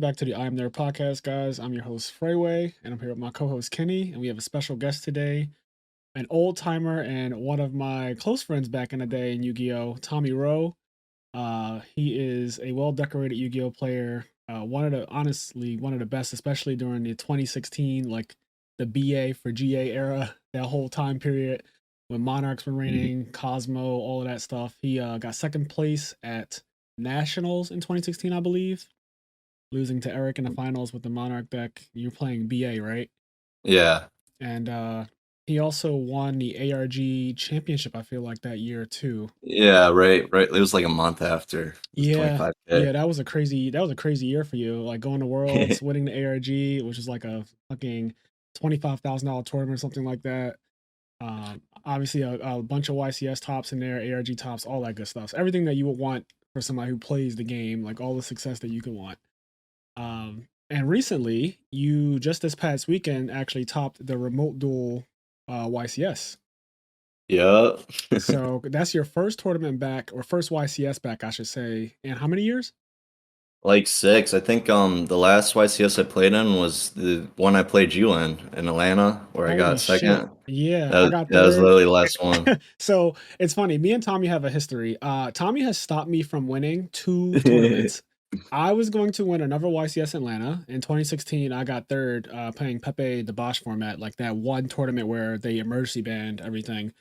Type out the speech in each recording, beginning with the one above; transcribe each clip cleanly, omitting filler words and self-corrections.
welcome back to the IMNerd podcast, guys. I'm your host, Freeway, and I'm here with my co host, Kenny, and we have a special guest today, an old timer and one of my close friends back in the day in Yu-Gi-Oh, Tommy Rowe. He is a well decorated Yu-Gi-Oh player, honestly, one of the best, especially during the 2016, like the BA for GA era, that whole time period when Monarchs were reigning, Cosmo, all of that stuff. He got second place at Nationals in 2016, I believe, losing to Eric in the finals with the Monarch deck. You're playing BA, right? Yeah. And he also won the ARG championship, I feel like, that year too. Yeah, right. It was like a month after. It was Yeah, 25K. that was a crazy year for you. Like going to Worlds, winning the ARG, which is like a fucking $25,000 tournament or something like that. Obviously a bunch of YCS tops in there, ARG tops, all that good stuff. So everything that you would want for somebody who plays the game, like all the success that you could want. And recently, you just this past weekend actually topped the remote duel YCS. Yeah. So that's your first tournament back, or first YCS back, I should say. In how many years? Like 6. I think the last YCS I played in was the one I played you in Atlanta, where I Holy got shit. second. Yeah, That I was, got that was third. literally the last one. So it's funny. Me and Tommy have a history. Tommy has stopped me from winning 2 tournaments. I was going to win another YCS Atlanta. In 2016, I got third playing Pepe the Bosch format, like that one tournament where they emergency banned everything.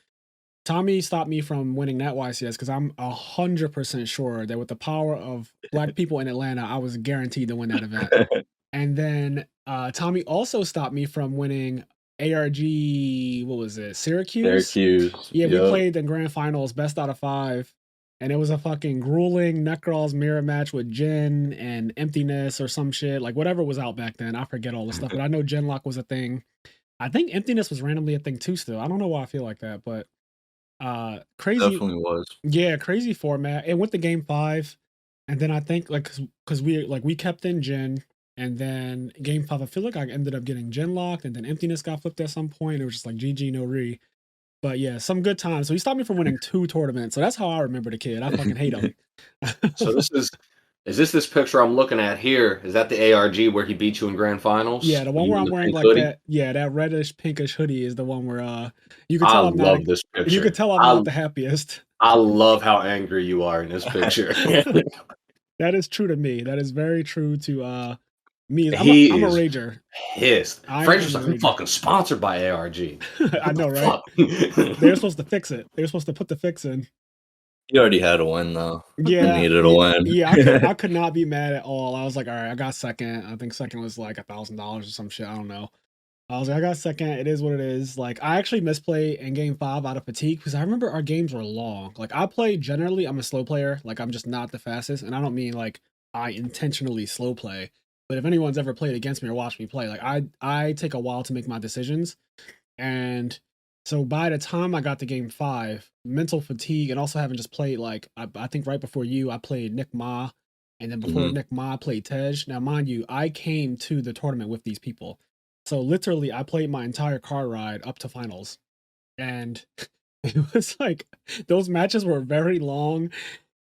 Tommy stopped me from winning that YCS because I'm 100% sure that with the power of black people in Atlanta, I was guaranteed to win that event. And then Tommy also stopped me from winning ARG, what was it, Syracuse? Syracuse. Yeah, we Yep. played the grand finals, best out of 5. And it was a fucking grueling Necrol's mirror match with Jin and Emptiness or some shit. Like whatever was out back then. I forget all the stuff, but I know Genlock was a thing. I think Emptiness was randomly a thing too still. I don't know why I feel like that, but crazy. Definitely was. Yeah, crazy format. It went to game 5. And then I think like because we kept in Jin, and then game 5, I feel like I ended up getting Gen locked, and then Emptiness got flipped at some point. It was just like GG no re. But yeah, some good times. So he stopped me from winning 2 tournaments. So that's how I remember the kid. I fucking hate him. So this picture I'm looking at here? Is that the ARG where he beat you in grand finals? Yeah, the one You where in I'm the wearing pink like hoodie? that. Yeah, that reddish pinkish hoodie is the one where you could I tell I'm not. love this You could picture. tell I'm not the happiest. I love how angry you are in this picture. That is true to me. That is very true to me. I'm He a is rager. pissed. I French am was a like, I'm rager. fucking sponsored by ARG. I What know, the right? fuck? They're supposed to fix it. They're supposed to put the fix in. You already had a win, though. You Yeah, needed a win. yeah. I could not be mad at all. I was like, all right, I got second. I think second was like $1,000 or some shit. I don't know. I was like, I got second. It is what it is. Like, I actually misplay in game 5 out of fatigue because I remember our games were long. Like, I play generally, I'm a slow player. Like, I'm just not the fastest. And I don't mean like I intentionally slow play. But if anyone's ever played against me or watched me play, like I take a while to make my decisions. And so by the time I got to game 5, mental fatigue and also having just played like I think right before you, I played Nick Ma, and then before Mhm. Nick Ma, I played Tej. Now, mind you, I came to the tournament with these people. So literally I played my entire car ride up to finals. And it was like those matches were very long,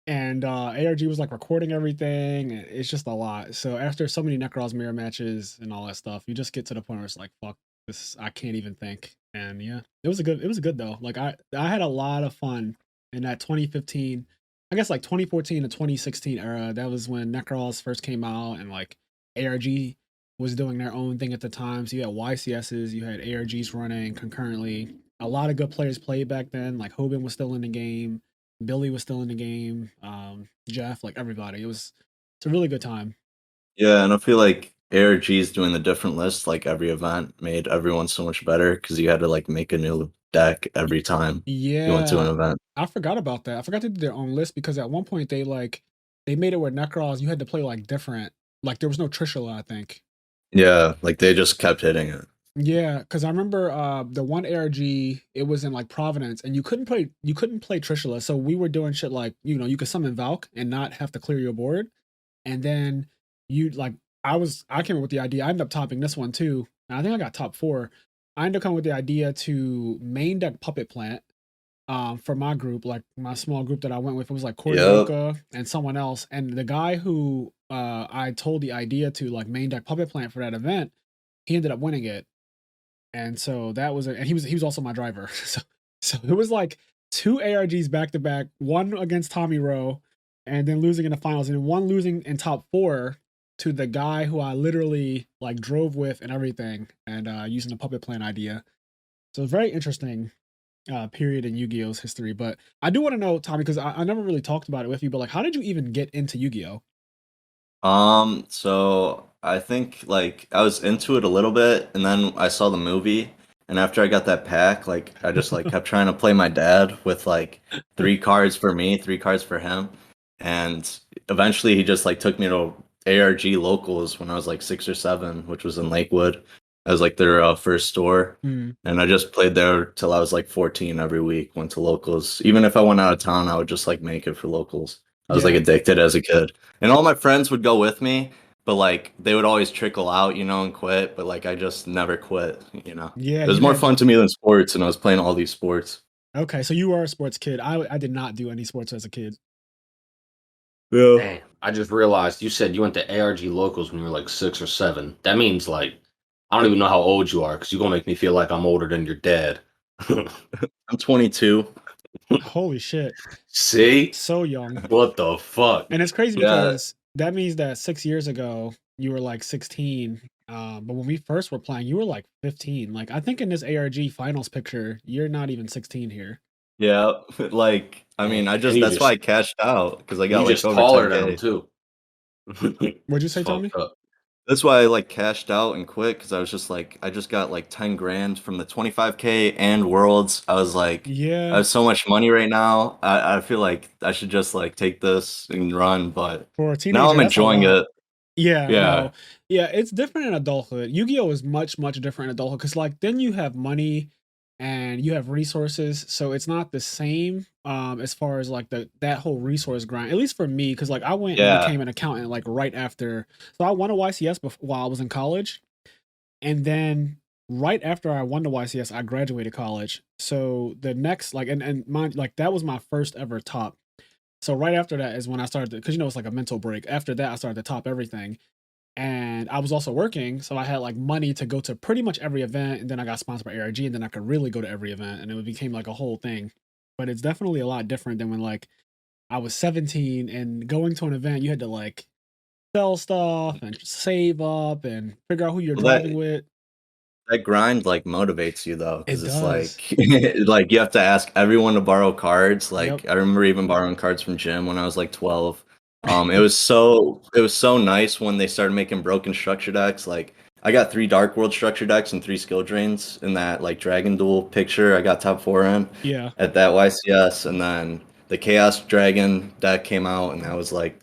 and ARG was like recording everything. It's just a lot. So after so many Necros mirror matches and all that stuff, you just get to the point where it's like, fuck this, I can't even think. And yeah, it was good though. Like I had a lot of fun in that 2015, I guess like 2014 to 2016 era. That was when Necros first came out, and like ARG was doing their own thing at the time. So you had YCSs, you had ARGs running concurrently. A lot of good players played back then. Like Hoban was still in the game, Billy was still in the game, Jeff, like everybody. It's a really good time. Yeah, and I feel like ARG's doing the different lists, like every event made everyone so much better because you had to like make a new deck every time you went to an Yeah, event. I forgot about that. I forgot they did their own list because at one point they made it where Necros you had to play like different. Like there was no Trishula, I think. Yeah, like they just kept hitting it. Yeah, because I remember the one ARG, it was in like Providence, and you couldn't play Trishula. So we were doing shit like, you could summon Valk and not have to clear your board. And then you like I came up with the idea. I ended up topping this one too. And I think I got top 4. I ended up coming with the idea to main deck Puppet Plant, for my group, like my small group that I went with. It was like Yep. Koryoka and someone else. And the guy who I told the idea to, like, main deck puppet plant for that event, he ended up winning it. And so that was and he was also my driver. So it was like 2 ARGs back to back, one against Tommy Rowe, and then losing in the finals, and then one losing in top 4 to the guy who I literally like drove with and everything, and using the puppet plant idea. So it's very interesting period in Yu-Gi-Oh's history. But I do want to know, Tommy, because I never really talked about it with you, but like, how did you even get into Yu-Gi-Oh? So I think like I was into it a little bit, and then I saw the movie, and after I got that pack, like I just like kept trying to play my dad with like 3 cards for me, 3 cards for him, and eventually he just like took me to ARG locals when I was like 6 or 7, which was in Lakewood. As like their first store, Mm, and I just played there till I was like 14 every week. Went to locals. Even if I went out of town, I would just like make it for locals. I was like yeah, addicted as a kid. And all my friends would go with me, but like they would always trickle out, and quit. But like I just never quit. yeah. It was You more had fun to me than sports, and I was playing all these sports. okay. So you were a sports kid. I did not do any sports as a kid. Yeah. Dang, I just realized you said you went to ARG locals when you were like 6 or 7. That means like I don't even know how old you are because you're gonna make me feel like I'm older than your dad. I'm 22. Holy shit, See? so young. What the fuck? And it's crazy Yeah, because that means that 6 years ago you were like 16. But when we first were playing, you were like 15. Like, I think in this ARG finals picture, you're not even 16 here. yeah. Like I Dang, mean, and that's why I cashed out because I got you like just over taller than him 10K. too. What'd you It's say, Tommy? fucked up. That's why I like cashed out and quit because I was just like, I just got like 10 grand from the 25K and Worlds. I was like, I Yeah, have so much money right now. I feel like I should just like take this and run, but for a now teenager, I'm that's a enjoying lot. it. Yeah, Yeah. no. Yeah, it's different in adulthood. Yu-Gi-Oh is much, much different in adulthood because like then you have money and you have resources, so it's not the same as far as like that whole resource grind. At least for me, because like I went and Yeah. became an accountant like right after. So I won a YCS while I was in college, and then right after I won the YCS, I graduated college. So the next like and mind like that was my first ever top. So right after that is when I started because it's like a mental break. After that, I started to top everything, and I was also working, so I had like money to go to pretty much every event, and then I got sponsored by ARG, and then I could really go to every event, and it became like a whole thing. But it's definitely a lot different than when like I was 17 and going to an event, you had to like sell stuff and save up and figure out who you're Well, driving with. that grind like motivates you though, because It it's does. like like you have to ask everyone to borrow cards. Yep. Like I remember even borrowing cards from Jim when I was like 12. It was so nice when they started making broken structure decks. Like I got 3 Dark World structure decks and 3 Skill Drains in that like Dragon Duel picture I got top 4 in Yeah. at that YCS, and then the Chaos Dragon deck came out and that was like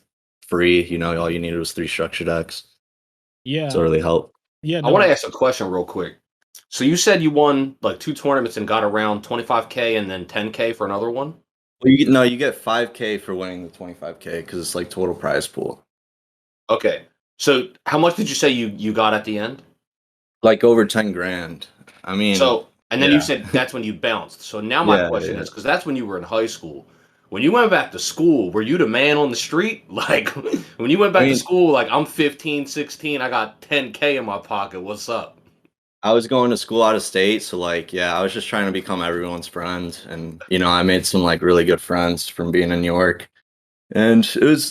free. All you needed was 3 structure decks. So it Yeah. really helped. Yeah. I want to No. ask a question real quick. So you said you won like 2 tournaments and got around 25K and then 10K for another one? Well, no, you get 5K for winning the 25K because it's like total prize pool. Okay. So how much did you say you got at the end? Like over 10 grand. I mean, So and then you yeah, said that's when you bounced. So now my yeah, question yeah. is because that's when you were in high school. When you went back to school, were you the man on the street? Like when you went I back to mean, school, like I'm 15, 16, I got 10K in my pocket. What's up? I was going to school out of state, so like, yeah, I was just trying to become everyone's friend, and I made some like really good friends from being in New York, and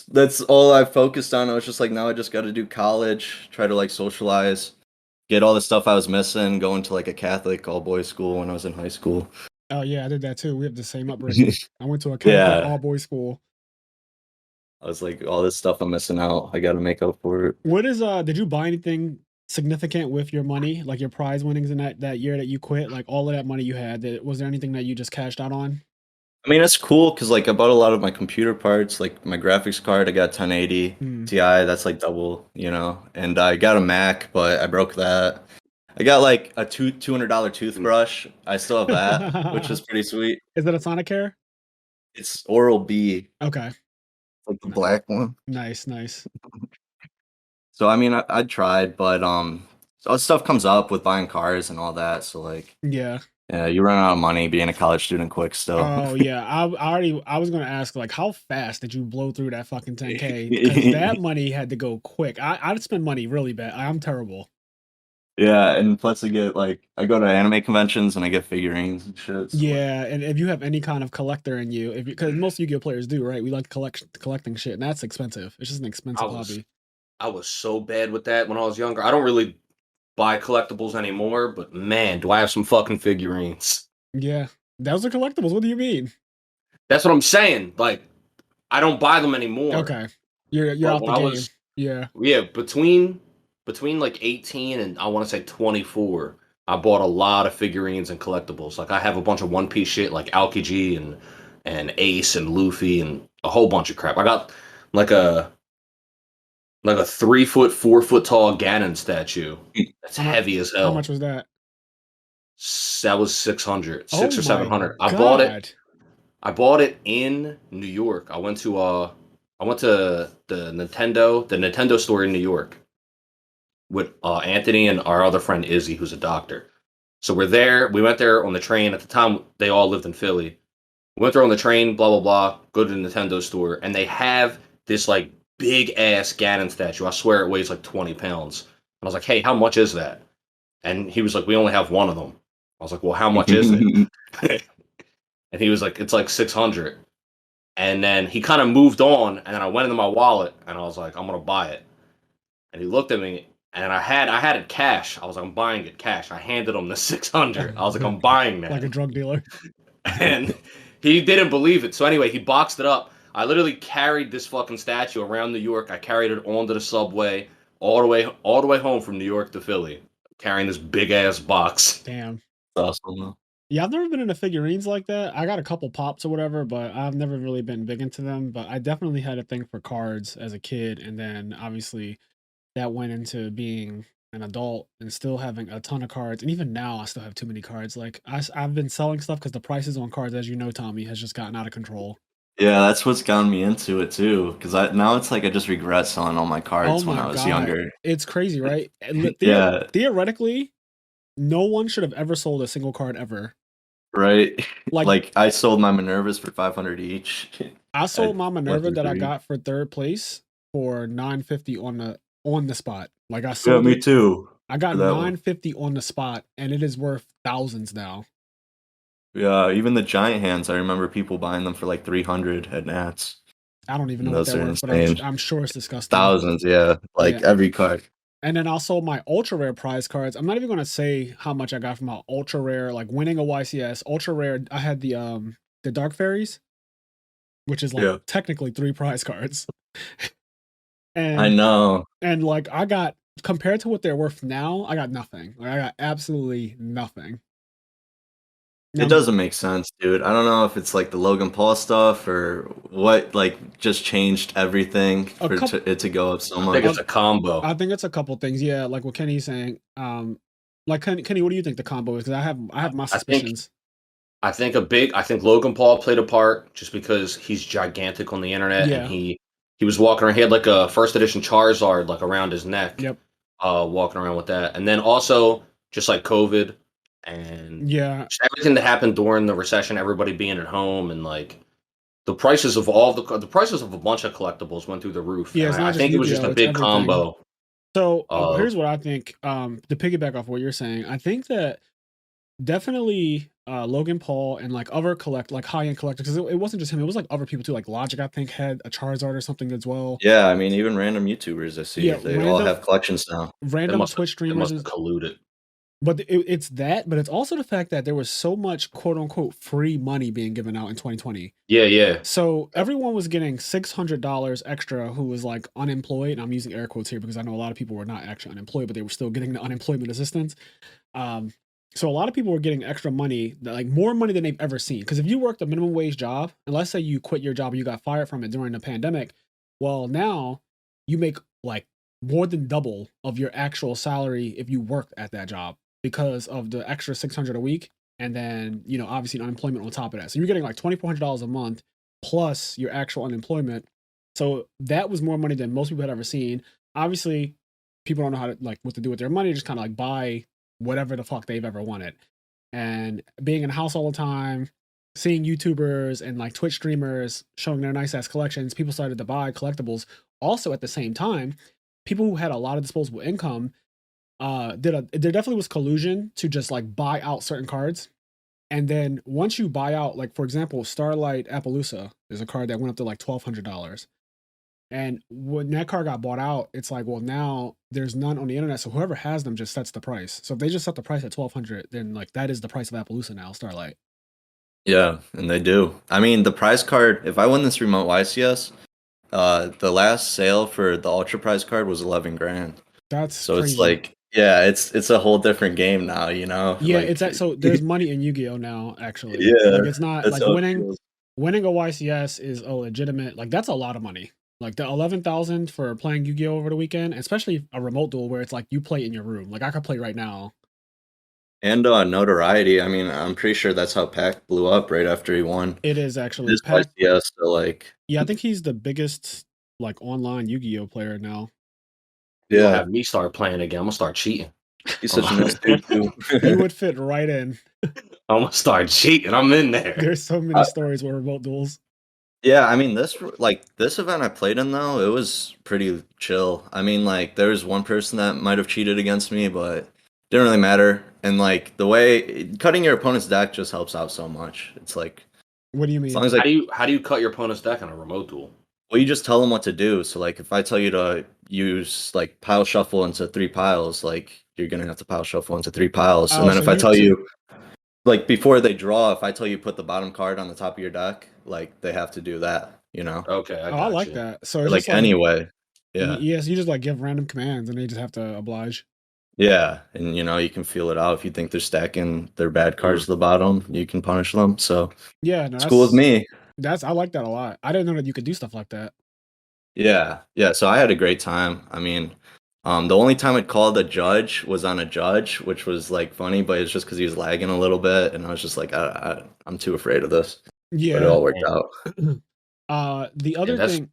that's all I focused on. I was just like, now I just got to do college, try to like socialize, get all the stuff I was missing, going to like a Catholic all boys school when I was in high school. Oh yeah, I did that too. We have the same upbringing. I went to a Catholic Yeah, all boys school. I was like, all this stuff I'm missing out, I got to make up for it. What is did you buy anything significant with your money? Like your prize winnings in that year that you quit? Like all of that money you had, was there anything that you just cashed out on? I mean, it's cool because like I bought a lot of my computer parts, like my graphics card. I got 1080 Hmm. Ti. That's like double. And I got a Mac, but I broke that. I got like a $200 toothbrush. I still have that, which is pretty sweet. Is it a Sonic Care? It's Oral B, Okay. like the N- black one. Nice, nice. So I mean, I tried, but stuff comes up with buying cars and all that. So like, Yeah. Yeah, you run out of money being a college student quick still. Oh yeah, I was gonna ask like how fast did you blow through that fucking 10K? Because that money had to go quick. I'd spend money really bad. I'm terrible. Yeah, and plus I go to anime conventions and I get figurines and shit. So Yeah, and if you have any kind of collector in you, if because most Yu-Gi-Oh players do, right? We like collecting shit, and that's expensive. It's just an I expensive was hobby. I was so bad with that when I was younger. I don't really buy collectibles anymore, but man, do I have some fucking figurines. Yeah, those are collectibles. What do you mean? That's what I'm saying. Like, I don't buy them anymore. Okay, you're But out when the I game. was Yeah. yeah, between like 18 and I want to say 24, I bought a lot of figurines and collectibles. Like I have a bunch of One Piece shit like Aokiji and Ace and Luffy and a whole bunch of crap. I got like a like a 3 foot, 4 foot tall Ganon statue. That's How much? heavy as How much hell. was that? That was 600, Oh six or my 700. god! I bought it in New York. I went to the Nintendo store in New York with Anthony and our other friend Izzy, who's a doctor. So we're there. We went there on the train. At the time, they all lived in Philly. We went there on the train. Blah blah blah. Go to the Nintendo store, and they have this like big ass Ganon statue. I swear it weighs like 20 pounds. And I was like, "Hey, how much is that?" And he was like, "We only have one of them." I was like, "Well, how much is it?" And he was like, "It's like 600." And then he kind of moved on, and then I went into my wallet, and I was like, "I'm gonna buy it." And he looked at me, and I had it cash. I was like, "I'm buying it cash." I handed him the 600. I was like, "I'm buying Like a that," drug dealer. and he didn't believe it. So anyway, he boxed it up. I literally carried this fucking statue around New York. I carried it onto the subway all the way home from New York to Philly, carrying this big ass box. Damn. awesome. Yeah, I've never been into figurines like that. I got a couple pops or whatever, but I've never really been big into them. But I definitely had a thing for cards as a kid, and then obviously that went into being an adult and still having a ton of cards. And even now, I still have too many cards. Like I've been selling stuff because the prices on cards, as you know, Tommy, has just gotten out of control. Yeah, that's what's gotten me into it too. Because now it's like I just regret selling all my Oh cards when my I was god, younger. it's crazy, right? And Yeah, theoretically, no one should have ever sold a single card ever. right. Like Like I sold my Minervas for 500 each. I I sold my went Minerva through that I three. got for third place for 950 on the spot. Like I Yeah, sold me it. too. I got For that one. 950 on the spot, and it is worth thousands now. Yeah, even the giant hands, I remember people buying them for like 300 at Nats. I don't even know And what those they're are worth, but insane. I'm sure it's disgusting. Thousands, yeah. Like Yeah. every card. And then I sold my ultra rare prize cards. I'm not even gonna say how much I got from my ultra rare, like winning a YCS. Ultra rare, I had the Dark Fairies, which is like Yeah. technically 3 prize cards. I and know. and like I got compared to what they're worth now, I got nothing. Like I got absolutely nothing. It Now, doesn't make sense, dude. I don't know if it's like the Logan Paul stuff or what like just changed everything a for couple it to go up so I think much. it's a combo. I think it's a couple things. Yeah, like what Kenny's saying. Like Kenny, what do you think the combo is? Because I have my I think suspicions. I think Logan Paul played a part just because he's gigantic on the internet and Yeah. he was walking around. He had like a first edition Charizard like around his neck, Yep. walking around with that. And then also just like COVID and Yeah. just everything that happened during the recession, everybody being at home and like the prices of all the prices of a bunch of collectibles went through the roof. Yeah. And It's I not just think it was just Yu-Gi-Oh. a It's big everything. combo So of here's what I think. To piggyback off what you're saying, I think that definitely Logan Paul and like other like high end collectors, because it wasn't just him. It was like other people too. Like Logic, I think, had a Charizard or something as well. Yeah, I mean even random YouTubers I see, Yeah. they all have collections now. Twitch they streamers must and have colluded. but it's that, but it's also the fact that there was so much quote unquote free money being given out in 2020. Yeah, yeah. So everyone was getting $600 extra who was like unemployed. And I'm using air quotes here because I know a lot of people were not actually unemployed, but they were still getting the unemployment assistance. Um, so a lot of people were getting extra money, like more money than they've ever seen. Because if you worked a minimum wage job, and let's say you quit your job or you got fired from it during the pandemic, well, now you make like more than double of your actual salary if you worked at that job because of the extra 600 a week. And then, obviously unemployment on top of that. So you're getting like $2,400 a month plus your actual unemployment. So that was more money than most people had ever seen. Obviously, people don't know how to like what to do with their money, just kind of like buy whatever the fuck they've ever wanted. and being in the house all the time, seeing YouTubers and like Twitch streamers showing their nice ass collections, people started to buy collectibles. Also, at the same time, people who had a lot of disposable income there definitely was collusion to just like buy out certain cards. And then once you buy out, like for example, Starlight Appaloosa is a card that went up to like $1,200. And when that card got bought out, it's like, well, now there's none on the internet, so whoever has them just sets the price. So if they just set the price at 1,200, then like that is the price of Appaloosa now, Starlight. Yeah, and they do. I mean, the prize card, if I win this remote YCS, the last sale for the Ultra Prize card was 11 grand. That's So crazy. it's like, yeah, it's a whole different game now, you know? Yeah, Like, it's that. So there's money in Yu-Gi-Oh now, actually. yeah, Like it's not that's like how it winning. feels. Winning a YCS is a legitimate. Like that's a lot of money. Like the 11,000 for playing Yu-Gi-Oh over the weekend, especially a remote duel where it's like you play in your room. Like I could play right now. And notoriety. I mean, I'm pretty sure that's how Pac blew up right after he won It is actually his Pac. YCS. So like, Yeah, I think he's the biggest like online Yu-Gi-Oh player now. You'll yeah, have me start playing again. I'm gonna start cheating. he's such a nice dude too. You would fit right in. I'm gonna start cheating. I'm in there. There's so many stories with remote duels. Yeah, I mean this event I played in though, it was pretty chill. I mean like there was one person that might have cheated against me, but didn't really matter. And like the way cutting your opponent's deck just helps out so much. It's like What do you mean? as long as How do you cut your opponent's deck on a remote duel? well, you just tell them what to do. So like if I tell you to use like pile shuffle into 3 piles, like you're gonna have to pile shuffle into 3 piles. Oh, And then so if I you- tell you like before they draw, if I tell you put the bottom card on the top of your deck, like they have to do that, you know? Okay, I got like you. that. So it's Like just like anyway. Yeah. Yes, you just like give random commands and they just have to oblige. Yeah, and you know you can feel it out if you think they're stacking their bad cards to the bottom, you can punish them. So Yeah, no, it's cool with me. I like that a lot. I didn't know that you could do stuff like that. Yeah, yeah. So I had a great time. I mean, the only time I'd called a judge was on a judge, which was like funny, but it's just because he was lagging a little bit, and I was just like, I'm too afraid of this. But it Yeah. all worked out. The other that's- thing.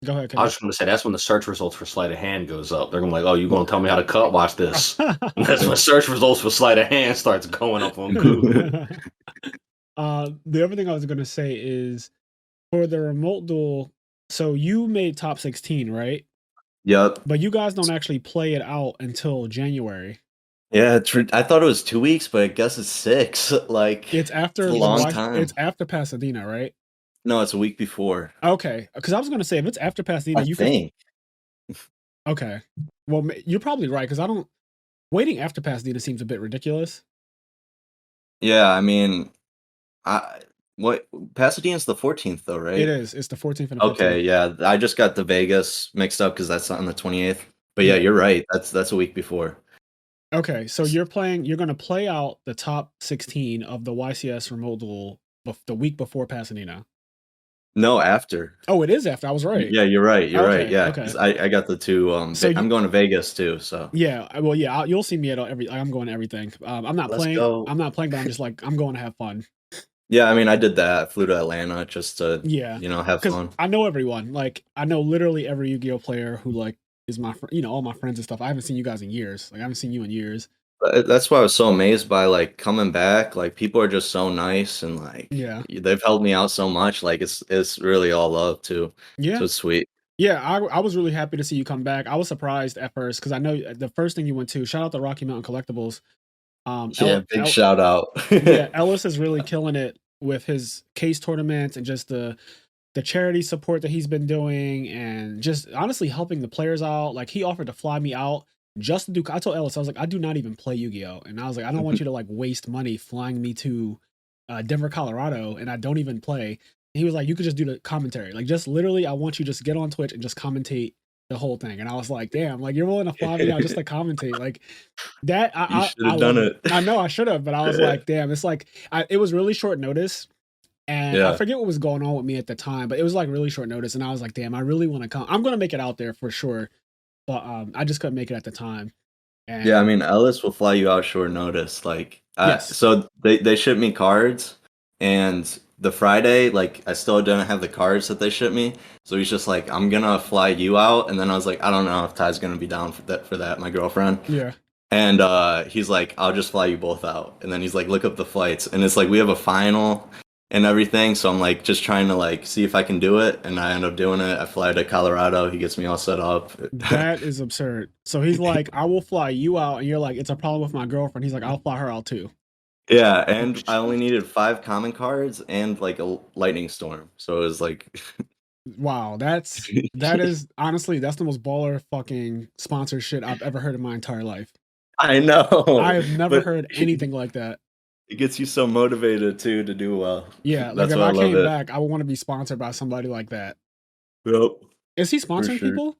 Go ahead. I was just gonna say that's when the search results for sleight of hand goes up. They're gonna be like, "Oh, you gonna tell me how to cut? Watch this." And that's when search results for sleight of hand starts going up on Google. The other thing I was gonna say is for the remote duel. So you made top 16, right? Yep. But you guys don't actually play it out until January. Yeah, I thought it was 2 weeks, but I guess it's 6. Like It's after it's a long time. It's after Pasadena, right? No, it's a week before. Okay, because I was gonna say if it's after Pasadena, I you think. Okay, well you're probably right because I don't waiting after Pasadena seems a bit ridiculous. Yeah, I mean, what Pasadena's the 14th though, right? It is. It's the 14th and the 15th. Okay, yeah. I just got the Vegas mixed up because that's on the 28th. But yeah, you're right. That's a week before. Okay, so you're gonna play out the top 16 of the YCS remote duel the week before Pasadena. No, after. Oh, it is after. I was right. Yeah, you're right. You're right. Okay, Yeah, okay. 'cause I got the two. So I'm going to Vegas too. So Yeah, well, yeah, you'll see me at I'm going to everything. I'm not Let's playing. go. I'm not playing, but I'm just like I'm going to have fun. yeah, I mean, I did that. I flew to Atlanta just to Yeah, have because fun. I know everyone. Like I know literally every Yu-Gi-Oh player who like is my all my friends and stuff. I haven't seen you guys in years. Like I haven't seen you in years. That's why I was so amazed by like coming back. Like people are just so nice and like Yeah. they've helped me out so much. Like it's really all love too. Yeah. So it's sweet. Yeah, I was really happy to see you come back. I was surprised at first because I know the first thing you went to. Shout out to Rocky Mountain Collectibles. Yeah, big shout out. Yeah, Ellis is really killing it with his case tournaments and just the charity support that he's been doing and just honestly helping the players out. Like he offered to fly me out just to do. I told Ellis I was like, I do not even play Yu-Gi-Oh, and I was like, I don't want you to like waste money flying me to Denver, Colorado, and I don't even play. He was like, you could just do the commentary. Like, just literally, I want you just to get on Twitch and just commentate the whole thing. And I was like, damn, like, you're willing to fly me out just to commentate. Like, that, You should have done it. I know I should have, but I was like, damn, it's like, it was really short notice. And Yeah. I forget what was going on with me at the time, but it was like really short notice. And I was like, damn, I really want to come. I'm going to make it out there for sure. But I just couldn't make it at the time. And Yeah, I mean Ellis will fly you out short notice. Like Yes. so they shipped me cards and the Friday, like I still didn't have the cards that they shipped me. So he's just like, I'm gonna fly you out, and then I was like, I don't know if Ty's gonna be down for that, my girlfriend. yeah. And he's like, I'll just fly you both out. And then he's like, look up the flights. And it's like we have a final and everything. So I'm like just trying to like see if I can do it. And I end up doing it. I fly to Colorado. He gets me all set up. That is absurd. So he's like, I will fly you out, and you're like, it's a problem with my girlfriend. He's like, I'll fly her out too. Yeah, and I only needed 5 common cards and like a lightning storm. So it was like Wow, that is honestly that's the most baller fucking sponsor shit I've ever heard in my entire life. I know. I have never But heard anything like that. it gets you so motivated too to do well. Yeah, like That's if why I I love came it. back, I would want to be sponsored by somebody like that. Yep, Is he for sponsoring sure. people?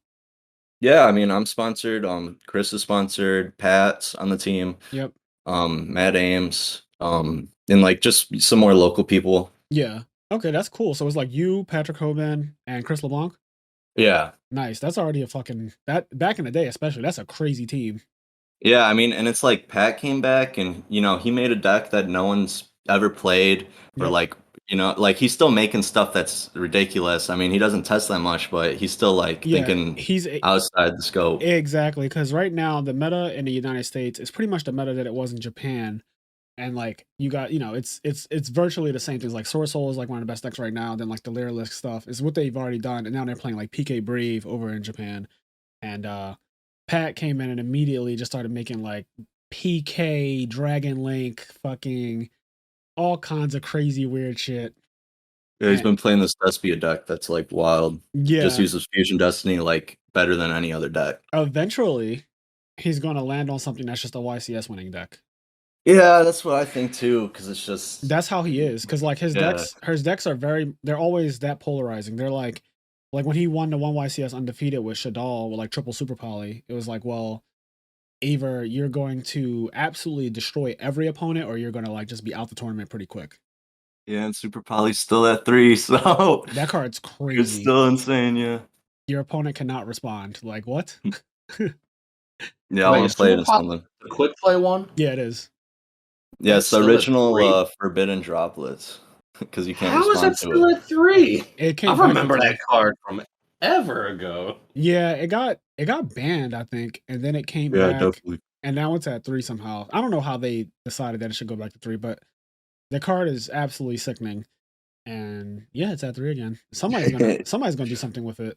Yeah, I mean, I'm sponsored. Chris is sponsored. Pat's on the team. Yep. Matt Ames. And like just some more local people. Yeah. Okay, that's cool. So it's like you, Patrick Hoban, and Chris LeBlanc. Yeah. Nice. That's already a fucking that back in the day, especially. That's a crazy team. Yeah, I mean, and it's like Pat came back and he made a deck that no one's ever played or Yep. like like he's still making stuff that's ridiculous. I mean, he doesn't test that much, but he's still like Yeah, thinking he's outside the scope. exactly because right now the meta in the United States is pretty much the meta that it was in Japan. And like you got, it's virtually the same things. Like Source Soul is like one of the best decks right now. Then like the Lyrilisk stuff is what they've already done, and now they're playing like PK Brave over in Japan. And Pat came in and immediately just started making like PK Dragon Link, fucking all kinds of crazy weird shit. Yeah, he's And been playing this Despia deck that's like wild. Just yeah, uses Fusion Destiny like better than any other deck. eventually he's gonna land on something that's just a YCS winning deck. Yeah, that's what I think too, because it's just That's how he is, because like his yeah. decks are they're always that polarizing. They're like when he won the one YCS undefeated with Shadal with like triple super poly, it was like, well, either you're going to absolutely destroy every opponent or you're gonna like just be out the tournament pretty quick. Yeah, and Super Poly's still at 3, so That card's it's crazy. still insane, yeah. Your opponent cannot respond. Like what? Yeah, I Wait, want is to play it Super in Pop something. the quick play one? Yeah, it is. Yeah, That's it's the still at original 3? Forbidden Droplets, because you can't How is respond it to still it. at 3? It came I back to remember 3. that card from ever ago. Yeah, it got banned, I think, and then it came Yeah, back, definitely. and now it's at 3 somehow. I don't know how they decided that it should go back to 3, but the card is absolutely sickening. And yeah, it's at 3 again. Somebody's gonna do something with it.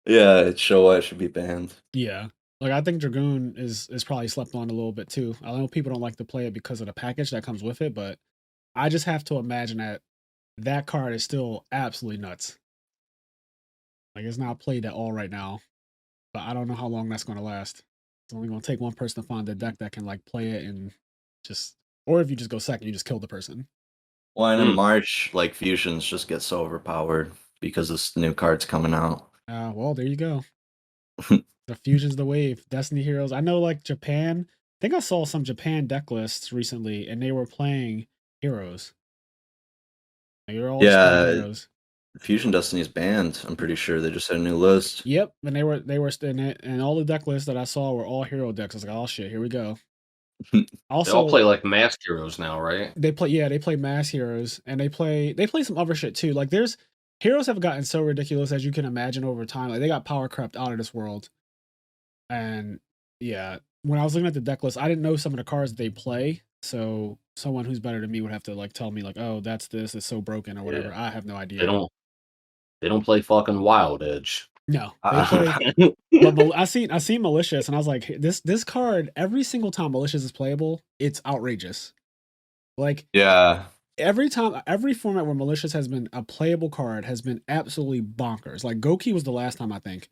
Yeah, it show why it should be banned. Yeah. Like I think Dragoon is probably slept on a little bit too. I know people don't like to play it because of the package that comes with it, but I just have to imagine that card is still absolutely nuts. Like it's not played at all right now, but I don't know how long that's going to last. It's only going to take one person to find a deck that can like play it and just, or if you just go second, you just kill the person. Well, and in Hmm. March, like fusions just get so overpowered because this new card's coming out. Well, there you go. The fusion's the wave. Destiny Heroes. I know like Japan. I think I saw some Japan deck lists recently, and they were playing heroes. Like, they were all just playing Yeah, heroes. Fusion Destiny is banned. I'm pretty sure they just had a new list. Yep, and they were in it, and all the deck lists that I saw were all hero decks. I was like, oh shit, here we go. They Also, all play like Masked Heroes now, right? they play mass heroes, and they play some other shit too. Like there's heroes have gotten so ridiculous as you can imagine over time. Like they got power crept out of this world. And yeah, when I was looking at the deck list, I didn't know some of the cards they play. So someone who's better than me would have to like tell me like, oh, that's this, it's so broken or whatever. Yeah. I have no idea. They don't play fucking Wild Edge. No, they play. But I seen malicious, and I was like, this card every single time malicious is playable, it's outrageous. Like Yeah, every time, every format where malicious has been a playable card has been absolutely bonkers. Like Goki was the last time I think,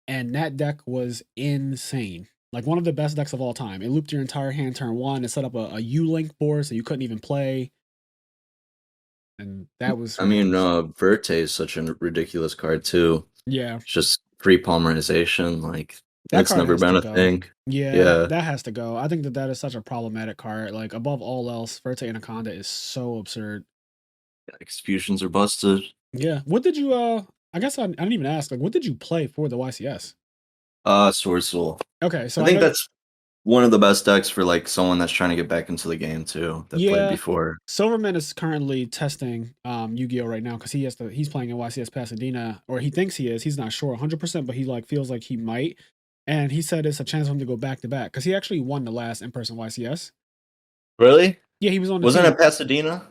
and that deck was insane. Like one of the best decks of all time. It looped your entire hand turn 1. It set up a U-Link board so you couldn't even play. And that was I mean, ridiculous. Verte is such a ridiculous card too. Yeah. It's just free polymerization. Like That it's card never has been to a go. thing. Yeah, Yeah, that has to go. I think that is such a problematic card. Like above all else, Verte Anaconda is so absurd. fusions are busted. Yeah. What did you I guess I didn't even ask. Like what did you play for the YCS? Sword Soul. Okay, so I I think know that's one of the best decks for like someone that's trying to get back into the game too, that played yeah, before. Silverman is currently testing Yu-Gi-Oh right now because he's playing in YCS Pasadena, or he thinks he is. He's not sure 100%, but he like feels like he might. and he said it's a chance for him to go back to back because he actually won the last in-person YCS. Really? Yeah, he was on the Wasn't team. it Pasadena?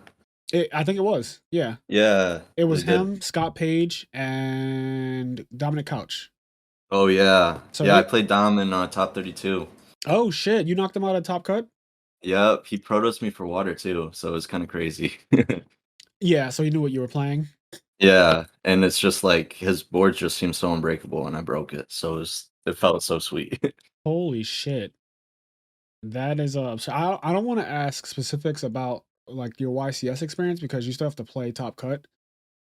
I think it was. Yeah, Yeah. it was they did. him, Scott Page, and Dominic Couch. Oh yeah. So Yeah, I they. played Dom in top 32. Oh shit! You knocked him out at top cut. Yep, he protos me for water too, so it was kind of crazy. Yeah, so he knew what you were playing. Yeah, and it's just like his board just seemed so unbreakable, and I broke it, so it felt so sweet. Holy shit! That is so I don't want to ask specifics about like your YCS experience because you still have to play top cut.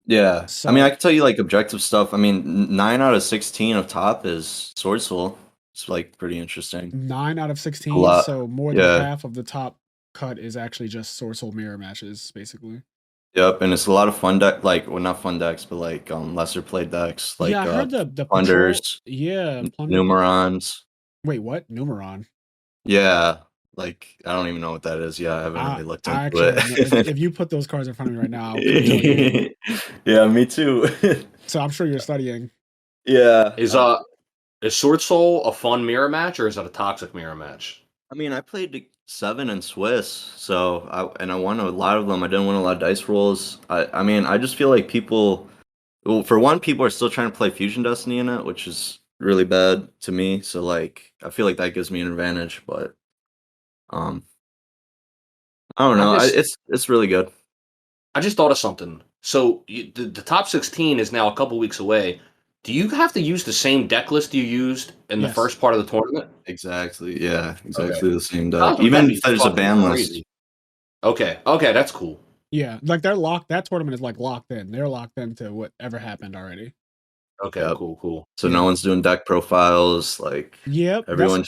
Yeah, I mean, I So can tell you like objective stuff. I mean, 9 out of 16 of top is Swordsful. It's like pretty interesting. 9 out of A 16, lot. so more than Yeah. half of the top cut is actually just Sword Soul mirror matches, basically. Yep, and it's a lot of fun deck, like well, not fun decks, but like lesser played decks, Yeah, like I heard the patrol. Plunders, Yeah, Plunder. Numerons. Wait, what? Numeron. Yeah, like I don't even know what that is. Yeah, I haven't really looked I into actually have no. it. If you put those cards in front of me right now, I couldn't tell you. Yeah, me too. So I'm sure you're studying. Yeah. Is Sword Soul a fun mirror match or is it a toxic mirror match? I mean, I played 7 in Swiss, so I won a lot of them. I didn't win a lot of dice rolls. I mean, I just feel like people, well, for one, people are still trying to play Fusion Destiny in it, which is really bad to me. So like, I feel like that gives me an advantage, but um, I don't know. It's really good. I just thought of something. So the top 16 is now a couple weeks away. Do you have to use the same deck list you used in the Yes. first part of the tournament? Exactly. Yeah. Exactly the same deck. That'd Even be if there's a fucking ban crazy. list. Okay, that's cool. Yeah, like they're locked. That tournament is like locked in. They're locked into whatever happened already. Okay, Yep. cool. So Yeah. no one's doing deck profiles. Like Yep. everyone,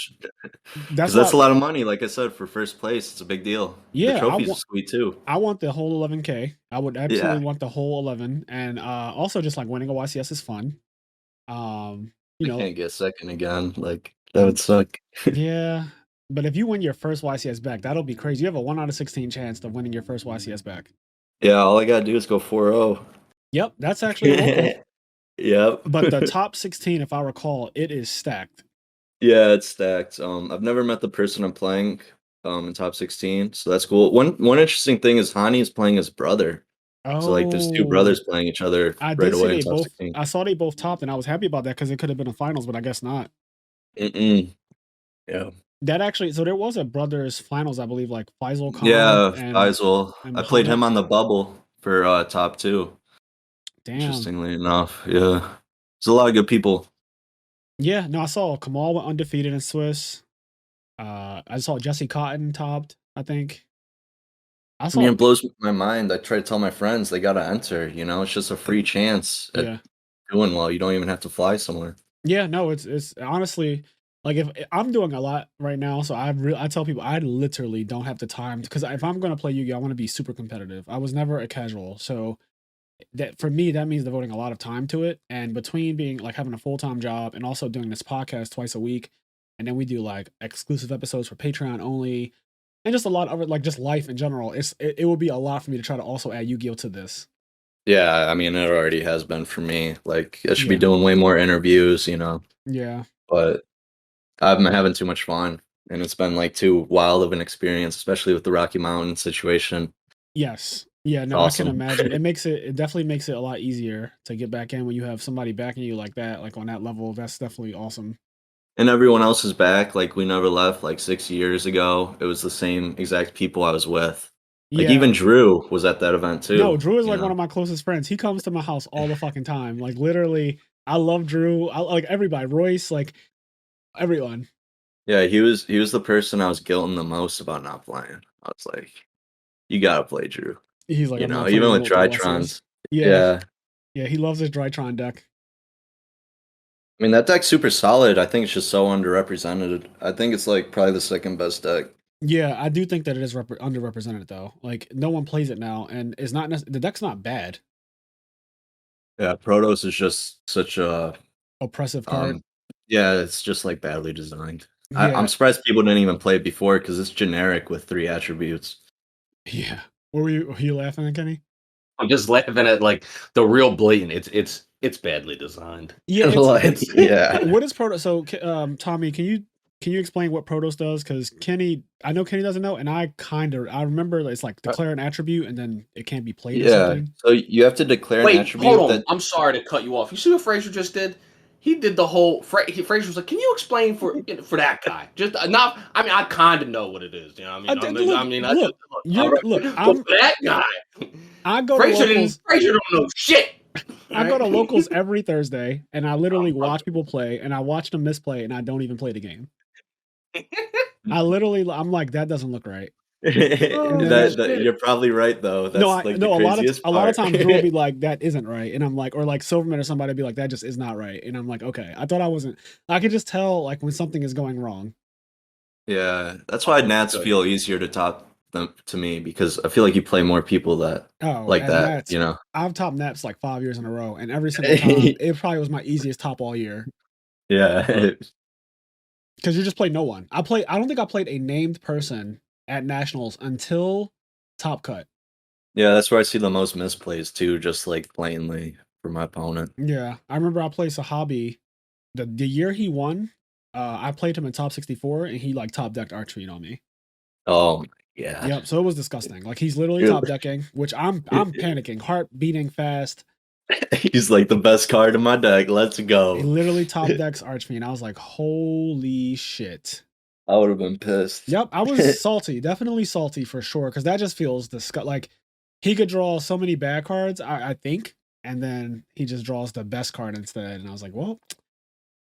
because that's a lot of money. Like I said, for first place, it's a big deal. Yeah, The trophies are sweet too. I want the whole 11K. I would absolutely Yeah. want the whole 11, and also just like winning a YCS is fun. You I know, can't get second again. Like that would suck. yeah. But if you win your first YCS back, that'll be crazy. You have a 1 out of 16 chance of winning your first YCS back. Yeah, all I gotta do is go 4-0. Yep, that's actually local. Yep. But the top 16, if I recall, it is stacked. Yeah, it's stacked. I've never met the person I'm playing in top 16, so that's cool. One interesting thing is Hani is playing his brother. So like there's two brothers playing each other I right did see away in they top both. 16. I saw they both topped, and I was happy about that because it could have been a finals, but I guess not. Yeah. That actually, so there was a brothers finals, I believe, like Faisal Khan. Yeah, and Faisal. and I played him Muhammad. on the bubble for top 2. Damn. Interestingly enough, yeah. There's a lot of good people. Yeah, no, I saw Kamal went undefeated in Swiss. I saw Jesse Cotton topped, I think. I mean, it blows my mind. I try to tell my friends they gotta enter. You know, it's just a free chance at doing well. You don't even have to fly somewhere. Yeah, no, it's honestly like if I'm doing a lot right now, so I tell people I literally don't have the time because if I'm gonna play Yu-Gi-Oh, I want to be super competitive. I was never a casual, so that for me that means devoting a lot of time to it. And between being like having a full-time job and also doing this podcast twice a week, and then we do like exclusive episodes for Patreon only, and just a lot of it, like just life in general. It would be a lot for me to try to also add Yu-Gi-Oh to this. Yeah, I mean, it already has been for me. Like, I should be doing way more interviews, you know. Yeah. But I've been having too much fun, and it's been like too wild of an experience, especially with the Rocky Mountain situation. Yes. Yeah, no, Awesome. I can imagine. It definitely makes it a lot easier to get back in when you have somebody backing you like that, like on that level. That's definitely awesome. And everyone else is back. Like, we never left like 6 years ago. It was the same exact people I was with. Like, even Drew was at that event too. No, Drew is like one of my closest friends. He comes to my house all the fucking time. Like, literally, I love Drew. I like everybody. Royce, like everyone. Yeah, he was the person I was guilting the most about not playing. I was like, you gotta play Drew. He's like, you I'm know, not even playing with multiple Drytrons. Yeah, he loves his Drytron deck. I mean, that deck's super solid. I think it's just so underrepresented. I think it's like probably the second best deck. Yeah, I do think that it is underrepresented though. Like, no one plays it now, and it's not the deck's not bad. Yeah, Protoss is just such a oppressive card. Yeah, it's just like badly designed. Yeah. I'm surprised people didn't even play it before because it's generic with 3 attributes. Yeah. Were you laughing at, Kenny? I'm just laughing at like the real blatant. It's It's badly designed. Yeah, it's Yeah. what is Proto? So, Tommy, can you explain what Protos does? Because Kenny, I know Kenny doesn't know, and I remember it's like declare an attribute and then it can't be played or Yeah. something. So you have to declare an Wait, hold attribute on. that I'm sorry to cut you off. You see what Fraser just did? He did the whole. Fraser was like, "Can you explain for that guy?" Just not. I mean, I kind of know what it is. You know, what I mean, Look, I just look, all look. right. But for that guy, I go to Fraser locals. Fraser don't know shit. I go to locals every Thursday, and I literally Oh, watch people play, and I watch them misplay, and I don't even play the game. I'm like, that doesn't look right. And then that you're probably right though. That's like the no, craziest a lot of part. times Drew will be like, that isn't right. And I'm like, or like Silverman or somebody be like, that just is not right. And I'm like, okay. I thought I could just tell like when something is going wrong. Yeah, that's why Nats Good. feel easier to top them to me because I feel like you play more people that Oh, like and that, that's you know. I've topped Naps like 5 years in a row, and every single time it probably was my easiest top all year. Yeah. Because you just play no one. I don't think I played a named person at nationals until top cut. Yeah, that's where I see the most misplays too, just like blatantly for my opponent. Yeah. I remember I played Sahabi the year he won. I played him in top 64 and he like top decked Archfiend on me. Oh my god. Yep. So it was disgusting. Like he's literally top decking, which I'm panicking, heart beating fast. He's like the best card in my deck. Let's He go. literally top decks Archfiend. I was like, holy shit. I would have been pissed. Yep, I was salty, definitely salty for sure, because that just feels like he could draw so many bad cards, I think, and then he just draws the best card instead. And I was like, well,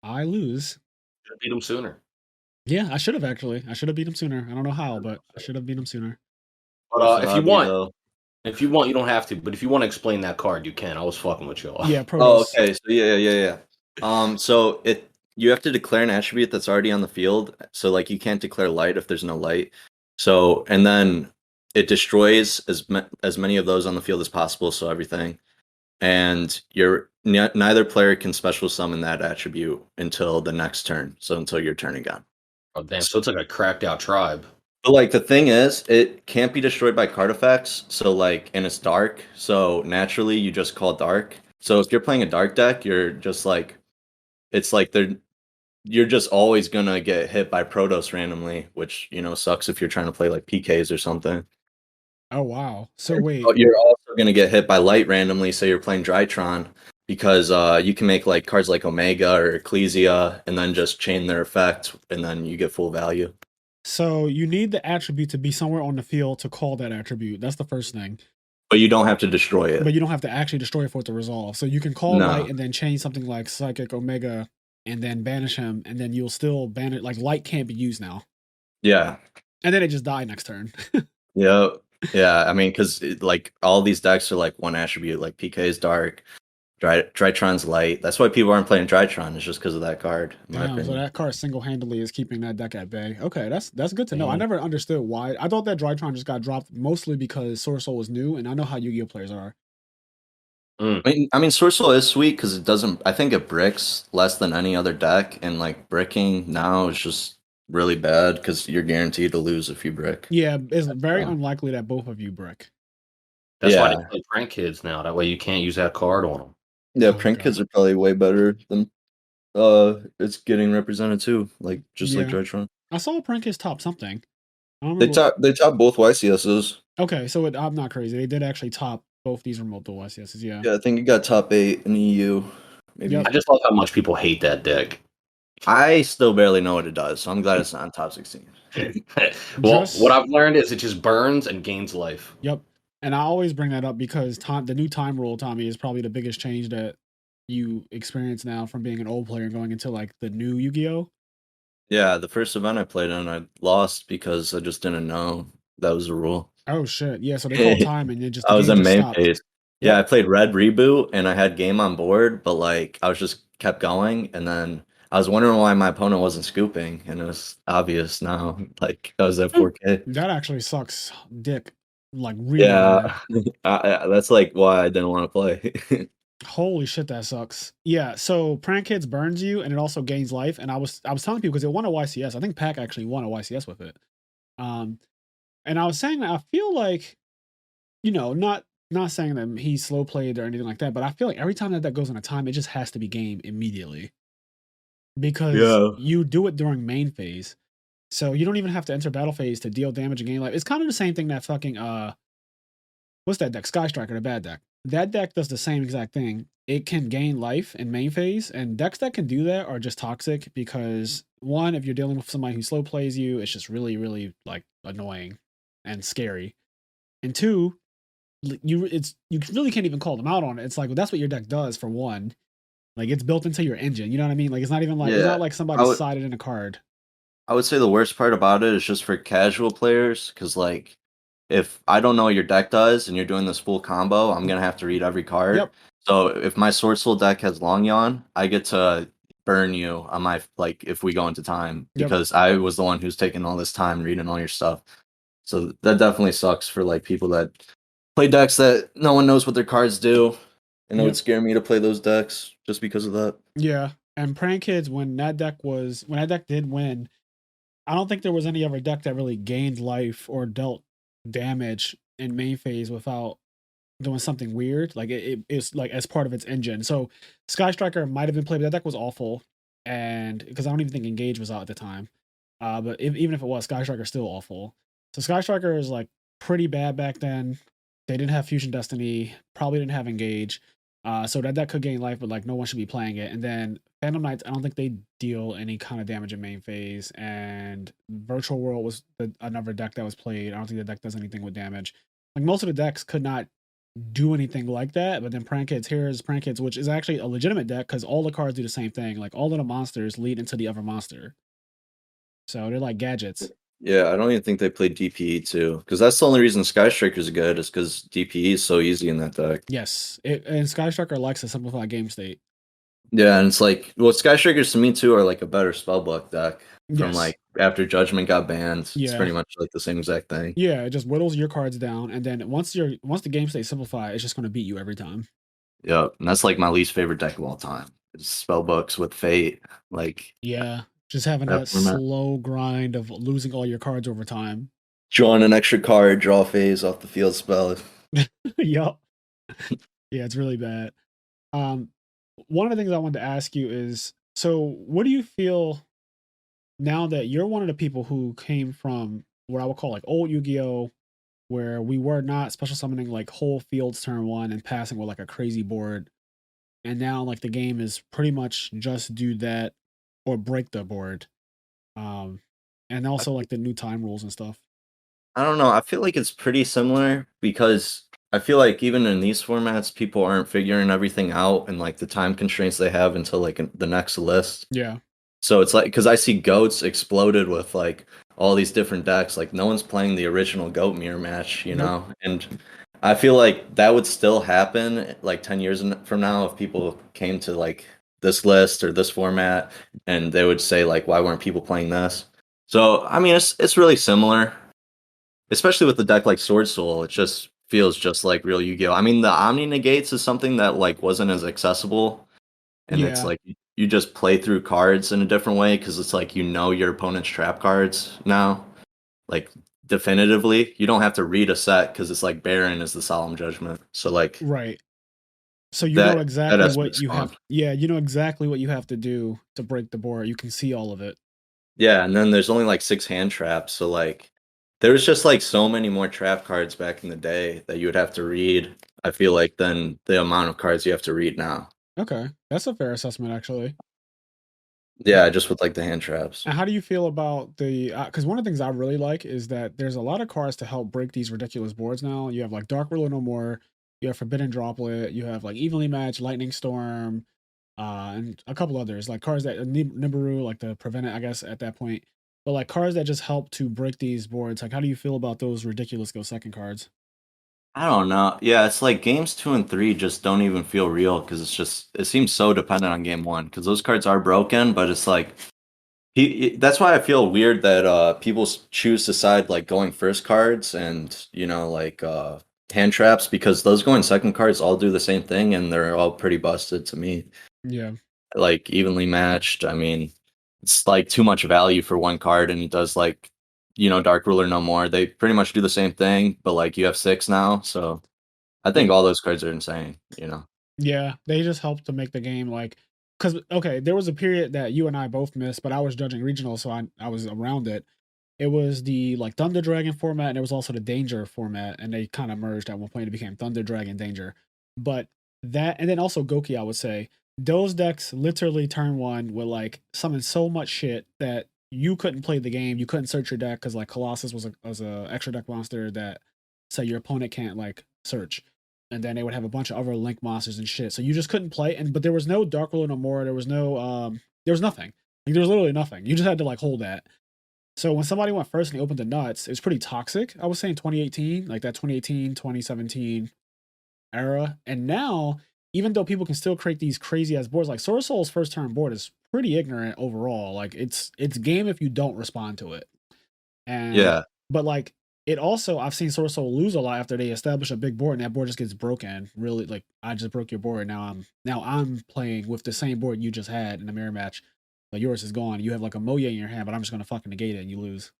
I lose. Should beat him sooner. Yeah, I should have actually. I should have beat him sooner. I don't know how, but I should have beat him sooner. But if you Sahabi, want, though. you don't have to. But if you want to explain that card, you can. I was fucking with y'all. Yeah, Oh, Protos. okay. So yeah. So you have to declare an attribute that's already on the field. So like you can't declare light if there's no light. So and then it destroys as many of those on the field as possible. So everything, and neither player can special summon that attribute until the next turn. So until your turn again. Oh damn! So it's like a cracked out tribe. But like the thing is, it can't be destroyed by card effects. So like, and it's dark. So naturally, you just call dark. So if you're playing a dark deck, you're just like, it's like you're just always gonna get hit by Protoss randomly, which sucks if you're trying to play like PKs or something. Oh wow. So wait. But you're also gonna get hit by light randomly. Say you're playing Drytron because you can make like cards like Omega or Ecclesia and then just chain their effect, and then you get full value. So you need the attribute to be somewhere on the field to call that attribute. That's the first thing. But you don't have to destroy it. But you don't have to actually destroy it for it to resolve. So you can call No. light and then change something like Psychic Omega and then banish him, and then you'll still ban it. Like light can't be used now. Yeah. And then it just die next turn. Yeah. Yeah. I mean, because like all these decks are like one attribute, like PK is dark, Drytron's light. That's why people aren't playing Drytron. It's just because of that card. Damn, so that card single-handedly is keeping that deck at bay. Okay, that's good to know. I never understood why. I thought that Drytron just got dropped mostly because Source Soul was new, and I know how Yu-Gi-Oh players are. I mean, Source Soul is sweet because it doesn't. I think it bricks less than any other deck, and like bricking now is just really bad because you're guaranteed to lose if you brick. Yeah, it's very unlikely that both of you brick. That's why they play prank kids now. That way you can't use that card on them. Yeah, prank kids are probably way better than it's getting represented too. Like like Drytron. I saw prank kids top something. They top both YCSs. Okay, so I'm not crazy. They did actually top both these remote dual YCSs. Yeah. Yeah, I think it got top 8 in EU. Maybe. I just love how much people hate that deck. I still barely know what it does, so I'm glad it's not in top 16. Well, what I've learned is it just burns and gains life. Yep. And I always bring that up because the new time rule, Tommy, is probably the biggest change that you experience now from being an old player going into like the new Yu-Gi-Oh. Yeah, the first event I played in, I lost because I just didn't know that was the rule. Oh shit! Yeah, so they called time and it just. I was in main phase. Yeah, I played Red Reboot and I had game on board, but like I was just kept going, and then I was wondering why my opponent wasn't scooping, and it was obvious now. Like I was at 4K. That actually sucks, dick. Like really. Yeah, that's like why I didn't want to play. Holy shit, that sucks. Yeah, so Prank Kids burns you and it also gains life. And I was telling people because it won a YCS. I think Pac actually won a YCS with it. And I was saying that I feel like, not not saying that he's slow played or anything like that, but I feel like every time that goes on a time, it just has to be game immediately because Yeah. you do it during main phase. So you don't even have to enter battle phase to deal damage and gain life. It's kind of the same thing that fucking what's that deck? Sky Striker, the bad deck. That deck does the same exact thing. It can gain life in main phase, and decks that can do that are just toxic because one, if you're dealing with somebody who slow plays you, it's just really, really like annoying and scary. And two, you really can't even call them out on it. It's like, well, that's what your deck does for one. Like it's built into your engine. You know what I mean? Like it's not even like it's Yeah. not like I somebody would sided in a card. I would say the worst part about it is just for casual players, because like if I don't know what your deck does and you're doing this full combo, I'm gonna have to read every card. Yep. So if my Sword Soul deck has Long Yawn, I get to burn you on my like if we go into time Yep. because I was the one who's taking all this time reading all your stuff. So that definitely sucks for like people that play decks that no one knows what their cards do, and it would Yep. scare me to play those decks just because of that. Yeah. And Prank Kids, when that deck did win, I don't think there was any other deck that really gained life or dealt damage in main phase without doing something weird. Like it's like as part of its engine. So Sky Striker might have been played, but that deck was awful. And because I don't even think Engage was out at the time. But even if it was, Sky Striker still awful. So Sky Striker is like pretty bad back then. They didn't have Fusion Destiny, probably didn't have Engage. So that could gain life, but like no one should be playing it. And then Phantom Knights, I don't think they deal any kind of damage in main phase. And Virtual World was another deck that was played. I don't think the deck does anything with damage. Like most of the decks could not do anything like that. But then Prank Kids, here's Prank Kids, which is actually a legitimate deck because all the cards do the same thing. Like all of the monsters lead into the other monster. So they're like gadgets. Yeah, I don't even think they played DPE too, because that's the only reason Sky Striker's good is because DPE is so easy in that deck. Yes. And Sky Striker likes to simplify game state. Yeah, and it's like, well, Sky Strikers to me too are like a better spellbook deck from Yes. like after Judgment got banned. It's Yeah. pretty much like the same exact thing. Yeah, it just whittles your cards down, and then once the game stays simplified, it's just going to beat you every time. Yeah, and that's like my least favorite deck of all time. It's spellbooks with Fate, like Yeah, just having that that format. slow grind of losing all your cards over time. Drawing an extra card, draw phase off the field spell. Yup. Yeah, it's really bad. Um, one of the things I wanted to ask you is, so what do you feel now that you're one of the people who came from what I would call like old Yu-Gi-Oh, where we were not special summoning like whole fields turn one and passing with like a crazy board, and now like the game is pretty much just do that or break the board, um and also like the new time rules and stuff. I don't know. I feel like it's pretty similar because I feel like even in these formats, people aren't figuring everything out and like the time constraints they have until like the next list. Yeah. So it's like because I see goats exploded with like all these different decks. Like no one's playing the original goat mirror match, you Nope. know. And I feel like that would still happen like 10 years from now if people came to like this list or this format and they would say like, why weren't people playing this? So I mean, it's really similar, especially with the deck like Sword Soul. It just feels just like real Yu-Gi-Oh. I mean, the Omni Negates is something that like wasn't as accessible, and it's Yeah. like you just play through cards in a different way because it's like you know your opponent's trap cards now, like definitively. You don't have to read a set because it's like Baron is the Solemn Judgment. So like Right. So you know that exactly what aspect's you gone. have. Yeah, you know exactly what you have to do to break the board. You can see all of it. Yeah, and then there's only like 6 hand traps, so like there was just like so many more trap cards back in the day that you would have to read. I feel like than the amount of cards you have to read now. Okay, that's a fair assessment actually. Yeah, just with like the hand traps. And how do you feel about the? Because one of the things I really like is that there's a lot of cards to help break these ridiculous boards now. You have like Dark Ruler No More, you have Forbidden Droplet, you have like Evenly Matched, Lightning Storm, and a couple others like cards that Nibiru, like to prevent it, I guess at that point. But like cards that just help to break these boards. Like, how do you feel about those ridiculous go second cards? I don't know. Yeah, it's like games 2 and 3 just don't even feel real because it's just it seems so dependent on game one because those cards are broken, but it's like that's why I feel weird that people choose to side like going first cards and you know like hand traps because those going second cards all do the same thing and they're all pretty busted to me. Yeah, Like evenly matched. I mean, it's like too much value for one card, and it does like you know Dark Ruler No More. They pretty much do the same thing, but like you have 6 now, so I think all those cards are insane. Yeah, they just helped to make the game like, because okay, there was a period that you and I both missed, but I was judging regional, so I was around it. It was the like Thunder Dragon format, and it was also the Danger format, and they kind of merged at one point. It became Thunder Dragon Danger, but that and then also Goki, I would say those decks literally turn one would like summon so much shit that you couldn't play the game. You couldn't search your deck because like Colossus was a extra deck monster that say your opponent can't like search, and then they would have a bunch of other link monsters and shit. So you just couldn't play. And but there was no Dark Ruler no more. There was no there was nothing. Like there was literally nothing. You just had to like hold that. So when somebody went first and they opened the nuts, it was pretty toxic. I was saying 2018, like that 2018, 2017 era. And now, even though people can still create these crazy ass boards, like Sword Soul's first turn board is pretty ignorant overall. Like it's game if you don't respond to it. And Yeah. but like it also I've seen Sword Soul lose a lot after they establish a big board and that board just gets broken. Really, like I just broke your board. Now I'm playing with the same board you just had in the mirror match. But yours is gone. You have like a Moye in your hand, but I'm just gonna fucking negate it and you lose.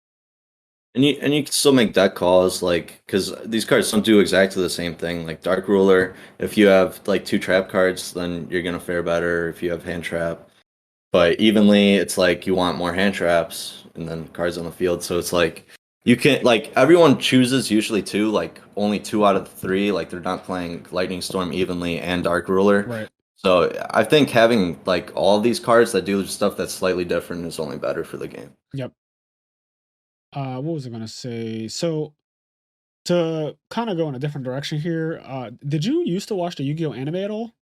And you can still make deck calls, like, because these cards don't do exactly the same thing. Like Dark Ruler, if you have like 2 trap cards, then you're gonna fare better if you have hand trap. But evenly, it's like you want more hand traps and then cards on the field. So it's like you can like everyone chooses usually two, like only 2 out of the 3. Like they're not playing Lightning Storm evenly and Dark Ruler. Right. So I think having like all these cards that do stuff that's slightly different is only better for the game. Yep. What was I gonna say? So to kind of go in a different direction here, did you used to watch the Yu-Gi-Oh anime at all?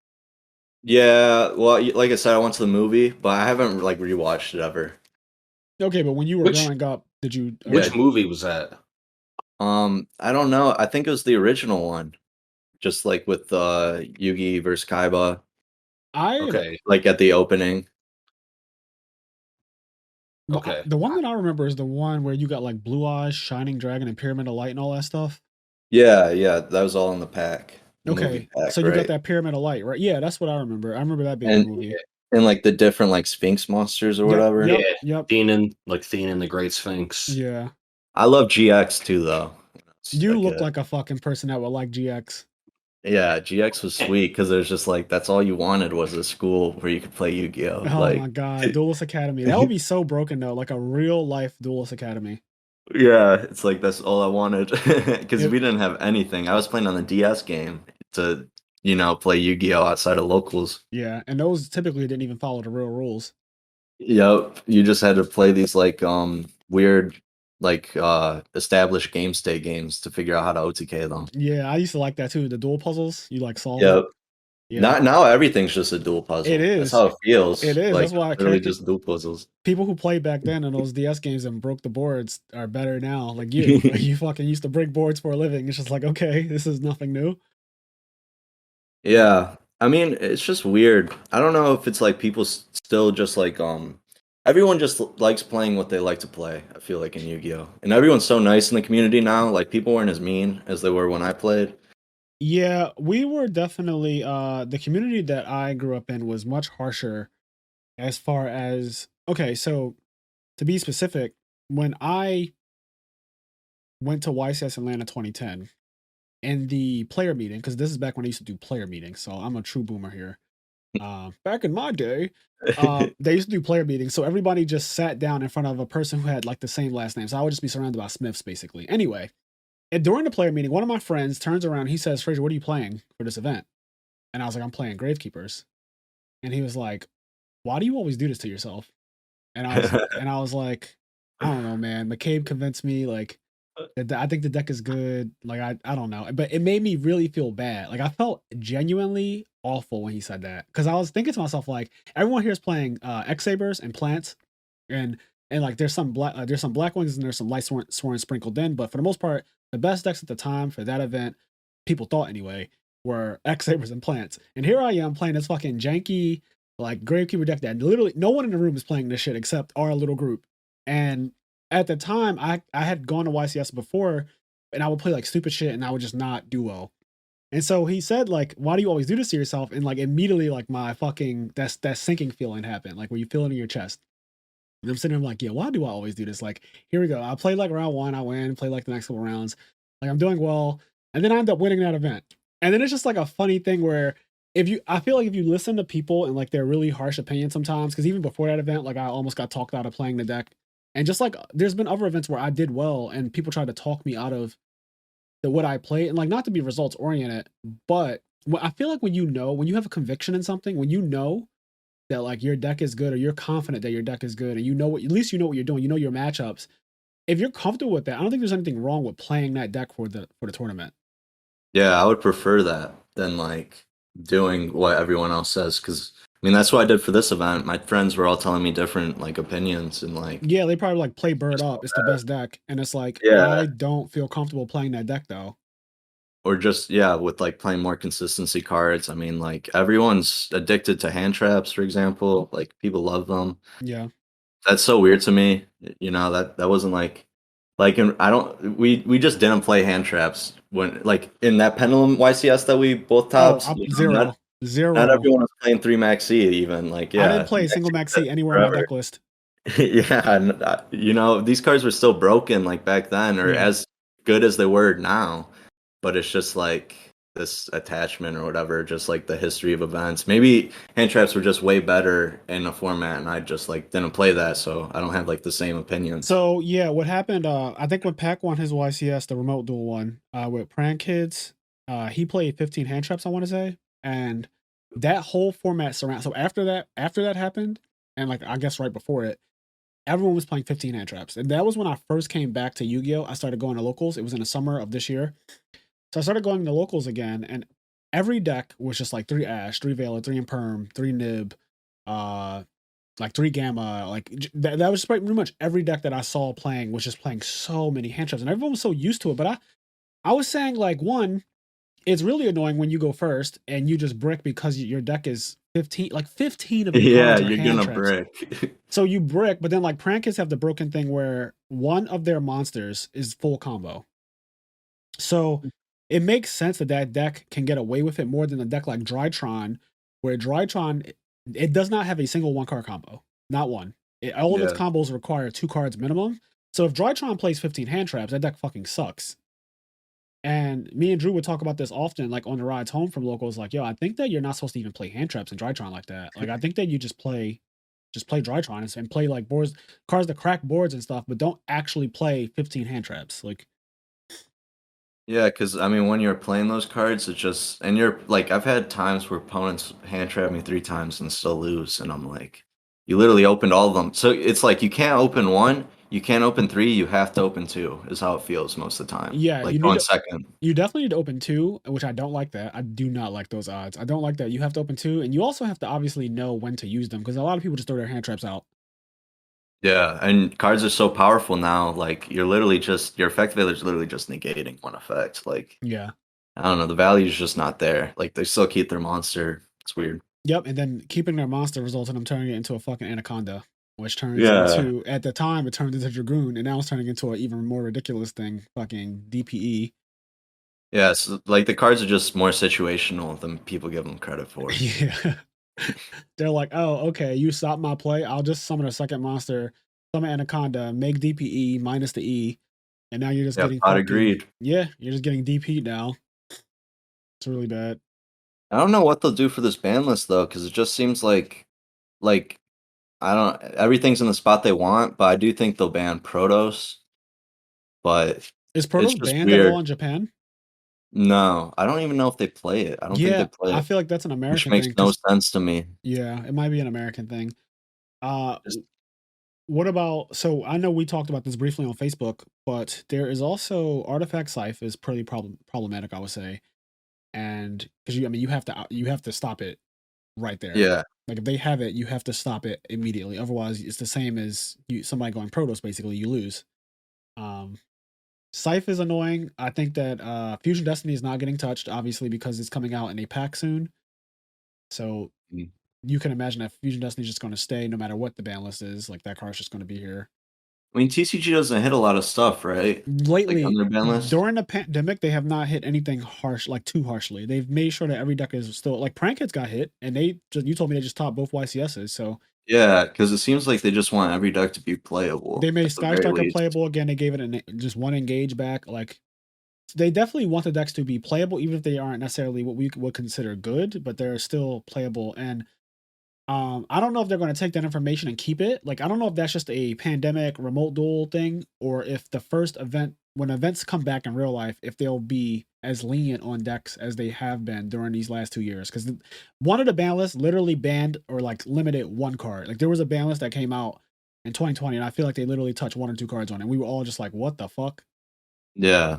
Yeah, well, like I said, I went to the movie, but I haven't like rewatched it ever. Okay, but when you were Which growing up, did you? which Yeah. movie was that? I don't know. I think it was the original one, just like with Yugi versus Kaiba, I Okay, like at the opening. okay. the one that I remember is the one where you got like Blue Eyes, Shining Dragon, and Pyramid of Light and all that stuff. Yeah, that was all in the pack, the movie Okay, so pack, you got right? that Pyramid of Light, right? Yeah, that's what I remember. I remember that being in the And movie. like the different like Sphinx monsters or Yep, whatever. yep, Yeah, yep. Thene the Great Sphinx. Yeah, I love GX too, though. you look Okay. like a fucking person that would like GX. Yeah, GX was sweet because there's just like that's all you wanted was a school where you could play Yu-Gi-Oh. Oh my Like, god, Duelist Academy. That would be so broken though, like a real life Duelist Academy. yeah, it's like that's all I wanted because It, we didn't have anything. I was playing on the DS game to, play Yu-Gi-Oh outside of locals. yeah, and those typically didn't even follow the real rules. Yep, you just had to play these like weird like established game state games to figure out how to OTK them. Yeah, I used to like that too. The dual puzzles, you like solve it. Yep. Yeah, Not now everything's just a dual it puzzle. That's is. how it feels. It is. Like That's why literally character just dual puzzles. people who played back then in those DS games and broke the boards are better now. Like you, like you fucking used to break boards for a living. It's just like okay, this is nothing new. Yeah. I mean, it's just weird. I don't know if it's like people still just like everyone just likes playing what they like to play. I feel like in Yu-Gi-Oh. And everyone's so nice in the community now. Like people weren't as mean as they were when I played. Yeah, we were definitely the community that I grew up in was much harsher as far as okay, so to be specific, when I went to YCS Atlanta 2010 and the player meeting, because this is back when I used to do player meetings, so I'm a true boomer here. Back in my day, they used to do player meetings, so everybody just sat down in front of a person who had like the same last name. So I would just be surrounded by Smiths basically. Anyway, and during the player meeting, one of my friends turns around, he says, Fraser, what are you playing for this event? And I was like, I'm playing Gravekeepers. And he was like, why do you always do this to yourself? And I was like, I don't know, man. McCabe convinced me like I think the deck is good. Like I don't know, but it made me really feel bad. Like I felt genuinely awful when he said that because I was thinking to myself like everyone here is playing X Sabers and plants, and like there's some black ones and there's some light sworn sprinkled in, but for the most part, the best decks at the time for that event, people thought anyway, were X Sabers and plants. And here I am playing this fucking janky like Gravekeeper deck that literally no one in the room is playing this shit except our little group. And at the time, I had gone to YCS before, and I would play like stupid shit, and I would just not do well. And so he said, like, why do you always do this to yourself? And like immediately, like my fucking that sinking feeling happened, like where you feel it in your chest. And I'm sitting there like, yeah, why do I always do this? Like, here we go. I play like round one, I win, play like the next couple rounds. Like I'm doing well. And then I end up winning that event. And then it's just like a funny thing where I feel like if you listen to people and like their really harsh opinions sometimes, because even before that event, like I almost got talked out of playing the deck. And just like there's been other events where I did well and people tried to talk me out of what I play, and like not to be results oriented, but I feel like when you have a conviction in something, when you know that like your deck is good or you're confident that your deck is good and you know what at least you know what you're doing, you know your matchups. If you're comfortable with that, I don't think there's anything wrong with playing that deck for the tournament. Yeah, I would prefer that than like doing what everyone else says because I mean that's what I did for this event. My friends were all telling me different like opinions and like Yeah, they probably like play bird just up. It's the best deck. And it's like, yeah, I don't feel comfortable playing that deck though. or just yeah, with like playing more consistency cards. I mean like everyone's addicted to hand traps, for example. Like people love them. Yeah. That's so weird to me. You know, that wasn't like in, I don't we just didn't play hand traps when like in that pendulum YCS that we both Oh, topped, you know, zero. not Zero. everyone was playing 3 max C even like I didn't yeah, play a max single C Max took C anywhere in my forever. deck list. Yeah, and, you know, these cards were still broken like back then or Yeah. as good as they were now, but it's just like this attachment or whatever, just like the history of events. Maybe hand traps were just way better in a format and I just like didn't play that, so I don't have like the same opinions. So yeah, what happened? I think when Pac won his YCS, the remote duel one, with Prank Kids, he played 15 hand traps, I want to say, and that whole format surround. So after that happened, and like I guess right before it, everyone was playing 15 hand traps, and that was when I first came back to Yu-Gi-Oh. I started going to locals. It was in the summer of this year, so I started going to locals again, and every deck was just like 3 Ash, 3 Veiler, 3 Imperm, 3 Nib, uh, like 3 Gamma. Like that was pretty much every deck that I saw playing was just playing so many hand traps, and everyone was so used to it. But I was saying like one, it's really annoying when you go first and you just brick because your deck is 15, like 15 of your Yeah, cards are you're hand gonna traps. brick. So you brick, but then like Prankers have the broken thing where one of their monsters is full combo. So it makes sense that that deck can get away with it more than a deck like Drytron, where Drytron it does not have a single 1 card combo, not one. All of its Yeah. combos require 2 cards minimum. So if Drytron plays 15 hand traps, that deck fucking sucks. And me and Drew would talk about this often, like on the rides home from locals. Like, yo, I think that you're not supposed to even play hand traps in Drytron like that. Like, I think that you just play Drytron and play like boards, cards that crack boards and stuff, but don't actually play 15 hand traps. Like, Yeah, because I mean, when you're playing those cards, it's just, and you're like, I've had times where opponents hand trap me 3 times and still lose, and I'm like, you literally opened all of them. So it's like you can't open one, you can't open three, you have to open two, is how it feels most of the time. yeah, Like going second. you definitely need to open two, which I don't like that. I do not like those odds. I don't like that. You have to open two, and you also have to obviously know when to use them because a lot of people just throw their hand traps out. Yeah, and cards are so powerful now. Like you're literally just your effect value is literally just negating one effect. Like Yeah. I don't know, the value is just not there. Like they still keep their monster. It's weird. Yep, and then keeping their monster results in them turning it into a fucking anaconda, which turns Yeah. into at the time it turned into Dragoon, and now it's turning into an even more ridiculous thing, fucking DPE. Yeah, so, like the cards are just more situational than people give them credit for. Yeah. They're like, oh, okay, you stop my play. I'll just summon a second monster, summon Anaconda, make DPE minus the E, and now you're just Yeah, getting pot fucking agreed. yeah, you're just getting DP'd now. It's really bad. I don't know what they'll do for this ban list though, because it just seems like I don't everything's in the spot they want, but I do think they'll ban Protos. But Is it's Protoss just banned at all weird. in Japan? No, I don't even know if they play it. I don't think they Yeah, play I it, feel like that's an which American makes thing no because sense to me. yeah, it might be an American thing. Uh, Just what about? So I know we talked about this briefly on Facebook, but there is also Artifact Scythe is pretty problematic, I would say, and because I mean, you have to stop it right there. yeah. Like if they have it, you have to stop it immediately. Otherwise, it's the same as somebody going Protoss. Basically, you lose. Um, Scythe is annoying. I think that Fusion Destiny is not getting touched, obviously, because it's coming out in a pack soon. So Mm. you can imagine that Fusion Destiny is just going to stay no matter what the ban list is. Like that card's just going to be here. I mean, TCG doesn't hit a lot of stuff, right? Like on Lately, their ban list. during the pandemic, they have not hit anything harsh, like too harshly. They've made sure that every deck is still like Prank Kids got hit, and you told me they just topped both YCSs. So Yeah, because it seems like they just want every deck to be they playable made at the Sky very Striker least. playable again. They gave it just one engage back. Like they definitely want the decks to be playable, even if they aren't necessarily what we would consider good, but they're still playable. And I don't know if they're going to take that information and keep it. Like, I don't know if that's just a pandemic remote duel thing, or if the first event, when events come back in real life, if they'll be as lenient on decks as they have been during these last 2 years. Because one of the ban lists literally banned or like limited one card. Like, there was a ban list that came out in 2020, and I feel like they literally touched 1 or 2 cards on it. And we were all just like, what the fuck? Yeah.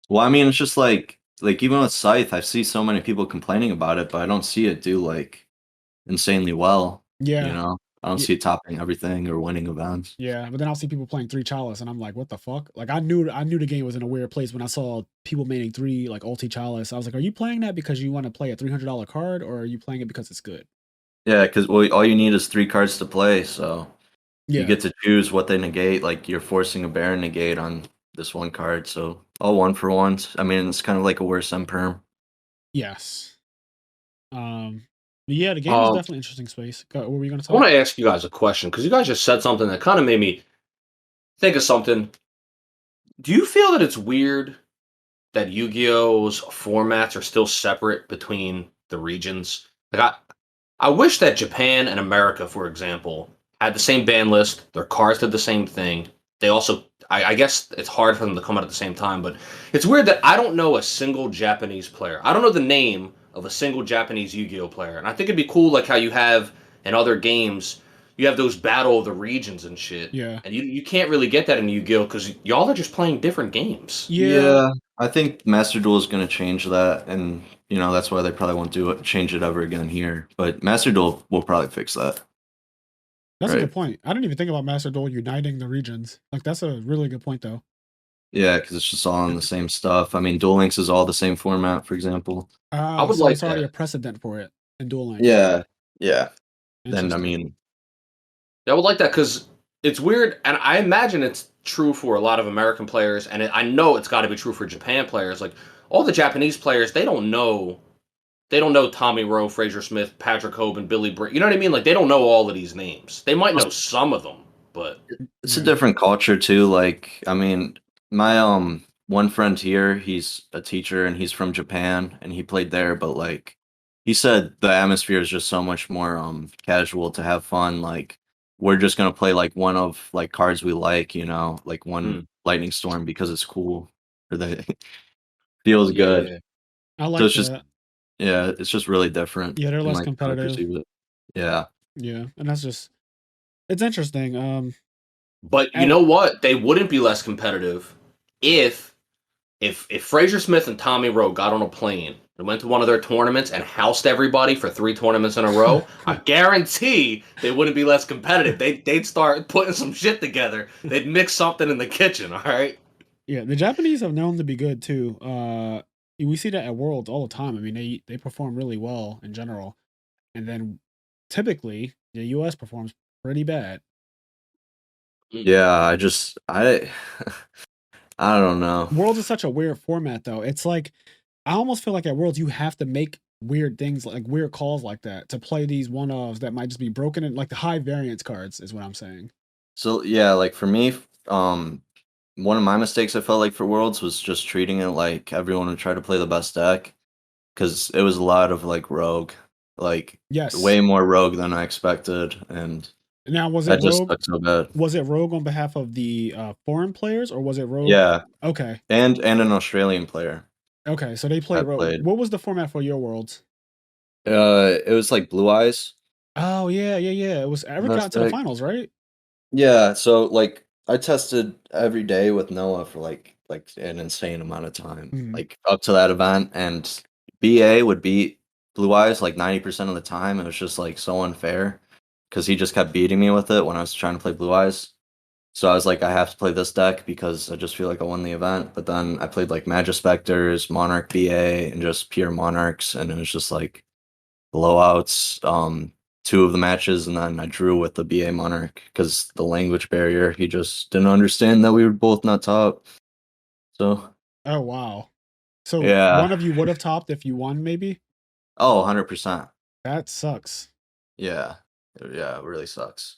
Well, I mean, it's just like even with Scythe, I see so many people complaining about it, but I don't see it do like insanely well. You Yeah. know, I don't Y- see it topping everything or winning events. Yeah, but then I'll see people playing 3 Chalice, and I'm like, what the fuck? Like, I knew the game was in a weird place when I saw people maining 3 like ulti Chalice. I was like, are you playing that because you want to play a $300 card, or are you playing it because it's good? Yeah, because all you need is 3 cards to play, so you Yeah. get to choose what they negate. Like you're forcing a Baron negate on this one card, so all 1-for-1s. I mean, it's kind of like a worse imperm. Yes. But yeah, the game is Um, definitely interesting space. What were you gonna I want talk? to ask you guys a question because you guys just said something that kind of made me think of something. Do you feel that it's weird that Yu-Gi-Oh's formats are still separate between the regions? Like I wish that Japan and America, for example, had the same ban list. Their cards did the same thing. They also, I guess it's hard for them to come out at the same time, but it's weird that I don't know a single Japanese player. I don't know the name of a single Japanese Yu-Gi-Oh player, and I think it'd be cool, like how you have in other games, you have those battle of the regions and shit, Yeah. and you can't really get that in Yu-Gi-Oh because y'all are just playing different games. Yeah. Yeah, I think Master Duel is going to change that, and that's why they probably won't change it ever again here. But Master Duel will probably fix that, That's a right? good point. I didn't even think about Master Duel uniting the regions. Like, that's a really good point, though. Yeah, because it's just all on the same stuff. I mean, Duel Links is all the same format, for example. I would So like it's already that. a precedent for it in Duel Links. Yeah, yeah. Then I Interesting. mean, I would like that because it's weird, and I imagine it's true for a lot of American players, and I know it's got to be true for Japan players. Like all the Japanese players, they don't know Tommy Rowe, Fraser Smith, Patrick Hoban, Billy Brick. You know what I mean? Like they don't know all of these names. They might know some of them, but it's a Yeah. different culture too. Like, I mean, my one friend here, he's a teacher and he's from Japan and he played there, but like he said the atmosphere is just so much more casual to have fun. Like we're just gonna play like one of like cards we like, like one mm, lightning storm because it's cool or that feels good. yeah. I So like it's just that. yeah, it's just really different Yeah, they're in less like how I competitive. perceive it. Yeah. Yeah, and that's just it's interesting. But you And know what? They wouldn't be less competitive if if Fraser Smith and Tommy Rowe got on a plane and went to one of their tournaments and housed everybody for 3 tournaments in a row, I guarantee they wouldn't be less competitive. They'd start putting some shit together. They'd mix something in the kitchen. All right. yeah, the Japanese have known to be good too. We see that at Worlds all the time. I mean, they perform really well in general, and then typically the U.S. performs pretty bad. Mm. Yeah, I I don't know. Worlds is such a weird format, though. It's like I almost feel like at Worlds you have to make weird things like weird calls like that to play these one ofs that might just be broken in like the high variance cards is what I'm saying. So yeah, like for me, one of my mistakes I felt like for Worlds was just treating it like everyone would try to play the best deck because it was a lot of like rogue, like Yes. way more rogue than I expected, and Now was it that just Rogue? sucked so bad. Was it Rogue on behalf of the foreign players, or was it Rogue? Yeah, Okay. and an Australian player Okay. So they played that Rogue. played. What was the format for your Worlds? It was like Blue Eyes. Oh yeah, yeah, yeah. It was ever That's got to the deck. finals, right? Yeah, so like I tested every day with Noah for like an insane amount of time, Mhm. like up to that event, and BA would beat Blue Eyes like 90% of the time. It was just like so unfair because he just kept beating me with it when I was trying to play Blue Eyes. So I was like, I have to play this deck because I just feel like I won the event. But then I played like Magispectors, Monarch BA, and just pure Monarchs, and it was just like blowouts. Two of the matches, and then I drew with the BA Monarch because the language barrier. He just didn't understand that we were both not top. So Oh wow. So yeah. one of you would have topped if you won, maybe. Oh, 100%. That sucks. Yeah. Yeah, it really sucks.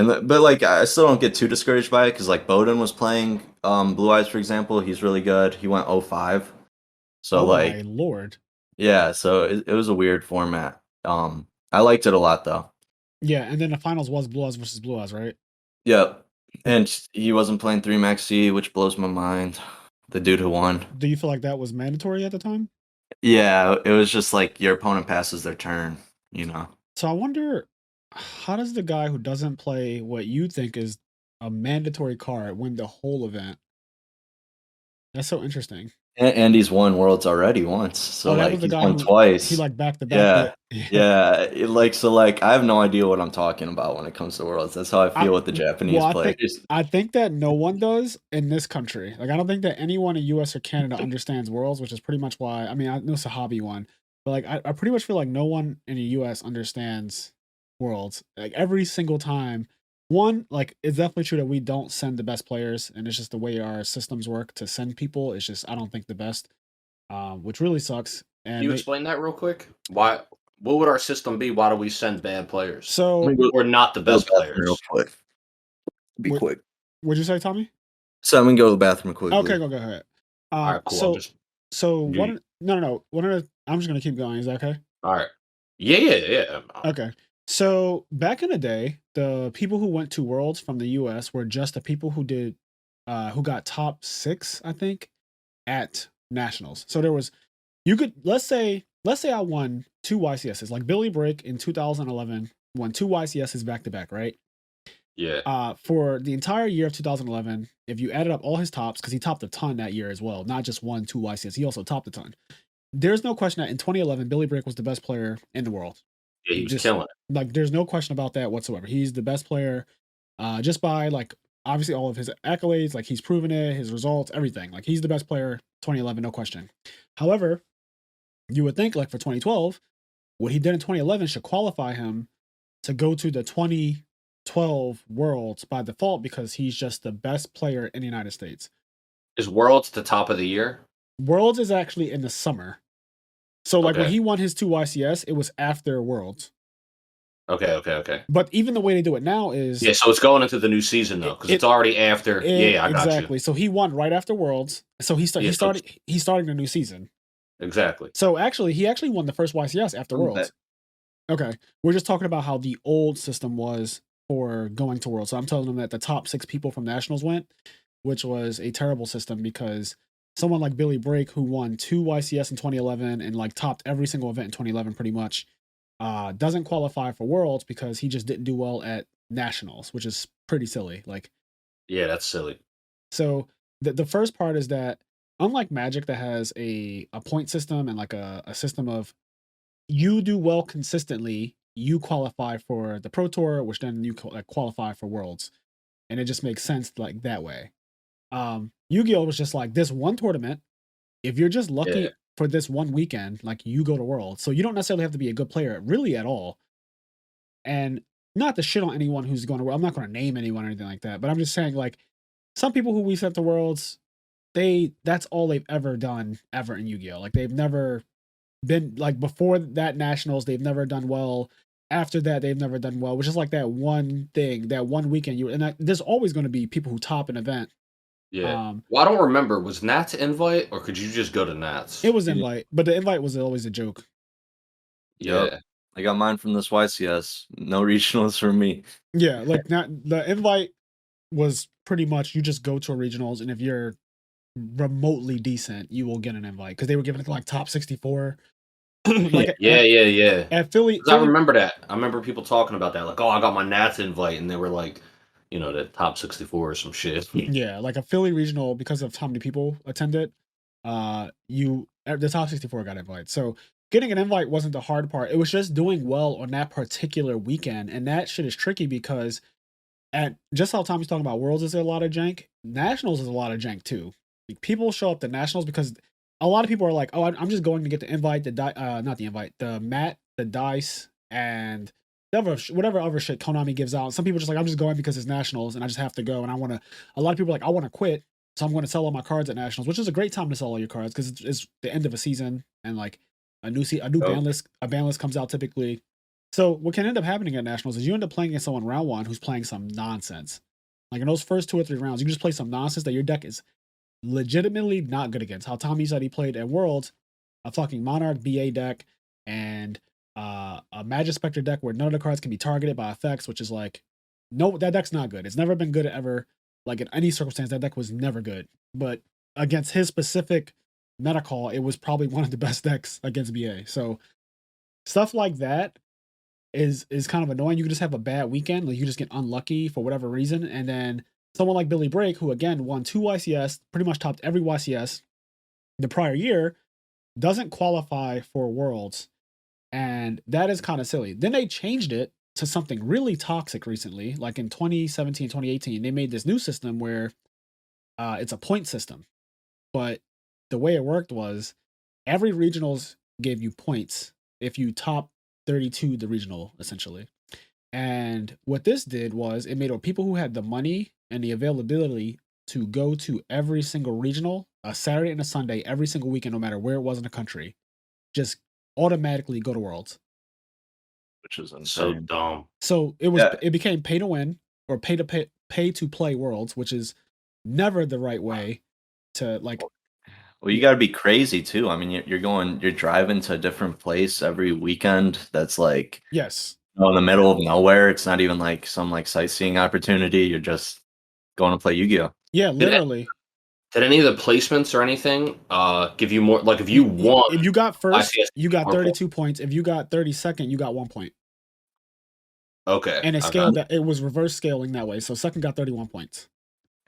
but like I still don't get too discouraged by it because like Bowden was playing Blue Eyes for example. He's really good. He went 0-5. So Oh like my lord. yeah, so it was a weird format. I liked it a lot though. Yeah, and then the finals was Blue Eyes versus Blue Eyes, right? Yep. And he wasn't playing 3 Max C, which blows my mind. The dude who won. Do you feel like that was mandatory at the time? Yeah, it was just like your opponent passes their turn, you know. So I wonder, how does the guy who doesn't play what you think is a mandatory card win the whole event? That's so interesting. And he's won Worlds already once, so Oh, that was like the he's guy won who he twice. like back to back Yeah, it. Yeah. yeah. Like so, like I have no idea what I'm talking about when it comes to Worlds. That's how I I feel with the well, Japanese players. I think that no one does in this country. Like I don't think that anyone in US or Canada understands Worlds, which is pretty much why I mean I know Sahabi won, but like I pretty much feel like no one in the US understands Worlds. Like every single time. One, like it's definitely true that we don't send the best players, and it's just the way our systems work to send people. It's just I don't think the best, which really sucks. Can And you they explain that real quick? Why? What would our system be? Why do we send bad players Let so me go or not the to the best bathroom real players? quick. Be what quick. would you say, Tommy? So I'm gonna go to the bathroom quickly. Okay, go ahead. All right, cool. I'm So just you. one no. One of the I'm just gonna keep going. Is that okay? All right. Yeah. Okay. So back in the day, the people who went to Worlds from the US were just the people who did who got top 6, I think, at nationals. So there was you could let's say I won 2 YCSs. Like Billy Brick in 2011 won 2 YCSs back to back, right? Yeah. For the entire year of 2011, if you added up all his tops, because he topped a ton that year as well, not just 1, 2 YCS, he also topped a ton. There's no question that in 2011, Billy Brick was the best player in the world. Yeah, he was Just killing it. like there's no question about that whatsoever. He's the best player, just by like obviously all of his accolades, like he's proven it, his results, everything. Like he's the best player 2011, no question. However, you would think like for 2012, what he did in 2011 should qualify him to go to the 2012 Worlds by default because he's just the best player in the United States. Is Worlds the top of the year? Worlds is actually in the summer. So like when Okay. he won his 2 YCS, it was after Worlds. Okay. But even the way they do it now is Yeah, so it's going into the new season though, because it's already after. Yeah, I got you. exactly. So he won right after Worlds. So he's Yeah, so starting the new season. exactly. So actually, he actually won the first YCS after Worlds. Okay, we're just talking about how the old system was for going to Worlds. So I'm telling them that the top 6 people from nationals went, which was a terrible system because someone like Billy Brake, who won 2 YCS in 2011 and like topped every single event in 2011 pretty much, doesn't qualify for Worlds because he just didn't do well at nationals, which is pretty silly. Like, Yeah, that's silly. so the first part is that unlike Magic that has a point system and like a system of you do well consistently, you qualify for the Pro Tour, which then you qualify for Worlds, and it just makes sense like that way. Yu-Gi-Oh was just like this one tournament. If you're just lucky Yeah. for this one weekend, like you go to Worlds, so you don't necessarily have to be a good player really at all. And not to shit on anyone who's going to Worlds. I'm not going to name anyone or anything like that, but I'm just saying like some people who we sent to Worlds, that's all they've ever done ever in Yu-Gi-Oh. Like they've never been like before that nationals, they've never done well. After that, they've never done well, which is like that one thing, that one weekend there's always going to be people who top an event. Yeah. Well, I don't remember. Was Nats invite or could you just go to Nats? It was invite, but the invite was always a joke. Yep. Yeah. I got mine from this YCS. No regionals for me. Yeah, like not the invite was pretty much you just go to a regionals, and if you're remotely decent, you will get an invite because they were giving it to like top 64. Like Yeah. at Philly, 'Cause I remember that. I remember people talking about that. Like, oh, I got my Nats invite, and they were like, the top 64 or some shit. yeah, like a Philly regional because of how many people attended. The top 64 got invited. So getting an invite wasn't the hard part. It was just doing well on that particular weekend, and that shit is tricky because at just how Tommy's talking about Worlds is a lot of jank. Nationals is a lot of jank too. Like, people show up to Nationals because a lot of people are like, "Oh, I'm just going to get the invite, not the invite, the mat, the dice, and whatever other shit Konami gives out." Some people just like, "I'm just going because it's Nationals and I just have to go." And I want to. A lot of people are like, "I want to quit, so I'm going to sell all my cards at Nationals," which is a great time to sell all your cards because it's the end of a season and like a new ban list comes out typically. So what can end up happening at nationals is you end up playing against someone round one who's playing some nonsense. Like in those first 2 or 3 rounds, you just play some nonsense that your deck is legitimately not good against. How Tommy said he played at Worlds, a fucking Monarch BA deck and a Magic Spectre deck where none of the cards can be targeted by effects, which is like, no, that deck's not good. It's never been good ever. Like in any circumstance, that deck was never good. But against his specific meta call, it was probably one of the best decks against BA. So stuff like that is kind of annoying. You can just have a bad weekend, like you just get unlucky for whatever reason, and then someone like Billy Brake, who again won 2 YCS, pretty much topped every YCS the prior year, doesn't qualify for Worlds, and that is kind of silly. Then they changed it to something really toxic recently, like in 2017, 2018. They made this new system where it's a point system, but the way it worked was every regionals gave you points if you top 32 the regional, essentially. And what this did was it made people who had the money and the availability to go to every single regional, a Saturday and a Sunday, every single weekend, no matter where it was in the country, just automatically go to Worlds. which is So insane. dumb. So it was Yeah. it became pay to win or pay to play Worlds, which is never the right way to like. Well, you got to be crazy too. I mean, you're driving to a different place every weekend. That's like Yes. in the middle of nowhere. It's not even like some like sightseeing opportunity. You're just going to play Yu-Gi-Oh. Yeah, literally. Did any of the placements or anything give you more? Like if you won, If you got first, YCS, you got more 32 points. If you got 32nd, you got 1 point. okay, And it okay. scaled that it was reverse scaling that way. So second got 31 points.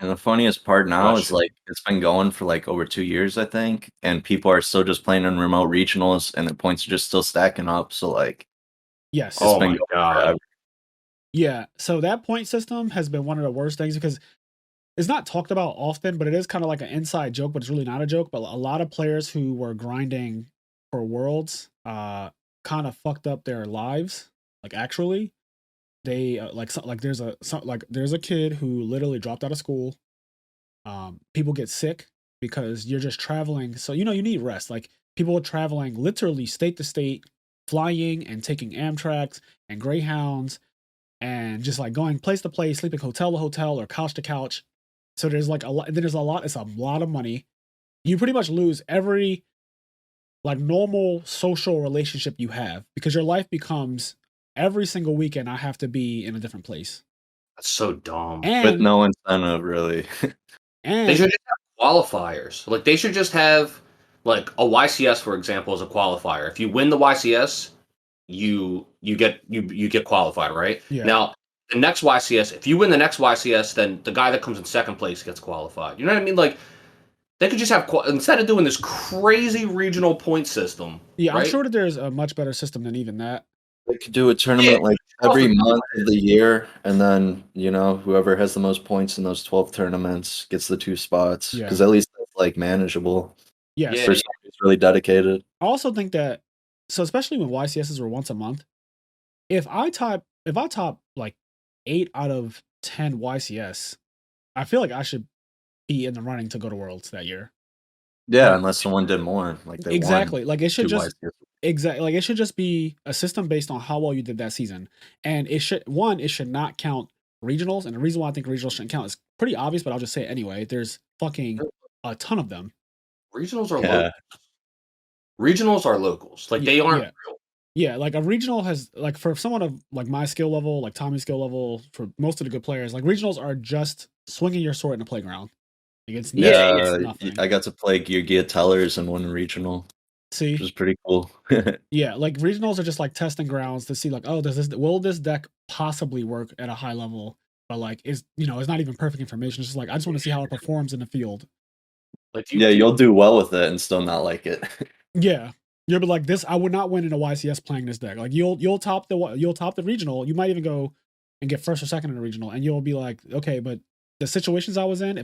And the funniest part now is Gotcha. like it's been going for like over 2 years, I think, and people are still just playing in remote regionals, and the points are just still stacking up. So like, Yes. it's Oh been my going god. forever. Yeah. So that point system has been one of the worst things because it's not talked about often, but it is kind of like an inside joke, but it's really not a joke. But a lot of players who were grinding for Worlds kind of fucked up their lives. Like actually, they there's a kid who literally dropped out of school. People get sick because you're just traveling. So you need rest. Like people are traveling literally state to state, flying and taking Amtrak and Greyhounds and just like going place to place, sleeping hotel to hotel or couch to couch. So there's like a lot. Then there's a lot. It's a lot of money. You pretty much lose every like normal social relationship you have because your life becomes every single weekend. I have to be in a different place, That's so dumb. With and no incentive, really. They and should just have qualifiers. Like they should just have like a YCS, for example, as a qualifier. If you win the YCS, you get qualified, right? yeah, Now the next YCS, if you win the next YCS, then the guy that comes in second place gets qualified. You know what I mean? Like they could just have instead of doing this crazy regional point system. yeah. I'm right? sure that there's a much better system than even that. They could do a tournament like every month of the year, and then whoever has the most points in those 12 tournaments gets the 2 spots. Yeah. Because at least that's like manageable Yes. Yeah. for someone who's really dedicated. I also think that especially when YCSs were once a month, if I top like 8 out of 10 YCS, I feel like I should be in the running to go to Worlds that year. Yeah, Like- unless someone did more, like they Exactly. won Like it should 2 just YCS. exactly like it should just be a system based on how well you did that season. And it should not count regionals. And the reason why I think regionals shouldn't count is pretty obvious, but I'll just say it anyway. There's fucking a ton of them. Regionals are Yeah. local. Regionals are locals. Like they aren't Yeah. real. Yeah, like a regional has like for someone of like my skill level, like Tommy's skill level, for most of the good players, like regionals are just swinging your sword in the playground. Like it's nothing. I got to play Yugioh Tellers in one regional, See, which was pretty cool. yeah, like regionals are just like testing grounds to see like, oh, will this deck possibly work at a high level? But like, it's not even perfect information. It's just like I just want to see how it performs in the field. Like Yeah, you'll do well with it and still not like it. Yeah, you'll be like this. I would not win in a YCS playing this deck. Like you'll top the regional. You might even go and get first or second in the regional, and you'll be like, okay, but the situations I was in,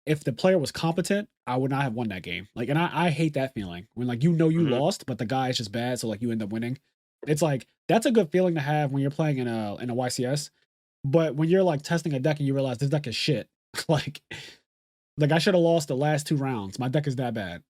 if the player was competent, I would not have won that game. Like, and I hate that feeling when like you Mhm. lost, but the guy is just bad, so like you end up winning. It's like that's a good feeling to have when you're playing in a YCS, but when you're like testing a deck and you realize this deck is shit, like I should have lost the last 2 rounds. My deck is that bad.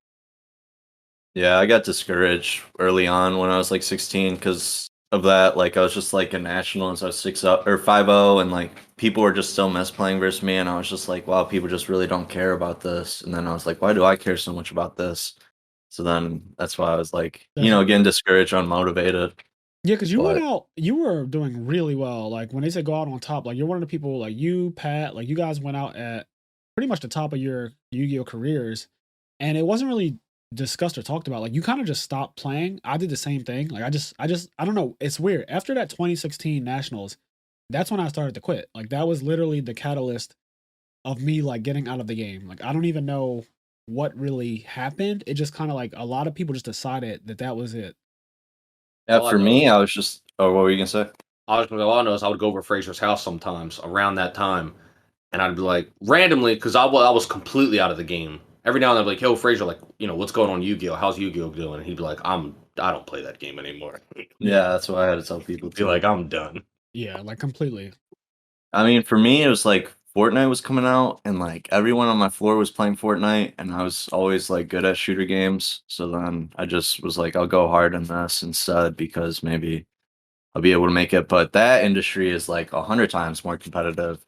Yeah, I got discouraged early on when I was like 16 because of that. Like I was just like a national, and so I was 6-0 or 5-0, and like people were just still miss playing versus me, and I was just like, wow, people just really don't care about this. And then I was like, why do I care so much about this? So then that's why I was like, That's getting discouraged, unmotivated. Yeah, because you went But out, you were doing really well. Like when they say go out on top, like you're one of the people, like you, Pat, like you guys went out at pretty much the top of your Yu-Gi-Oh careers, and it wasn't really discussed or talked about. Like you kind of just stopped playing. I did the same thing. Like I don't know. It's weird. After that 2016 Nationals, that's when I started to quit. Like that was literally the catalyst of me like getting out of the game. Like I don't even know what really happened. It just kind of like a lot of people just decided that that was it. yeah, All I for know me, is I was just. Oh, what were you gonna say? all I know is I would go over Fraser's house sometimes around that time, and I'd be like randomly because I was completely out of the game. Every now and then, I'd be like, "Yo, Fraser, like, what's going on Yu-Gi-Oh? How's Yu-Gi-Oh doing?" And he'd be like, I don't play that game anymore." Yeah, that's what I had to tell people Be too. like, "I'm done." Yeah, like completely. I mean, for me, it was like Fortnite was coming out, and like everyone on my floor was playing Fortnite, and I was always like good at shooter games. So then I just was like, I'll go hard in this instead because maybe I'll be able to make it. But that industry is like 100 times more competitive.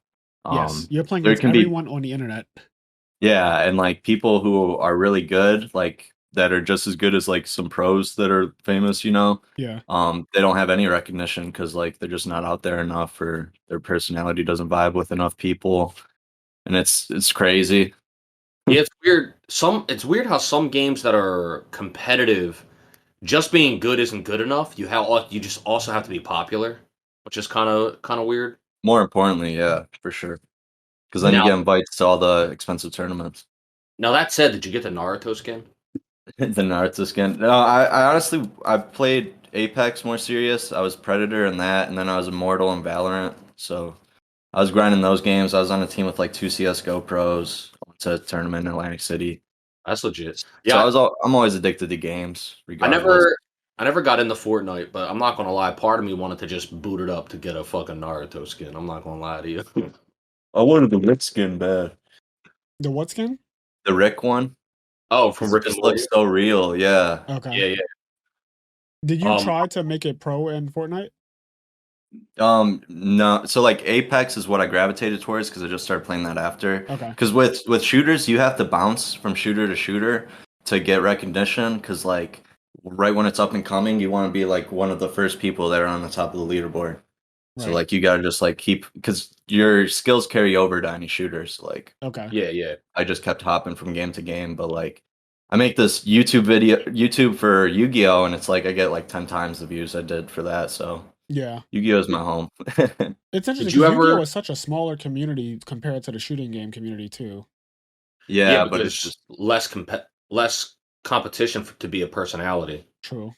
Yes, you're playing There against can be, everyone on the internet. yeah, and like people who are really good, like that are just as good as like some pros that are famous, Yeah. they don't have any recognition because like they're just not out there enough, or their personality doesn't vibe with enough people, and it's crazy. Yeah, it's weird. It's weird how some games that are competitive, just being good isn't good enough. You just also have to be popular, which is kind of weird. More importantly, yeah, for sure, because then you Now, get invited to all the expensive tournaments. now that said, did you get the Naruto skin? The Naruto skin. No, I honestly I played Apex more serious. I was Predator in that, and then I was Immortal in Valorant. So I was grinding those games. I was on a team with like two CS:GO pros. I went to a tournament in Atlantic City. That's legit. So Yeah, I'm always addicted to games, I regardless. never I never got into Fortnite, but I'm not gonna lie, part of me wanted to just boot it up to get a fucking Naruto skin. I'm not gonna lie to you. I wanted the Rick skin bad. The what skin? The Rick one, Oh, from because it Rick and just Morty? looks so real. Yeah. Okay. Yeah, yeah. Did you Um, try to make it pro in Fortnite? No. So like Apex is what I gravitated towards because I just started playing that after. Okay. Because with shooters, you have to bounce from shooter to shooter to get recognition. Because like right when it's up and coming, you want to be like one of the first people that are on the top of the leaderboard. So Right. like you gotta just like keep, because your skills carry over to any shooters. Like Okay. yeah, yeah. I just kept hopping from game to game, but like I make this YouTube for Yu-Gi-Oh, and it's like I get like 10 times the views I did for that. So Yeah. Yu-Gi-Oh is my home. It's interesting Did you because Yu-Gi-Oh ever? is such a smaller community compared to the shooting game community too. Yeah, Yeah, but but it's there's just less competition to be a personality. True.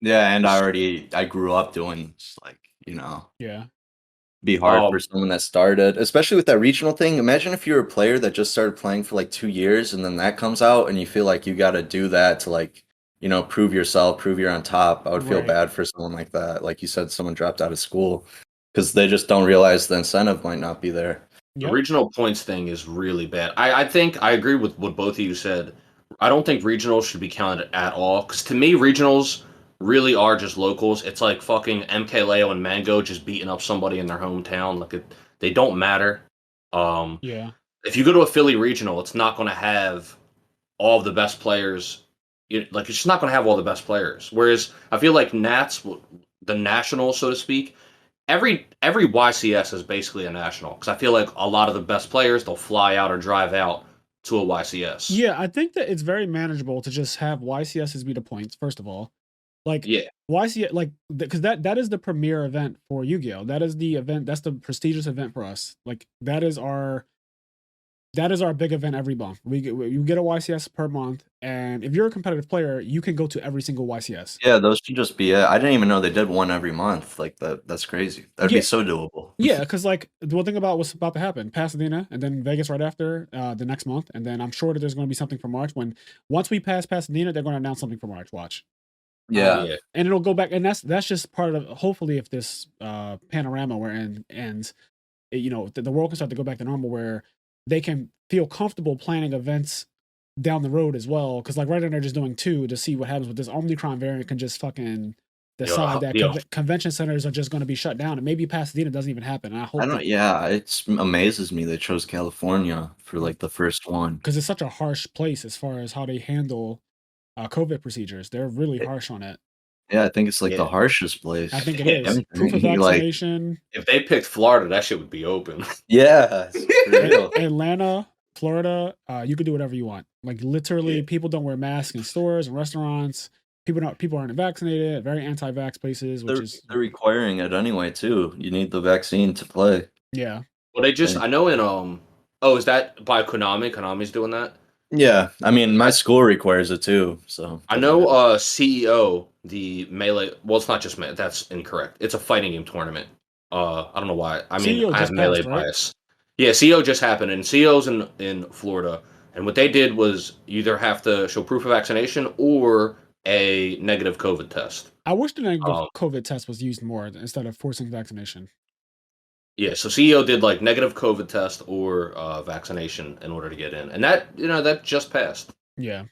yeah, and I grew up doing this, like, Yeah. be hard for Um, someone that started, especially with that regional thing. Imagine if you're a player that just started playing for like 2 years and then that comes out and you feel like you got to do that to like, prove yourself, prove you're on top. I would feel Right. bad for someone like that. Like you said, someone dropped out of school because they just don't realize the incentive might not be there. the Yep. regional points thing is really bad. I think I agree with what both of you said. I don't think regionals should be counted at all because to me, regionals really are just locals. It's like fucking MKLeo and Mango just beating up somebody in their hometown. They don't matter. Um, Yeah. if you go to a Philly regional, it's not going to have all of the best players. Like it's just not going to have all the best players. Whereas I feel like Nats, the national, so to speak, every YCS is basically a national because I feel like a lot of the best players they'll fly out or drive out to a YCS. Yeah, I think that it's very manageable to just have YCSs be the points, first of all. Like Yeah, YCS, like because that is the premier event for Yu-Gi-Oh. That is the event. That's the prestigious event for us. Like that is our big event every month. You get a YCS per month, and if you're a competitive player, you can go to every single YCS. Yeah, those should just be it. I didn't even know they did one every month. Like that's crazy. That'd be Yeah, so doable. yeah, because like the one thing about what's about to happen, Pasadena, and then Vegas right after the next month, and then I'm sure that there's going to be something for March. Once we pass Pasadena, they're going to announce something for March. Watch. Yeah. yeah. And it'll go back, and that's just part of hopefully if this panorama we're in ends, the world can start to go back to normal where they can feel comfortable planning events down the road as well. Because like right now they're just doing two to see what happens with this Omicron variant can just fucking decide that Yo, convention centers are just going to be shut down, and maybe Pasadena doesn't even happen. And I I hope don't. that Yeah, it amazes me they chose California for like the first one. because it's such a harsh place as far as how they handle COVID procedures. They're really It- harsh on it. yeah, I think it's like yeah, the harshest I place. think it yeah. is proof of Everything like vaccination. If they picked Florida, that shit would be open. yeah, for real. Atlanta, Florida, you could do whatever you want. Like literally, Yeah. people don't wear masks in stores and restaurants. People aren't vaccinated. Very anti-vax places, which They're is they're requiring it anyway too. You need the vaccine to play. yeah. Well, they just And- I know in oh, is that by Konami? Konami's doing that. yeah, I mean my school requires it too. So I doesn't know matter. CEO, the Melee, well, it's not just Melee, that's incorrect. It's a fighting game tournament. I don't know why. I mean, CEO I have just Melee passed, right? bias. Yeah, CEO just happened, and CEO's in Florida. And what they did was you either have to show proof of vaccination or a negative COVID test. I wish the negative Um, COVID test was used more instead of forcing vaccination. yeah, so CEO did like negative COVID test or vaccination in order to get in. And that, that just passed. Yeah.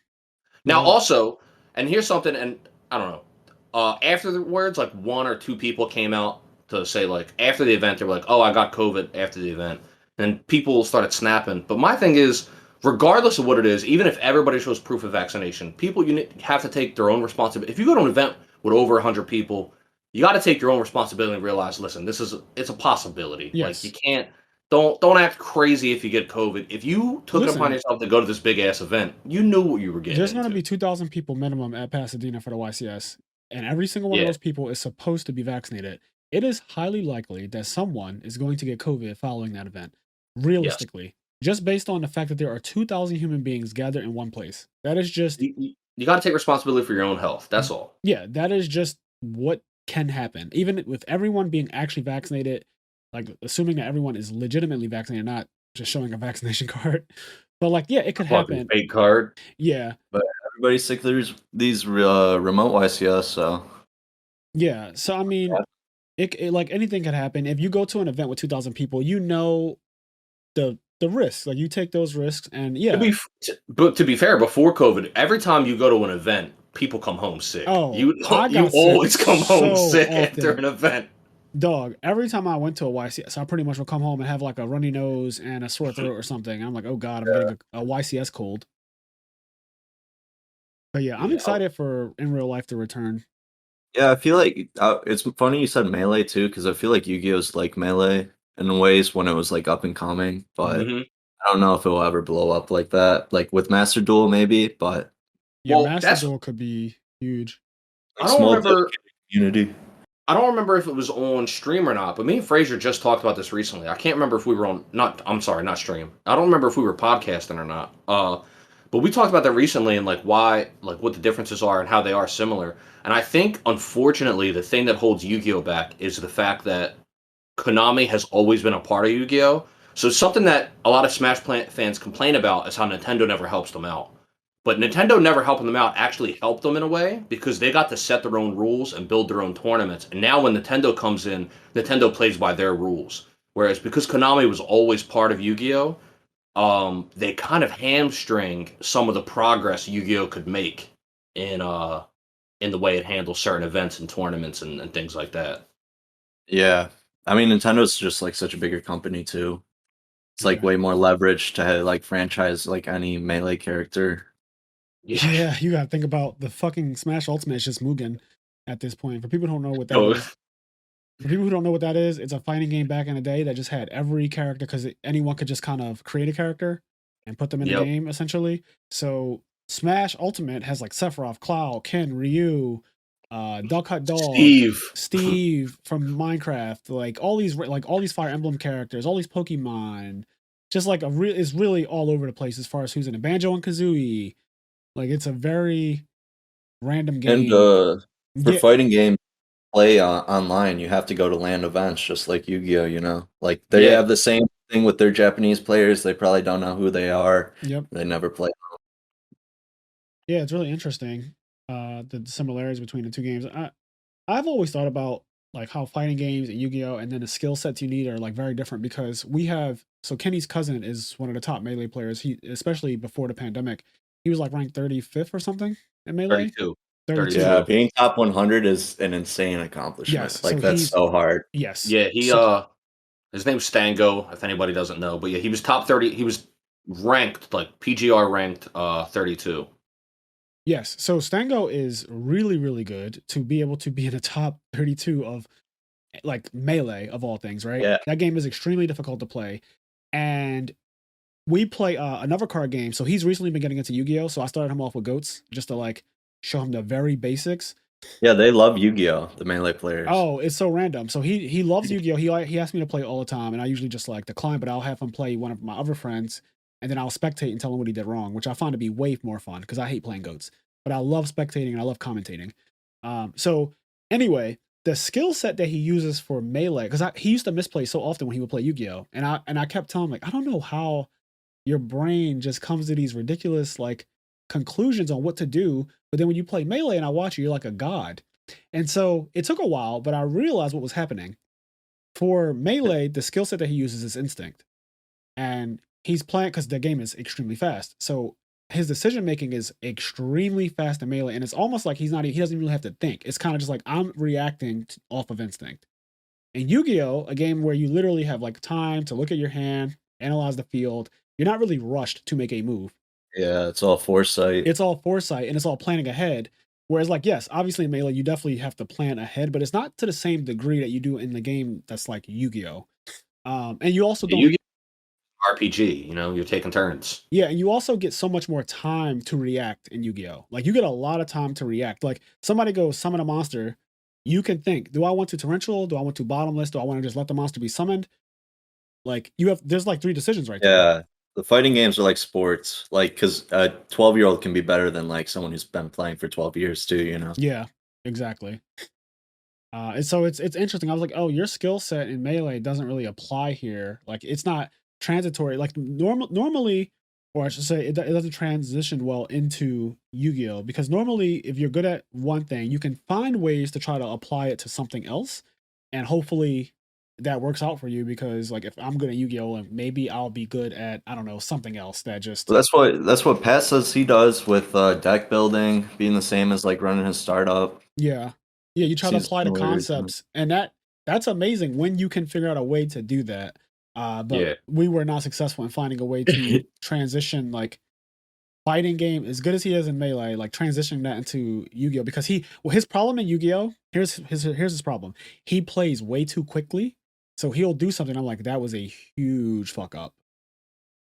Now, Well, also, and here's something, and I don't know. Afterwards, like one or two people came out to say, like, after the event, they were like, "Oh, I got COVID after the event," and people started snapping. But my thing is, regardless of what it is, even if everybody shows proof of vaccination, people have to take their own responsibility. If you go to an event with over 100 people, you got to take your own responsibility and realize, listen, it's a possibility. Like you yes. can't. Don't act crazy if you get COVID. If you took it upon Listen, yourself to go to this big ass event, you knew what you were getting there's going to into. be 2,000 people minimum at Pasadena for the YCS, and every single one of Yeah. those people is supposed to be vaccinated. It is highly likely that someone is going to get COVID following that event. Yes. Realistically, just based on the fact that there are 2,000 human beings gathered in one place. That is just You got to take responsibility for your own health. That's all. yeah, that is just what can happen. Even with everyone being actually vaccinated, like assuming that everyone is legitimately vaccinated, not just showing a vaccination card. But like, yeah, it could Fucking happen. fake card. Yeah, But everybody's sick. There's these remote YCS, so yeah. So I mean, it like anything could happen. If you go to an event with 2,000 people, you know the risks. Like you take those risks, and yeah. But to be fair, before COVID, every time you go to an event, people come home sick. Oh, You I you got sick always come home so sick after often. an event. Dog, every time I went to a YCS, I pretty much would come home and have like a runny nose and a sore throat or something. And I'm like, oh God, I'm getting a YCS cold. But yeah, I'm Yeah. excited for in real life to return. yeah, I feel like it's funny you said Melee too, because I feel like Yu-Gi-Oh's like Melee in ways when it was like up and coming, but Mhm. I don't know if it will ever blow up like that. Like with Master Duel, maybe, but Yeah, Well, Master that's Duel could be huge. I like don't small remember. dedicated community. I don't remember if it was on stream or not, but me and Fraser just talked about this recently. I can't remember if we were on not I'm sorry, not stream. I don't remember if we were podcasting or not. But we talked about that recently and like why like what the differences are and how they are similar. And I think unfortunately the thing that holds Yu-Gi-Oh back is the fact that Konami has always been a part of Yu-Gi-Oh. So something that a lot of Smash Plant fans complain about is how Nintendo never helps them out. But Nintendo never helping them out actually helped them in a way because they got to set their own rules and build their own tournaments. And now when Nintendo comes in, Nintendo plays by their rules. Whereas because Konami was always part of Yu-Gi-Oh, they kind of hamstring some of the progress Yu-Gi-Oh could make in the way it handles certain events and tournaments and things like that. Yeah, I mean Nintendo's just like such a bigger company too. It's like Yeah. way more leverage to like franchise like any Melee character. Yeah, you gotta think about the fucking Smash Ultimate is just Mugen at this point. For people who don't know what that No, is, for people who don't know what that is, it's a fighting game back in the day that just had every character because anyone could just kind of create a character and put them in the Yep. game essentially. So Smash Ultimate has like Sephiroth, Cloud, Ken, Ryu, Duck Hunt Dog, Steve from Minecraft, like all these Fire Emblem characters, all these Pokemon, just like is really all over the place as far as who's in it. Banjo and Kazooie, like it's a very random And game. for Yeah, fighting games play online, you have to go to LAN events, just like Yu-Gi-Oh, you know? Like they Yeah. have the same thing with their Japanese players. They probably don't know who they are. yep. They never play. Yeah, it's really interesting. The similarities between the two games. I've always thought about like how fighting games and Yu-Gi-Oh and then the skill sets you need are like very different because we have so Kenny's cousin is one of the top melee players. He especially before the pandemic, he was like ranked 35th or something in melee. 32. 32. Yeah, being top 100 is an insane accomplishment. Yes, Like so that's he's so hard. yes. Yeah, he So, his name's Stango, if anybody doesn't know. But yeah, he was top 30. He was ranked like PGR ranked 32. yes, so Stango is really, really good to be able to be in the top 32 of like Melee of all things, right? Yeah. That game is extremely difficult to play. And we play another card game. So he's recently been getting into Yu-Gi-Oh! So I started him off with goats just to like show him the very basics. Yeah, they love Yu-Gi-Oh, the Melee players. Oh, it's so random. So he loves Yu-Gi-Oh. He asks me to play all the time, and I usually just like decline, but I'll have him play one of my other friends, and then I'll spectate and tell him what he did wrong, which I find to be way more fun because I hate playing goats. But I love spectating and I love commentating. So anyway, the skill set that he uses for Melee, because he used to misplay so often when he would play Yu-Gi-Oh! And I kept telling him, like, I don't know how your brain just comes to these ridiculous like conclusions on what to do. But then when you play Melee and I watch you, you're like a god. And so it took a while, but I realized what was happening. For Melee, the skill set that he uses is instinct. And he's playing because the game is extremely fast. So his decision making is extremely fast in Melee. And it's almost like he doesn't even really have to think. It's kind of just like I'm reacting off of instinct. In Yu-Gi-Oh, a game where you literally have like time to look at your hand, analyze the field, you're not really rushed to make a move. Yeah, it's all foresight. It's all foresight and it's all planning ahead. Whereas, like, yes, obviously in Melee, you definitely have to plan ahead, but it's not to the same degree that you do in the game that's like Yu-Gi-Oh. And you also don't. Yu-Gi RPG, you know, you're taking turns. Yeah, and you also get so much more time to react in Yu-Gi-Oh. Like, you get a lot of time to react. Like, somebody goes summon a monster, you can think, do I want to torrential? Do I want to bottomless? Do I want to just let the monster be summoned? Like, there's like 3 decisions right there. Yeah, the fighting games are like sports, like because a 12-year-old can be better than like someone who's been playing for 12 years too. You know. Yeah, exactly. And so it's interesting. I was like, oh, your skill set in Melee doesn't really apply here. Like, it's not transitory. Like normally, or I should say, it doesn't transition well into Yu-Gi-Oh! Because normally, if you're good at one thing, you can find ways to try to apply it to something else, and hopefully that works out for you. Because like, if I'm good at Yu-Gi-Oh! And maybe I'll be good at, I don't know, something else that just So that's what Pat says he does with deck building, being the same as like running his startup. yeah. Yeah, you try to Seems apply the similar to- concepts, and that's amazing when you can figure out a way to do that. But Yeah. we were not successful in finding a way to transition like fighting game as good as he is in Melee, like transitioning that into Yu-Gi-Oh! Because his problem in Yu-Gi-Oh! Here's his problem. He plays way too quickly, so he'll do something. I'm like, that was a huge fuck up.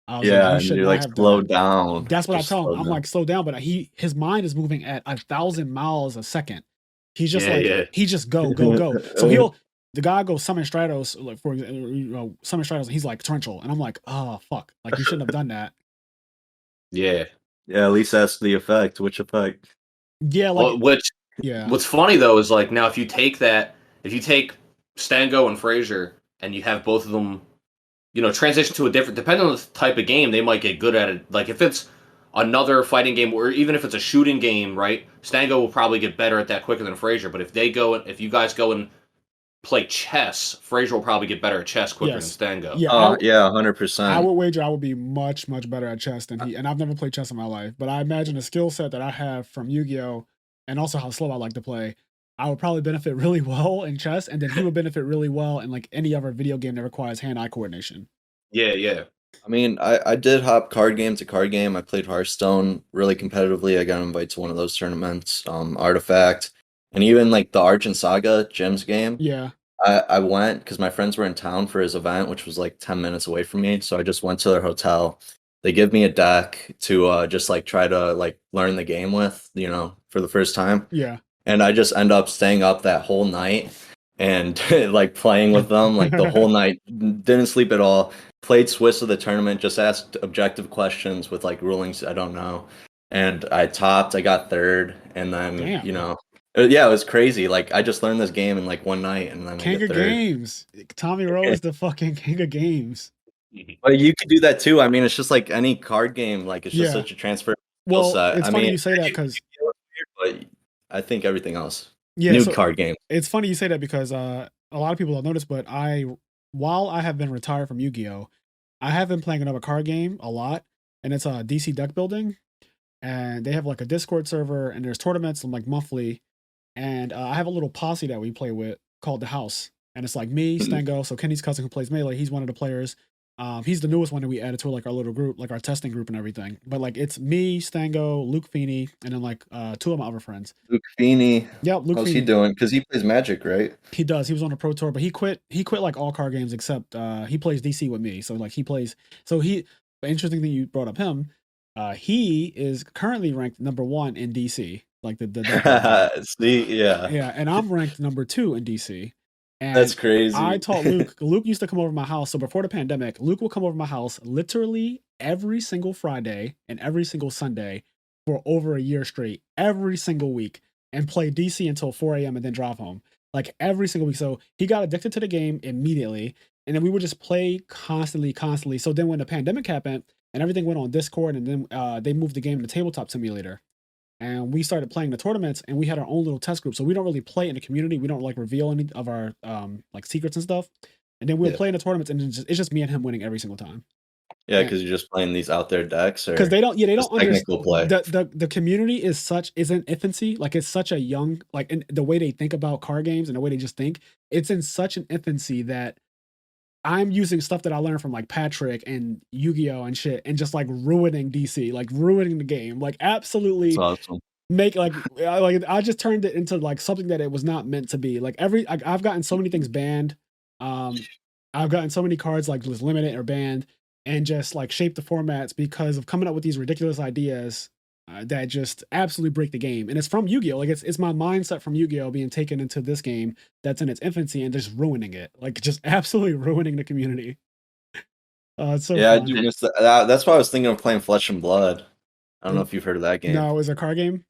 I was like, Yeah, you and should you're not like have slow done that. down. That's what Just I tell him. slow I'm down. like, slow down, but his mind is moving at 1,000 miles a second. He's just Yeah. he just go. So the guy goes summon Stratos, like for summon Stratos, and he's like torrential, and I'm like, oh fuck, like you shouldn't have done that. Yeah. Yeah, at least that's the effect. Which effect? Yeah, like Well, what's funny though is like now if you take Stango and Frazier and you have both of them, you know, transition to a different, depending on the type of game, they might get good at it. Like if it's another fighting game or even if it's a shooting game, right? Stango will probably get better at that quicker than Frazier. But if you guys go and play chess, Frazier will probably get better at chess quicker than Stango. Yeah, Yeah, I 100%. would wager I would be much better at chess than he. And I've never played chess in my life, but I imagine the skill set that I have from Yu-Gi-Oh! And also how slow I like to play, I would probably benefit really well in chess, and then he would benefit really well in like any other video game that requires hand-eye coordination. Yeah. I mean, I did hop card game to card game. I played Hearthstone really competitively. I got invited to one of those tournaments, Artifact, and even like the Arch and Saga Gems game. Yeah, I went because my friends were in town for his event, which was like 10 minutes away from me. So I just went to their hotel. They give me a deck to just like try to like learn the game with, you know, for the first time. yeah. And I just end up staying up that whole night and like playing with them like the whole night. Didn't sleep at all. Played Swiss of the tournament, just asked objective questions with like rulings I don't know. And I topped, I got third, and then Damn. you know, yeah, it was crazy. Like I just learned this game in like one night, and then I King get of third. games. Tommy Rowe is the fucking king of games. But you could do that too. I mean, it's just like any card game. Like it's just Yeah. such a transfer. Well, set. it's I funny mean, you say that because but I think everything else. yeah, New so card game. it's funny you say that because a lot of people don't notice, but while I have been retired from Yu-Gi-Oh, I have been playing another card game a lot, and it's DC deck building. and they have like a Discord server, and there's tournaments like monthly. And I have a little posse that we play with called the House, and it's like me, Stango, so Kenny's cousin who plays melee. He's one of the players. He's the newest one that we added to like our little group, like our testing group and everything. But like it's me, Stango, Luke Feeney, and then like two of my other friends. Luke Feeney. Yeah, Luke How's Feeney. he doing? Because he plays Magic, right? He does. He was on the pro tour, but he quit. He quit like all card games except he plays DC with me. So like he plays. So he. Interesting thing you brought up him. He is currently ranked number 1 in DC. Like the See, yeah, yeah, and I'm ranked number 2 in DC. And that's crazy. I taught Luke. Luke used to come over to my house. So before the pandemic, Luke would come over to my house literally every single Friday and every single Sunday for over a year straight, every single week, and play DC until 4 a.m. and then drive home. Like every single week. So he got addicted to the game immediately. And then we would just play constantly, constantly. So then when the pandemic happened and everything went on Discord, and then they moved the game to Tabletop Simulator. And we started playing the tournaments, and we had our own little test group. So we don't really play in the community. We don't like reveal any of our like secrets and stuff. And then we'll play in the tournaments, and it's just me and him winning every single time. Yeah, because you're just playing these out there decks, or because they don't technical play. The community is in infancy. Like it's such a young, like in the way they think about card games and the way they just think, it's in such an infancy that I'm using stuff that I learned from like Patrick and Yugioh and shit, and just like ruining DC, like ruining the game, like absolutely. That's awesome. Make like I just turned it into like something that it was not meant to be. Like I've gotten so many things banned. I've gotten so many cards like just limited or banned, and just like shaped the formats because of coming up with these ridiculous ideas that just absolutely break the game. And it's from Yu-Gi-Oh! Like it's my mindset from Yu-Gi-Oh! Being taken into this game that's in its infancy and just ruining it, like just absolutely ruining the community. It's so Yeah, fun. I do miss that. That's why I was thinking of playing Flesh and Blood. I don't know if you've heard of that game. No, is it a card game?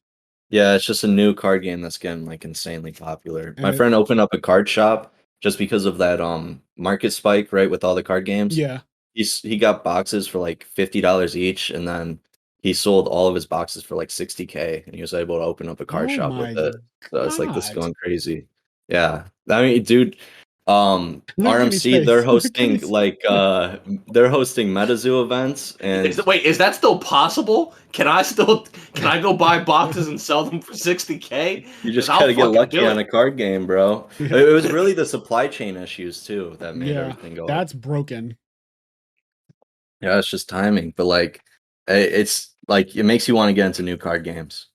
Yeah, it's just a new card game that's getting like insanely popular. My friend opened up a card shop just because of that market spike, right, with all the card games. Yeah. He got boxes for like $50 each, and then he sold all of his boxes for like $60K, and he was able to open up a card shop with it. So it's like this is going crazy. Yeah. I mean, dude, RMC, they're hosting like they're hosting MetaZoo events, and wait, is that still possible? Can I go buy boxes and sell them for $60K? You just gotta get lucky on a card game, bro. Yeah. It was really the supply chain issues too that made everything go. That's broken. Yeah, it's just timing, but like it's like it makes you want to get into new card games.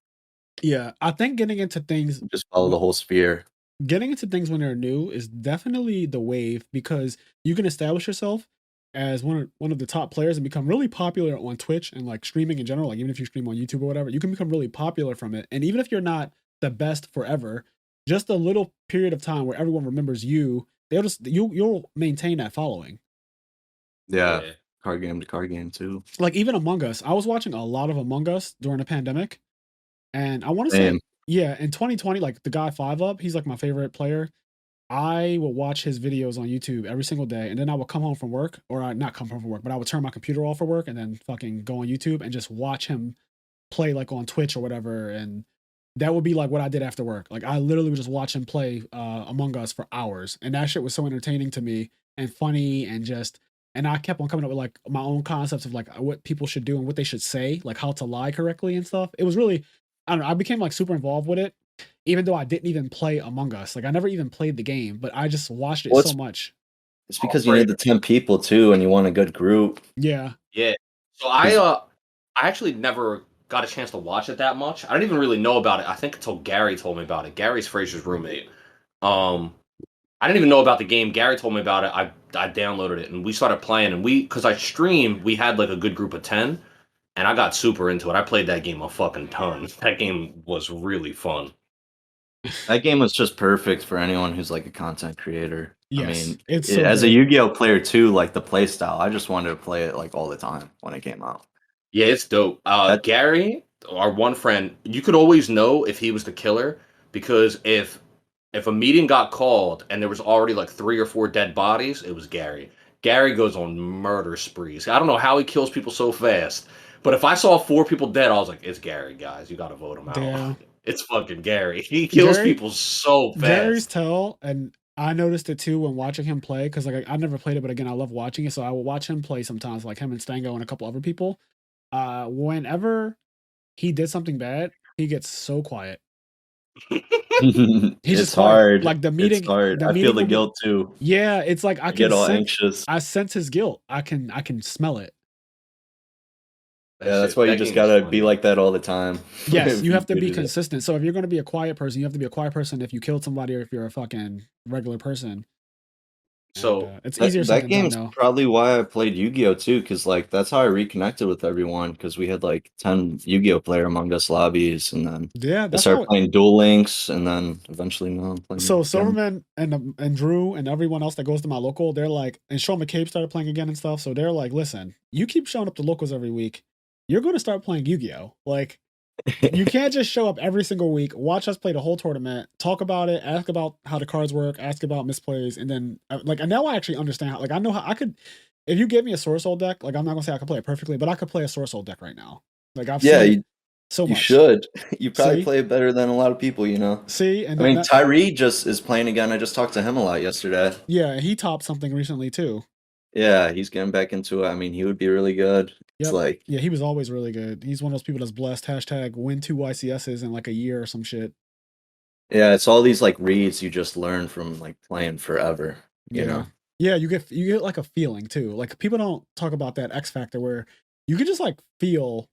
Yeah, I think getting into things, just follow the whole sphere. Getting into things when they're new is definitely the wave, because you can establish yourself as one of the top players and become really popular on Twitch and like streaming in general. Like even if you stream on YouTube or whatever, you can become really popular from it. And even if you're not the best forever, just a little period of time where everyone remembers you, you'll maintain that following. Yeah. Card game to card game too. Like even Among Us. I was watching a lot of Among Us during the pandemic. And I want to say, yeah, in 2020, like the guy 5up, he's like my favorite player. I would watch his videos on YouTube every single day, and then I would come home from work, or I not come home from work, but I would turn my computer off for work and then fucking go on YouTube and just watch him play like on Twitch or whatever. And that would be like what I did after work. Like I literally would just watch him play Among Us for hours. And that shit was so entertaining to me and funny, and I kept on coming up with like my own concepts of like what people should do and what they should say, like how to lie correctly and stuff. It was really, I don't know, I became like super involved with it, even though I didn't even play Among Us. Like I never even played the game, but I just watched it so much. It's because you need the 10 people too, and you want a good group. Yeah. Yeah. So I actually never got a chance to watch it that much. I didn't even really know about it, I think, until Gary told me about it. Gary's Fraser's roommate. I didn't even know about the game. Gary told me about it. I downloaded it and we started playing, and because I streamed, we had like a good group of 10, and I got super into it. I played that game a fucking ton. That game was really fun. That game was just perfect for anyone who's like a content creator. Yes, I mean, it's as a Yu-Gi-Oh player too, like the play style, I just wanted to play it like all the time when it came out. Yeah, it's dope. Gary, our one friend, you could always know if he was the killer, because if a meeting got called and there was already like 3 or 4 dead bodies, it was Gary. Gary goes on murder sprees. I don't know how he kills people so fast, but if I saw 4 people dead, I was like, it's Gary, guys. You got to vote him out. Yeah. It's fucking Gary. He kills people so fast. Gary's tell, and I noticed it too when watching him play, because like I never played it, but again, I love watching it, so I will watch him play sometimes, like him and Stango and a couple other people. Whenever he did something bad, he gets so quiet. He's It's just quiet. hard. Like the It's meeting, hard. the I feel meeting the will be. guilt too. Yeah, it's like I get all anxious. I sense his guilt. I can smell it. Yeah, that's why you That just game is gotta fun, be man. like that all the time. Yes, If you have to do be that. consistent. So if you're going to be a quiet person, you have to be a quiet person if you killed somebody or if you're a fucking regular person. And So it's That easier said that than done, game's though. probably why I played Yu-Gi-Oh too, because like that's how I reconnected with everyone. Because we had like 10 Yu-Gi-Oh player Among Us lobbies, and then Yeah, I that's started how. playing Duel Links, and then eventually now I'm So playing again. Silverman and Drew and everyone else that goes to my local, they're like, and Sean McCabe started playing again and stuff. So they're like, listen, you keep showing up to locals every week, you're going to start playing Yu-Gi-Oh. Like, you can't just show up every single week, watch us play the whole tournament, talk about it, ask about how the cards work, ask about misplays, and then and now I actually understand how. Like, I know how I could. If you gave me a Source Soul deck, like I'm not gonna say I could play it perfectly, but I could play a Source Soul deck right now. Like I've Yeah, seen it so you much. should. You probably See, play it better than a lot of people, you know. see, and I mean, that Tyree just is playing again. I just talked to him a lot yesterday. yeah, he topped something recently too. Yeah, he's getting back into it. I mean, he would be really good. It's Yep. like, Yeah, he was always really good. He's one of those people that's blessed. Hashtag win 2 YCSs in like a year or some shit. yeah, it's all these like reads you just learn from like playing forever, you Yeah. know. Yeah, you get like a feeling too. Like people don't talk about that X factor where you can just like feel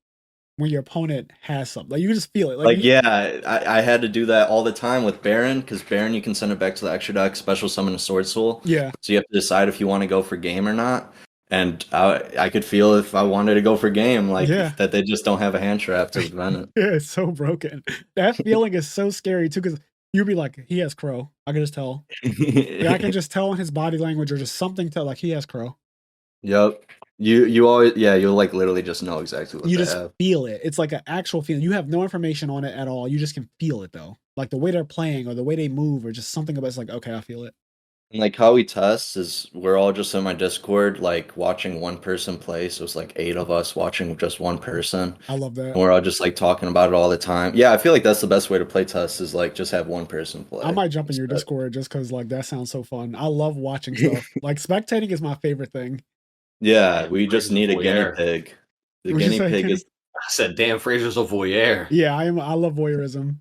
when your opponent has something. Like you can just feel it. Like Like, yeah, I had to do that all the time with Baron, because Baron you can send it back to the extra deck, special summon a Sword Soul. yeah. So you have to decide if you want to go for game or not. And I could feel if I wanted to go for game, like Yeah. that they just don't have a hand trap to prevent it. Yeah, it's so broken. That feeling is so scary too, because you'd be like, he has crow. I can just tell. Yeah, I can just tell in his body language or just something to like he has crow. Yep. You always, yeah, you'll like literally just know exactly what You they just have. feel it. It's like an actual feeling. You have no information on it at all. You just can feel it though. Like the way they're playing or the way they move or just something about it's like, okay, I feel it. And like how we test is we're all just in my Discord, like watching one person play. So it's like 8 of us watching just one person. I love that. And we're all just like talking about it all the time. Yeah, I feel like that's the best way to play test is like just have one person play. I might jump in your instead. Discord just because like that sounds so fun. I love watching stuff. Like spectating is my favorite thing. Yeah, we just Fraser's need a guinea voyeur. pig. The What'd you guinea say, pig Kenny? is I said, damn, Fraser's a voyeur. Yeah, I love voyeurism.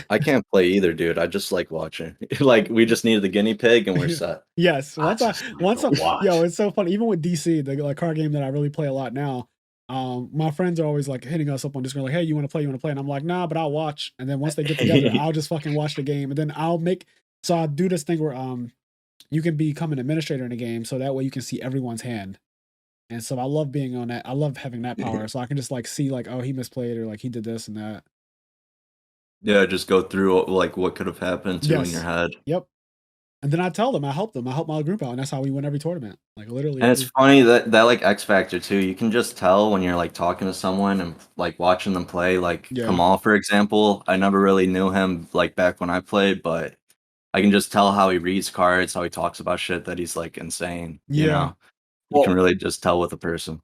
I can't play either, dude. I just like watching. Like we just needed the guinea pig and we're set. Yes. I just like to watch. yo, it's so funny. Even with DC, the like card game that I really play a lot now. My friends are always like hitting us up on Discord, like, hey, you want to play? You want to play? And I'm like, nah, but I'll watch. And then once they get together, I'll just fucking watch the game. And then I'll do this thing where you can become an administrator in a game, so that way you can see everyone's hand. And so I love being on that. I love having that power, so I can just like see like, oh, he misplayed or like he did this and that. Yeah, just go through like what could have happened too in Yes. your head. Yep. And then I tell them, I help them, I help my group out, and that's how we win every tournament. Like literally. And it's funny that like X Factor too. You can just tell when you're like talking to someone and like watching them play. Like Yeah. Kamal, for example, I never really knew him like back when I played, but I can just tell how he reads cards, how he talks about shit that he's like insane. You Yeah. know, you Well- can really just tell with a person.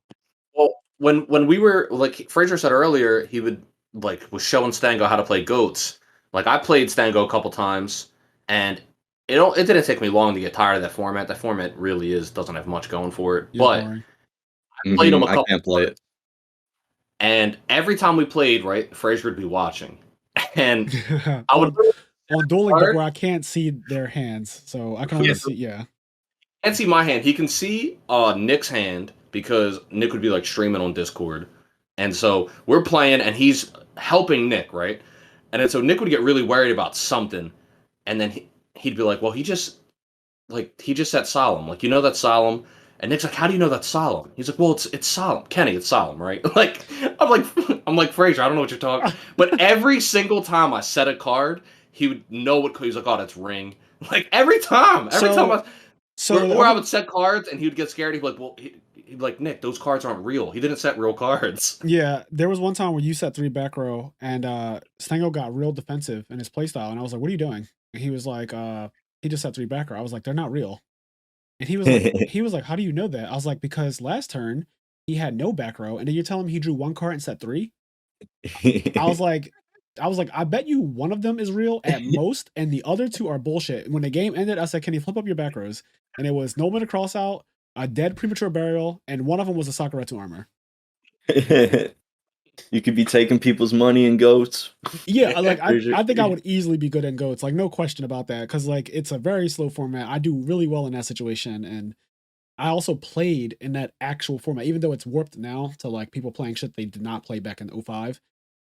Well, when we were like Fraser said earlier, he would like was showing Stango how to play goats. Like I played Stango a couple times, and it didn't take me long to get tired of that format. That format really doesn't have much going for it. Yeah, But boring. played him a I couple can't play it. and every time we played, right, Fraser would be watching, and I on, would on dueling deck card. where I can't see their hands, so I can only Yeah. see. Yeah. can't see my hand. He can see Nick's hand because Nick would be like streaming on Discord. And so we're playing and he's helping Nick, right? And then so Nick would get really worried about something. And then he'd be like, well, he just said solemn. Like, you know that's solemn. And Nick's like, how do you know that's solemn? He's like, well, it's solemn. Kenny, it's solemn, right? Like, I'm like, Fraser, I don't know what you're talking. But every single time I set a card, he would know what he's like, oh, that's ring. Like every time. Or I would set cards and he would get scared. He'd be like, well, he'd be like, Nick, those cards aren't real. He didn't set real cards. Yeah, there was one time where you set 3 back row and Stango got real defensive in his playstyle, and I was like, what are you doing? And he was like, he just set 3 back row. I was like, they're not real. And he was like, how do you know that? I was like, because last turn he had no back row, and then you're telling me he drew 1 card and set 3? I was like, I bet you one of them is real at most, and the other 2 are bullshit. When the game ended, I said, can you flip up your back rows? And it was Nobleman to cross out, a dead premature burial, and one of them was a Sakuretsu armor. You could be taking people's money and goats. Yeah, like For sure. I think I would easily be good in goats, like no question about that, because like it's a very slow format. I do really well in that situation, and I also played in that actual format, even though it's warped now to like people playing shit they did not play back in '05.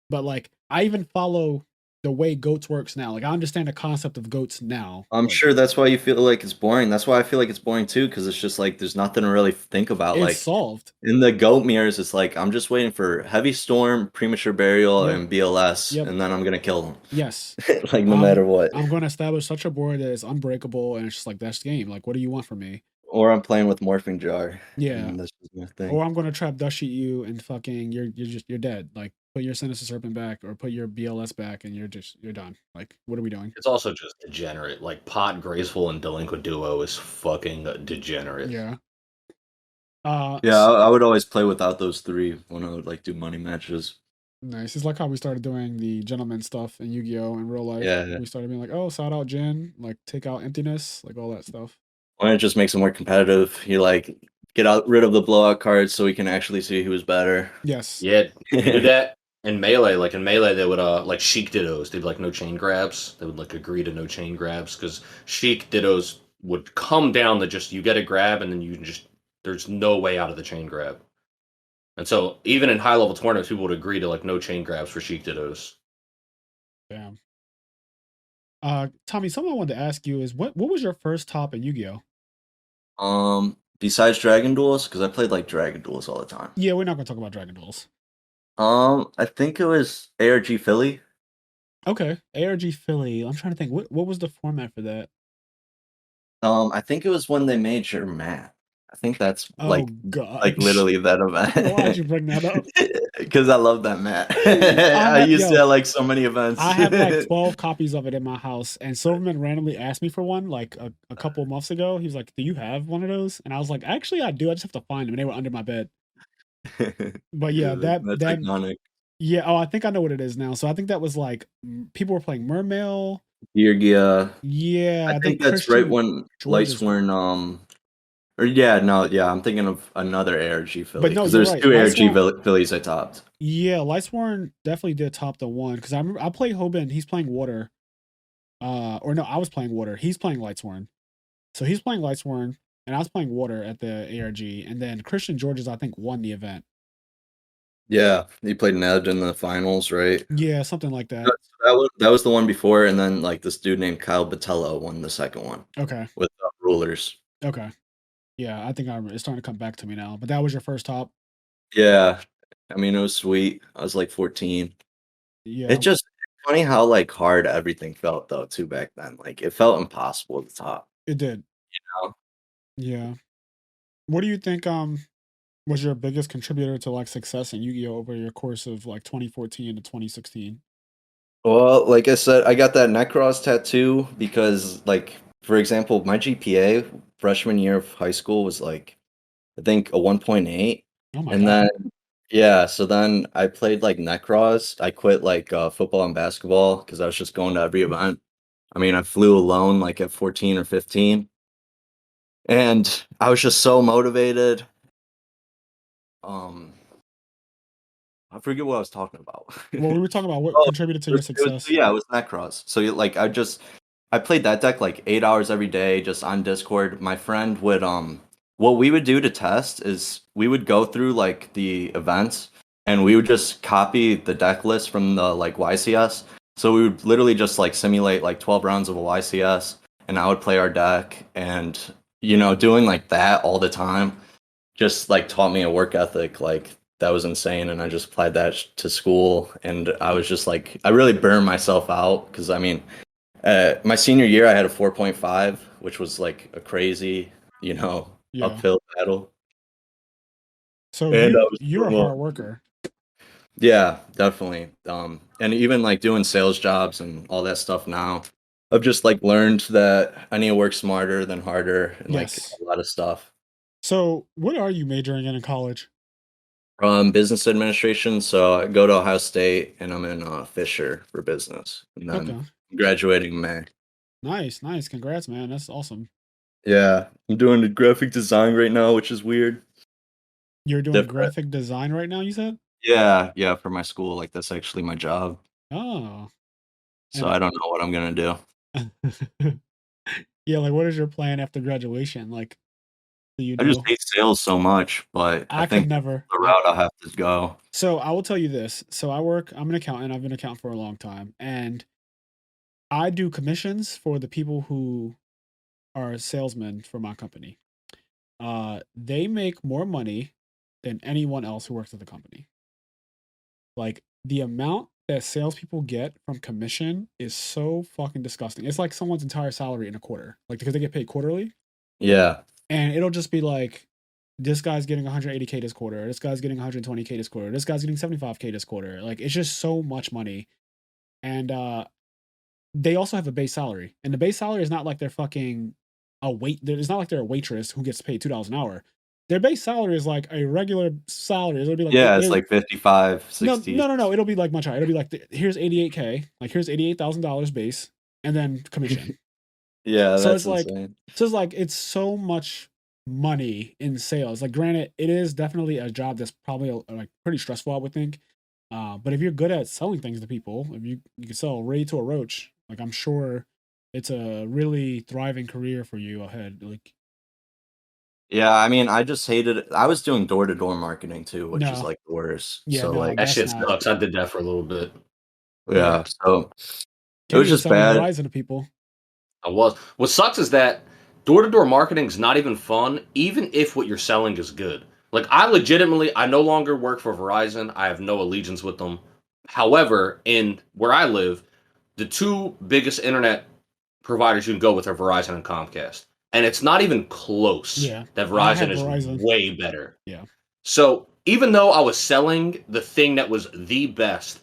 But like I even follow the way goats works now. Like I understand the concept of goats now. I'm Like sure that's why you feel like it's boring. That's why I feel like it's boring too, because it's just like there's nothing to really think about. it's Like solved. in the goat mirrors, it's like I'm just waiting for heavy storm, premature burial, Yep. and BLS, Yep. and then I'm gonna kill them. Yes. Like no matter what. I'm going to establish such a board that is unbreakable, and it's just like that's the game. Like, what do you want from me? Or I'm playing with morphing jar, Yeah. and that's just my Or thing. I'm going to trap dust sheet you, and fucking you're dead. Like, put your Sinister Serpent back, or put your BLS back, and you're done. Like, what are we doing? It's also just degenerate. Like Pot, Graceful, and Delinquent Duo is fucking degenerate. Yeah. Yeah, I would always play without those three when I would like do money matches. Nice. It's like how we started doing the gentleman stuff in Yu-Gi-Oh! In real life. Yeah, We started being like, oh, side out Jin, like take out emptiness, like all that stuff. when it just makes it more competitive, you like get out rid of the blowout cards so we can actually see who's better. Yes. Yeah, you do that in Melee. Like in Melee, they would like Sheik Dittos. They'd like no chain grabs. They would like agree to no chain grabs because Sheik Dittos would come down to just you get a grab and then you just there's no way out of the chain grab. And so even in high level tournaments, people would agree to like no chain grabs for Sheik Dittos. Damn. Tommy, something I wanted to ask you is what was your first top in Yu-Gi-Oh? Besides Dragon Duels, because I played like Dragon Duels all the time. Yeah, we're not gonna talk about Dragon Duels. I think it was ARG Philly. Okay. ARG Philly. I'm trying to think. What was the format for that? I think it was when they made your map. I think that's Oh like gosh. literally that Why'd event. you bring that up? Because I love that map. I I have used to yo, have like so many events. I have like 12 copies of it in my house, and Silverman randomly asked me for one like a couple months ago. He was like, "Do you have one of those?" And I was like, "Actually, I do. I just have to find them." And they were under my bed. But yeah, That's that iconic. yeah. Oh, I think I know what it is now. So I think that was like people were playing Mermail. Yugioh. Yeah, I I think think that's right Christian when lights George's. weren't or yeah, no, yeah, I'm thinking of another ARG But Philly no, because you're there's right. two ARG Phillies I topped. Yeah, Lightsworn definitely did top the one because I remember I played Hoban. He's playing Water. Or no, I was playing Water. He's playing Lightsworn. So he's playing Lightsworn, and I was playing Water at the ARG, and then Christian George's I think won the event. Yeah, he played Ned in the finals, right? Yeah, something like that. That was the one before, and then like this dude named Kyle Batello won the second one Okay. with rulers. Okay. Yeah, I think I remember. It's starting to come back to me now. But that was your first top. Yeah, I mean it was sweet. I was like 14. Yeah, It just funny how like hard everything felt though too back then. Like it felt impossible at the top. it did. You know? Yeah. What do you think was your biggest contributor to like success in Yu-Gi-Oh over your course of like 2014 to 2016? Well, like I said, I got that Necros tattoo because, like, for example, my GPA freshman year of high school was like, I think a 1.8. Oh my And god. then, yeah, so then I played like Necros. I quit like football and basketball because I was just going to every event. I mean, I flew alone like at 14 or 15. And I was just so motivated. Um, I forget what I was talking about. Well, we were talking about what Oh, contributed to your success. yeah, it was Necros. So like I played that deck like 8 hours every day just on Discord. My friend would what we would do to test is we would go through like the events and we would just copy the deck list from the like YCS. So we would literally just like simulate like 12 rounds of a YCS and I would play our deck and doing like that all the time just like taught me a work ethic like that was insane and I just applied that to school and I was just like I really burned myself out because I mean my senior year I had a 4.5 which was like a crazy Yeah. uphill battle So and I was you're a doing well. hard worker. Yeah, definitely. And even like doing sales jobs and all that stuff now I've just like learned that I need to work smarter than harder and like Yes. a lot of stuff. So what are you majoring in college? Business administration. So I go to Ohio State and I'm in Fisher for business. And then Okay. graduating in May. Nice, nice. Congrats, man. That's awesome. Yeah. I'm doing the graphic design right now, which is weird. You're doing Different. graphic design right now, you said? Yeah, for my school. Like that's actually my job. Oh, So I don't know what I'm gonna do. yeah. Like, what is your plan after graduation? Like, do you I just know? hate sales so much, but I I could think that's never. the route I'll have to go. So I will tell you this. So I'm an accountant. I've been an accountant for a long time, and I do commissions for the people who are salesmen for my company. They make more money than anyone else who works at the company. Like the amount that salespeople get from commission is so fucking disgusting. It's like someone's entire salary in a quarter, like because they get paid quarterly, Yeah. and it'll just be like, this guy's getting 180K this quarter, this guy's getting 120K this quarter, this guy's getting 75K this quarter. Like it's just so much money, and they also have a base salary, and the base salary is not like they're fucking a wait. It's not like they're a waitress who gets paid $2 an hour. Their base salary is like a regular salary. It'll be like Yeah, it's like 55, no, 60. no, no, no. It'll be like much higher. It'll be like here's 88K, like here's $88,000 base, and then commission. Yeah, So that's it's like, insane. it's so much money in sales. Like, granted, it is definitely a job that's probably like pretty stressful, I would think. But if you're good at selling things to people, if you can sell Ray to a roach, like I'm sure it's a really thriving career for you ahead. Like, Yeah, I mean, I just hated it. I was doing door-to-door marketing too, which is no, like the worst. yeah, So no, like, That that's shit not. sucks. I did that for a little bit. Yeah, yeah, so it was Kenny was just selling bad. Verizon to people. I was. What sucks is that door-to-door marketing is not even fun, even if what you're selling is good. Like I no longer work for Verizon. I have no allegiance with them. However, in where I live, the two biggest internet providers you can go with are Verizon and Comcast. And it's not even close Yeah, that I Verizon have is Verizon. way better. Yeah, So even though I was selling the thing that was the best,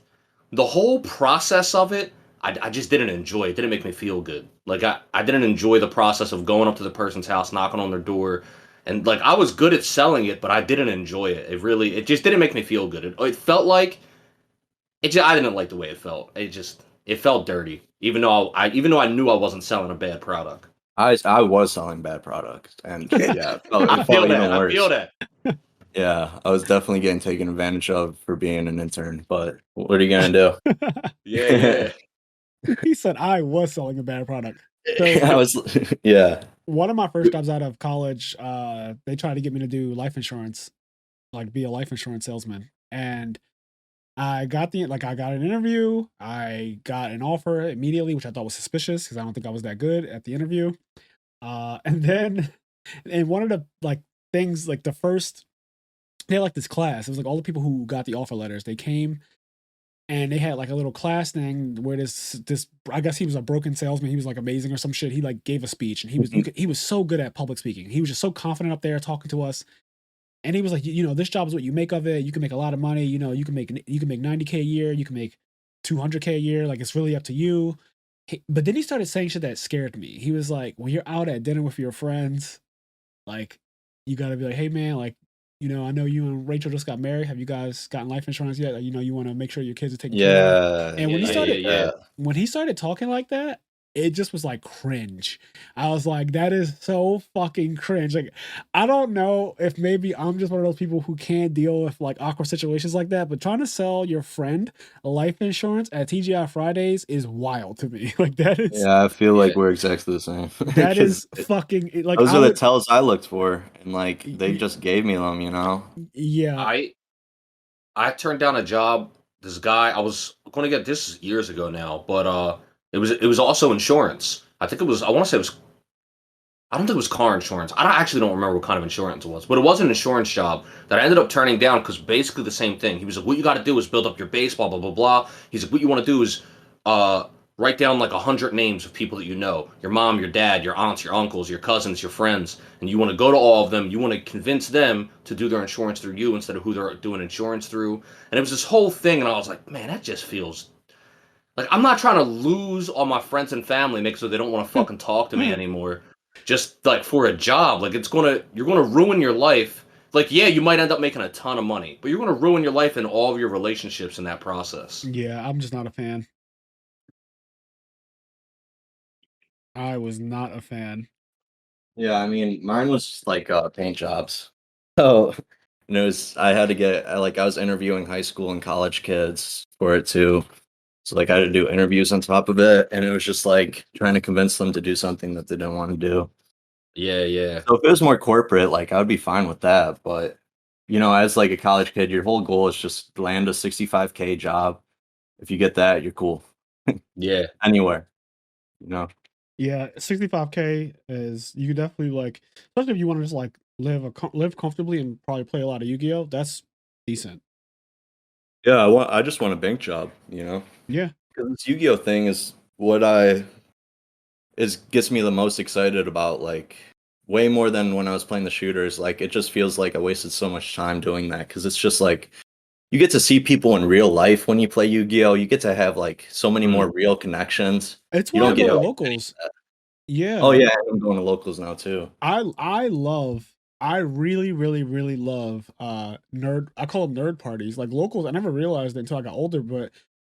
the whole process of it, I just didn't enjoy. It didn't make me feel good. Like I didn't enjoy the process of going up to the person's house, knocking on their door, and like I was good at selling it, but I didn't enjoy it. It just didn't make me feel good. It felt like I didn't like the way it felt. It felt dirty, even though I knew I wasn't selling a bad product. I was selling bad products, and yeah, I it feel felt that. even I feel worse. that. Yeah, I was definitely getting taken advantage of for being an intern, but what are you gonna Yeah, do? yeah. he said I was selling a bad product. So I was, yeah. one of my first jobs out of college, they tried to get me to do life insurance, like be a life insurance salesman. And I got an interview, I got an offer immediately, which I thought was suspicious because I don't think I was that good at the interview. And then and one of the like things, like the first they had like this class. It was like all the people who got the offer letters, they came and they had like a little class thing where this I guess he was a broken salesman. He was like amazing or some shit. He like gave a speech and he was so good at public speaking. He was just so confident up there talking to us. And he was like, you know, this job is what you make of it. You can make a lot of money. You know, you can make 90K a year. You can make 200K a year. Like it's really up to you. But then he started saying shit that scared me. He was like, when you're out at dinner with your friends, like you got to be like, hey man, like, you know, I know you and Rachel just got married. Have you guys gotten life insurance yet? Like, you know, you want to make sure your kids are taken care of. Yeah, And Yeah, yeah, yeah, yeah. when he started talking like that, it just was like cringe. I was like, that is so fucking cringe. Like, I don't know if maybe I'm just one of those people who can't deal with like awkward situations like that, but trying to sell your friend life insurance at TGI Fridays is wild to me. Like yeah. I feel like Yeah. we're exactly the same that because is fucking like those I are the would tells I looked for, and like they y- just gave me them, you know. yeah. I turned down a job. This guy, I was going to get this years ago now, but it was also insurance. I want to say it was. I don't think it was car insurance. Actually don't remember what kind of insurance it was, but it was an insurance job that I ended up turning down because basically the same thing. He was like, "What you got to do is build up your base, blah blah blah blah." He's like, "What you want to do is uh write down like 100 names of people that you know, your mom, your dad, your aunts, your uncles, your cousins, your friends, and you want to go to all of them. You want to convince them to do their insurance through you instead of who they're doing insurance through." And it was this whole thing, and I was like, "Man, that just feels like I'm not trying to lose all my friends and family, make so they don't want to fucking talk to me anymore, just like for a job. Like you're gonna ruin your life. Like yeah, you might end up making a ton of money, but you're gonna ruin your life and all of your relationships in that process." Yeah, I'm just not a fan. I was not a fan. Yeah, I mean, mine was like paint jobs. So And I had to I was interviewing high school and college kids for it too. So like I had to do interviews on top of it, and it was just like trying to convince them to do something that they didn't want to do. Yeah, yeah, So if it was more corporate, like I would be fine with that. But as like a college kid, your whole goal is just land a 65K job. If you get that, you're cool yeah, anywhere. You know. Yeah, 65K is you could definitely like, especially if you want to just like live comfortably and probably play a lot of Yu-Gi-Oh. That's decent. Yeah, I just want a bank job. Yeah, Because this Yu-Gi-Oh thing is what I is gets me the most excited about, like way more than when I was playing the shooters. Like it just feels like I wasted so much time doing that because it's just like you get to see people in real life when you play Yu-Gi-Oh. You get to have like so many more real connections. it's You why I don't go get to like, locals. oh Yeah, yeah, I'm going to locals now too. I really, really, really love nerd. I call them nerd parties. Like locals, I never realized it until I got older, but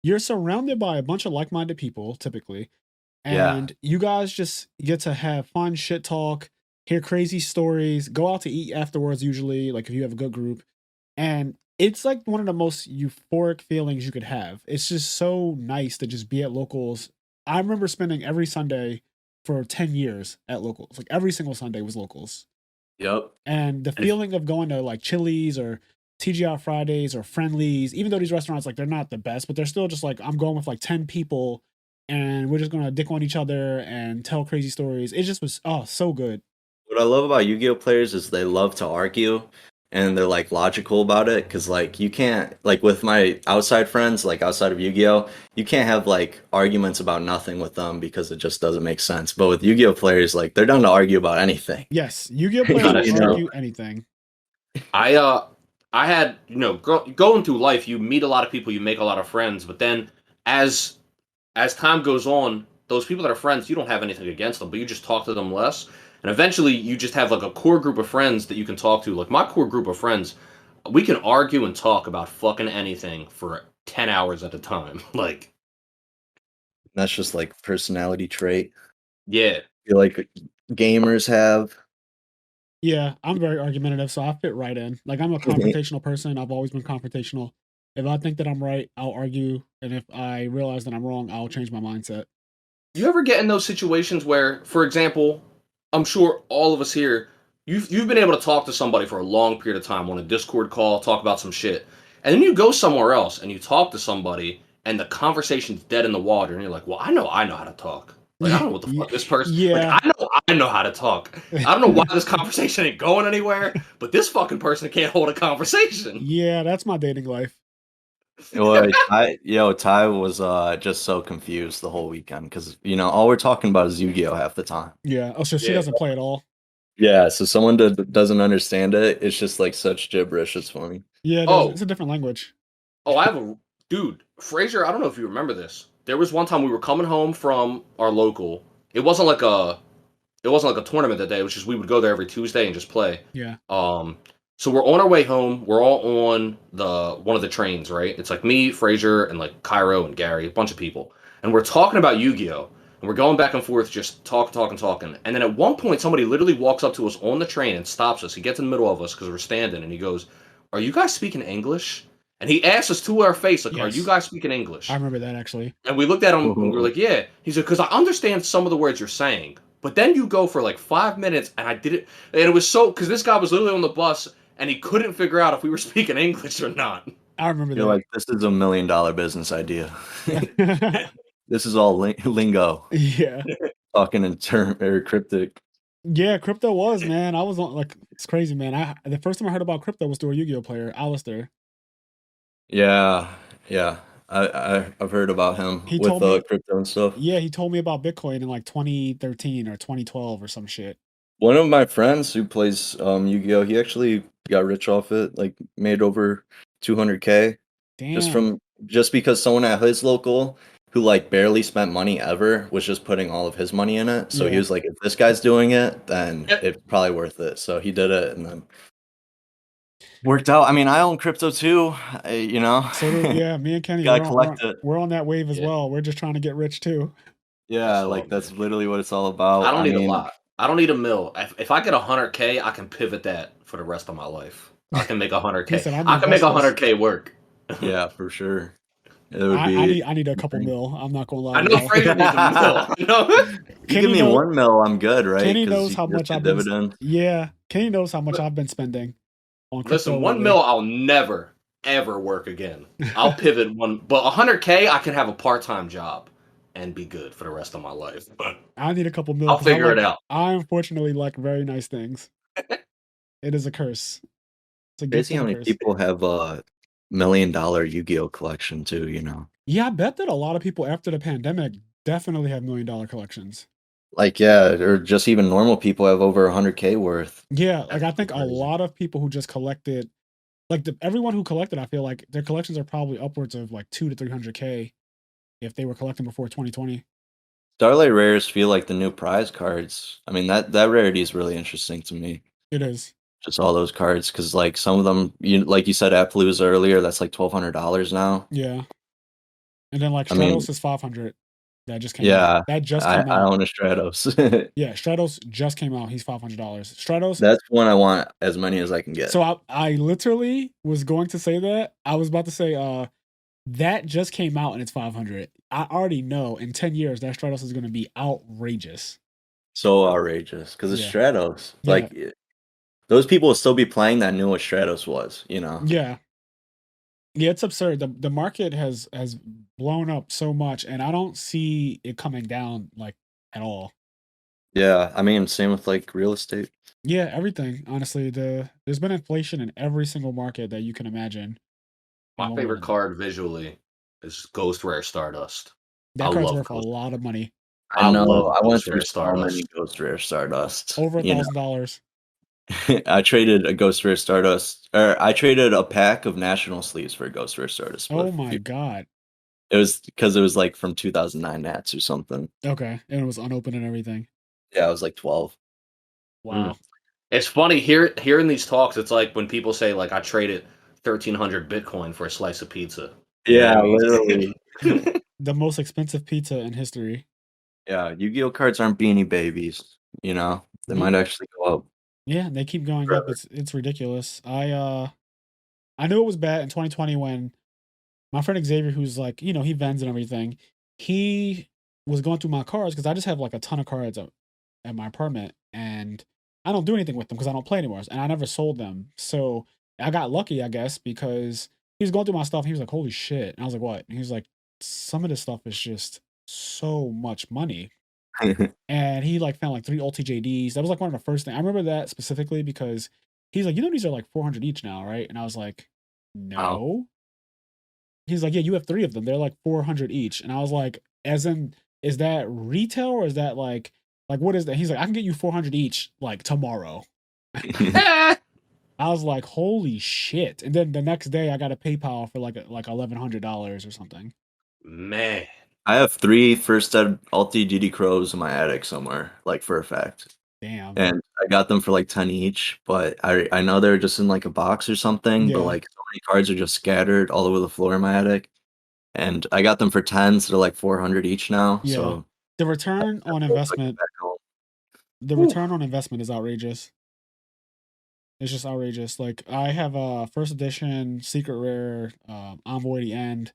you're surrounded by a bunch of like-minded people typically, Yeah. and you guys just get to have fun shit talk, hear crazy stories, go out to eat afterwards usually, like if you have a good group. And it's like one of the most euphoric feelings you could have. It's just so nice to just be at locals. I remember spending every Sunday for 10 years at locals. Like every single Sunday was locals. Yep. And the feeling of going to like Chili's or TGI Fridays or Friendlies, even though these restaurants like they're not the best, but they're still just like I'm going with like 10 people and we're just gonna dick on each other and tell crazy stories. It just was so good. What I love about Yu-Gi-Oh players is they love to argue and they're like logical about it because like you can't like with my outside friends like outside of Yu-Gi-Oh you can't have like arguments about nothing with them because it just doesn't make sense. But with Yu-Gi-Oh players like they're down to argue about anything. Yes, Yu-Gi-Oh players will That's true. argue anything. I had going through life, you meet a lot of people, you make a lot of friends, but then as time goes on, those people that are friends, you don't have anything against them, but you just talk to them less. And eventually you just have like a core group of friends that you can talk to. Like my core group of friends, we can argue and talk about fucking anything for 10 hours at a time. Like, That's just like personality trait. yeah. I feel like gamers have. Yeah, I'm very argumentative, so I fit right in. Like I'm a confrontational person. I've always been confrontational. If I think that I'm right, I'll argue, and if I realize that I'm wrong, I'll change my mindset. You ever get in those situations where, for example, I'm sure all of us here, you've been able to talk to somebody for a long period of time on a Discord call, talk about some shit, and then you go somewhere else and you talk to somebody, and the conversation's dead in the water, and you're like, well, I know how to talk. Like I don't know what the fuck this person. Like Yeah. I know how to talk. I don't know why this conversation ain't going anywhere, but this fucking person can't hold a conversation. Yeah, that's my dating life. Well, Ty was just so confused the whole weekend because all we're talking about is Yu-Gi-Oh half the time. Yeah. Oh, so she Yeah. doesn't play at all. Yeah, so someone doesn't understand it. It's just like such gibberish. It's funny. Yeah, Oh, it's a different language. Oh, I have a dude, Fraser. I don't know if you remember this. There was one time we were coming home from our local. It wasn't like a tournament that day. It was just we would go there every Tuesday and just play. Yeah. So we're on our way home. We're all on the one of the trains, right? It's like me, Fraser, and like Cairo and Gary, a bunch of people, and we're talking about Yu-Gi-Oh. And we're going back and forth, just talking. And then at one point, somebody literally walks up to us on the train and stops us. He gets in the middle of us because we're standing, and he goes, "Are you guys speaking English?" And he asked us to our face, like, "Are you Yes. guys speaking English?" I remember that actually. And we looked at him and we were like, "Yeah." He said, "Because I understand some of the words you're saying, but then you go for like 5 minutes, and I did it, and it was so because this guy was literally on the bus and he couldn't figure out if we were speaking English or not." I remember You're that. like, this is $1 million business idea. This is all lingo, Yeah. talking in term or cryptic. Yeah, crypto was, man. I was on like it's crazy, man. The first time I heard about crypto was through a Yu-Gi-Oh player, Alistair. Yeah, yeah. I've heard about him He with told me crypto and stuff. Yeah, he told me about Bitcoin in like 2013 or 2012 or some shit. One of my friends who plays Yu-Gi-Oh, he actually got rich off it, like made over 200K Damn. just because someone at his local who like barely spent money ever was just putting all of his money in it. So he Yeah. was like, if this guy's doing it, then Yep. it's probably worth it. So he did it and then worked out. I mean, I own crypto too, So yeah, me and Kenny, gotta collect it. we're on that wave as Yeah. well. We're just trying to get rich too. Yeah, So, like that's man, literally what it's all I about. don't I need a mean, lot. I don't need a mill. If I get 100K, I can pivot that for the rest of my life. I can make He 100K. said, "I'm I can make investless." 100K work. Yeah, for sure. It would be. I need a couple mil. I'm not gonna lie I to know y'all. Fraser needs a mill. You know? You give me 1 mil, I'm good, right? Kenny Because knows you how can just much get I've been. dividend. Yeah, Kenny knows how much I've been spending on crypto Listen, 1 lately. mil, I'll never ever work again. I'll pivot but 100K, I can have a part-time job and be good for the rest of my life. But I need a couple mil I'll because figure it out. I unfortunately like very nice things. It is a curse. It's a gift Crazy and how a many curse. people have a $1 million Yu-Gi-Oh collection too. You know, Yeah, I bet that a lot of people after the pandemic definitely have $1 million collections. like yeah, or just even normal people have over 100K worth. Yeah, like That's I think a crazy. lot of people who just collected, like everyone who collected, I feel like their collections are probably upwards of like 200 to 300K if they were collecting before 2020. Starlight rares feel like the new prize cards. I mean that rarity is really interesting to me. It is. Just all those cards, because like some of them, you like you said, Appaloosa earlier, that's like $1,200 now. Yeah. And then like I mean, Stratos is 500. That just came out. yeah, That just I came I out. own a Stratos. Yeah, Stratos just came out. He's $500. Stratos. That's one I want as many as I can get. So I literally was going to say that. I was about to say that just came out and it's 500. I already know in 10 years that Stratos is going to be outrageous. So outrageous because it's Yeah. Stratos. Yeah. Like those people will still be playing that knew what Stratos was. You know. Yeah. Yeah, it's absurd. The market has blown up so much and I don't see it coming down like at all. Yeah, I mean, same with like real estate. Yeah, everything. Honestly, there's been inflation in every single market that you can imagine. My favorite card visually is Ghost Rare Stardust. I That card's love worth a Ghost. lot of money. I I know. love I went Ghost through Rare so many Stardust. Ghost Rare Stardust. Over You know, $1,000. I traded a Ghost Rare Stardust, or I traded a pack of National Sleeves for a Ghost Rare Stardust. Oh With my god. it was because it was like from 2009 Nats or something. Okay, and it was unopened and everything. Yeah, I was like 12. Wow. It's funny hearing these talks. It's like when people say like I traded 1,300 Bitcoin for a slice of pizza. You know what Yeah, I mean? literally. The most expensive pizza in history. Yeah, Yu-Gi-Oh cards aren't beanie babies. You know, they Nope. might actually go up. Yeah, they keep going up. Forever. It's ridiculous. I knew it was bad in 2020 when my friend Xavier, who's like, he vends and everything, he was going through my cards because I just have like a ton of cards at my apartment and I don't do anything with them because I don't play anymore. And I never sold them. So I got lucky, I guess, because he was going through my stuff. And he was like, holy shit. And I was like, what? And he was like, some of this stuff is just so much money. And he like found like 3 LTJDs. That was like one of the first things. I remember that specifically because he's like, these are like 400 each now, right? And I was like, Wow. no. He's like, yeah, you have 3 of them. They're like 400 each. And I was like, as in, is that retail or is that like what is that? He's like, I can get you 400 each like tomorrow. I was like, holy shit. And then the next day I got a PayPal for like $1,100 or something. Man, I have 3 first ed Alti DD Crows in my attic somewhere, like for a fact. Damn. And I got them for like 10 each, but I know they're just in like a box or something, but Yeah. like so many cards are just scattered all over the floor in my attic. And I got them for 10, so they're like 400 each now. Yeah. So The return on I investment, back home. the return on investment is outrageous. It's just outrageous. Like I have a first edition secret rare Envoy the End.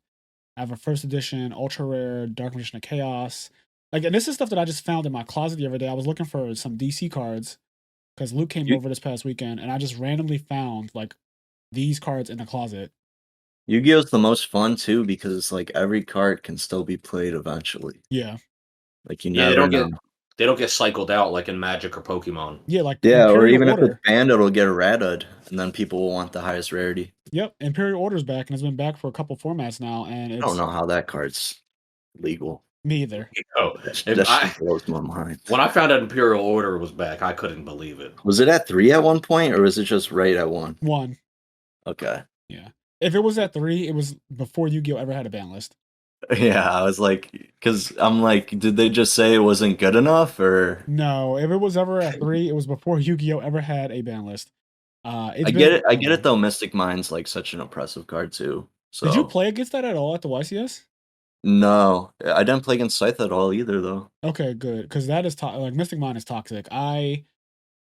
I have a first edition ultra rare Dark Magician of Chaos. Like, and this is stuff that I just found in my closet the other day. I was looking for some DC cards because Luke came Yu- over this past weekend, and I just randomly found like these cards in the closet. Yu-Gi-Oh's the most fun too because it's like every card can still be played eventually. Yeah, Like you yeah, never know. they don't get cycled out like in Magic or Pokemon. yeah, like Yeah, or Imperial even if Order. it's banned, it'll get errated, and then people will want the highest rarity. Yep, Imperial Order's back, and it's been back for a couple formats now, and I it's don't know how that card's legal. me either. Oh, That if shit blows my mind. when I found out Imperial Order was back, I couldn't believe it. Was it at 3 at one point, or was it just right at 1? 1. Okay. Yeah. If it was at 3, it was before Yu-Gi-Oh ever had a ban list. Yeah, I was like, because I'm like, did they just say it wasn't good enough, or? No, if it was ever at 3, it was before Yu-Gi-Oh ever had a ban list. I get it. I get it though. Mystic Mind's like such an oppressive card too. So Did you play against that at all at the YCS? no, I didn't play against Scythe at all either though. Okay, good, because that is like Mystic Mind is toxic. I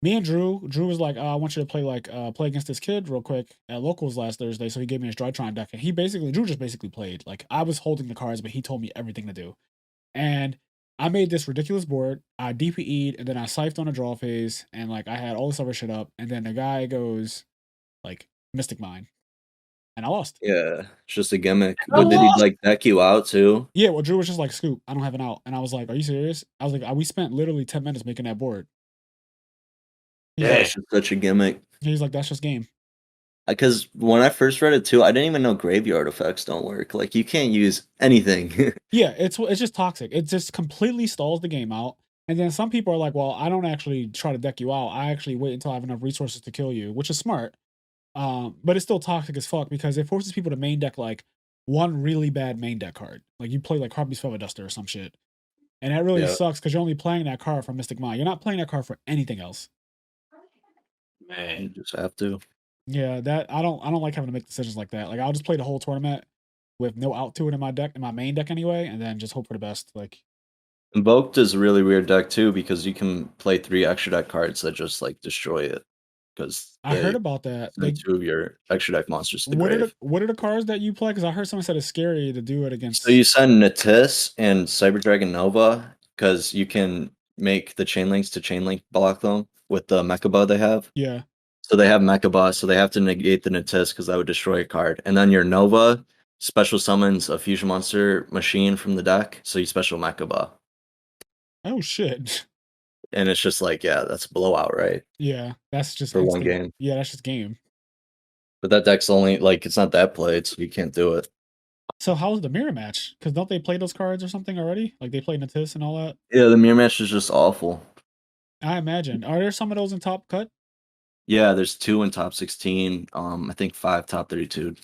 Me and Drew was like, I want you to play play against this kid real quick at locals last Thursday. So he gave me his Drytron deck, and Drew just basically played. Like I was holding the cards, but he told me everything to do. And I made this ridiculous board. I DPE'd, and then I siphed on a draw phase, and like I had all this other shit up. And then the guy goes like Mystic Mine, and I lost. Yeah, it's just a gimmick. I But did he lost. like deck you out too? Yeah, well, Drew was just like, Scoop, I don't have an out. And I was like, Are you serious? I was like, We spent literally 10 minutes making that board. He's Yeah, like, it's just such a gimmick. he's like, That's just game. Because when I first read it too, I didn't even know graveyard effects don't work. Like you can't use anything. Yeah, it's just toxic. It just completely stalls the game out. And then some people are like, Well, I don't actually try to deck you out. I actually wait until I have enough resources to kill you, which is smart. But it's still toxic as fuck because it forces people to main deck like one really bad main deck card. Like you play like Harpy's Feather Duster or some shit. And that really Yeah. sucks because you're only playing that card for Mystic Mind. You're not playing that card for anything else. You Man, just have to. Yeah, that I don't like having to make decisions like that. Like I'll just play the whole tournament with no out to it in my deck, in my main deck anyway, and then just hope for the best. Like Invoked is a really weird deck too because you can play 3 extra deck cards that just like destroy it. Because I heard they about that. send 2 of your extra deck monsters to the What are grave. what are the cards that you play? Because I heard someone said it's scary to do it against. So you send Natis and Cyber Dragon Nova because you can make the chain links to chain link block them with the Mechaba they have. Yeah. So they have Mechaba, so they have to negate the Natis because that would destroy a card. And then your Nova special summons a fusion monster machine from the deck, so you special Mechaba. Oh shit. And it's just like, yeah, that's a blowout, right? Yeah, that's just For one instant. game. Yeah, that's just game. But that deck's only like it's not that played, so you can't do it. So how's the mirror match? Because don't they play those cards or something already? Like they play Natis and all that. Yeah, the mirror match is just awful. I imagine. Are there some of those in Top Cut? Yeah, there's 2 in top 16. I think 5 top 32.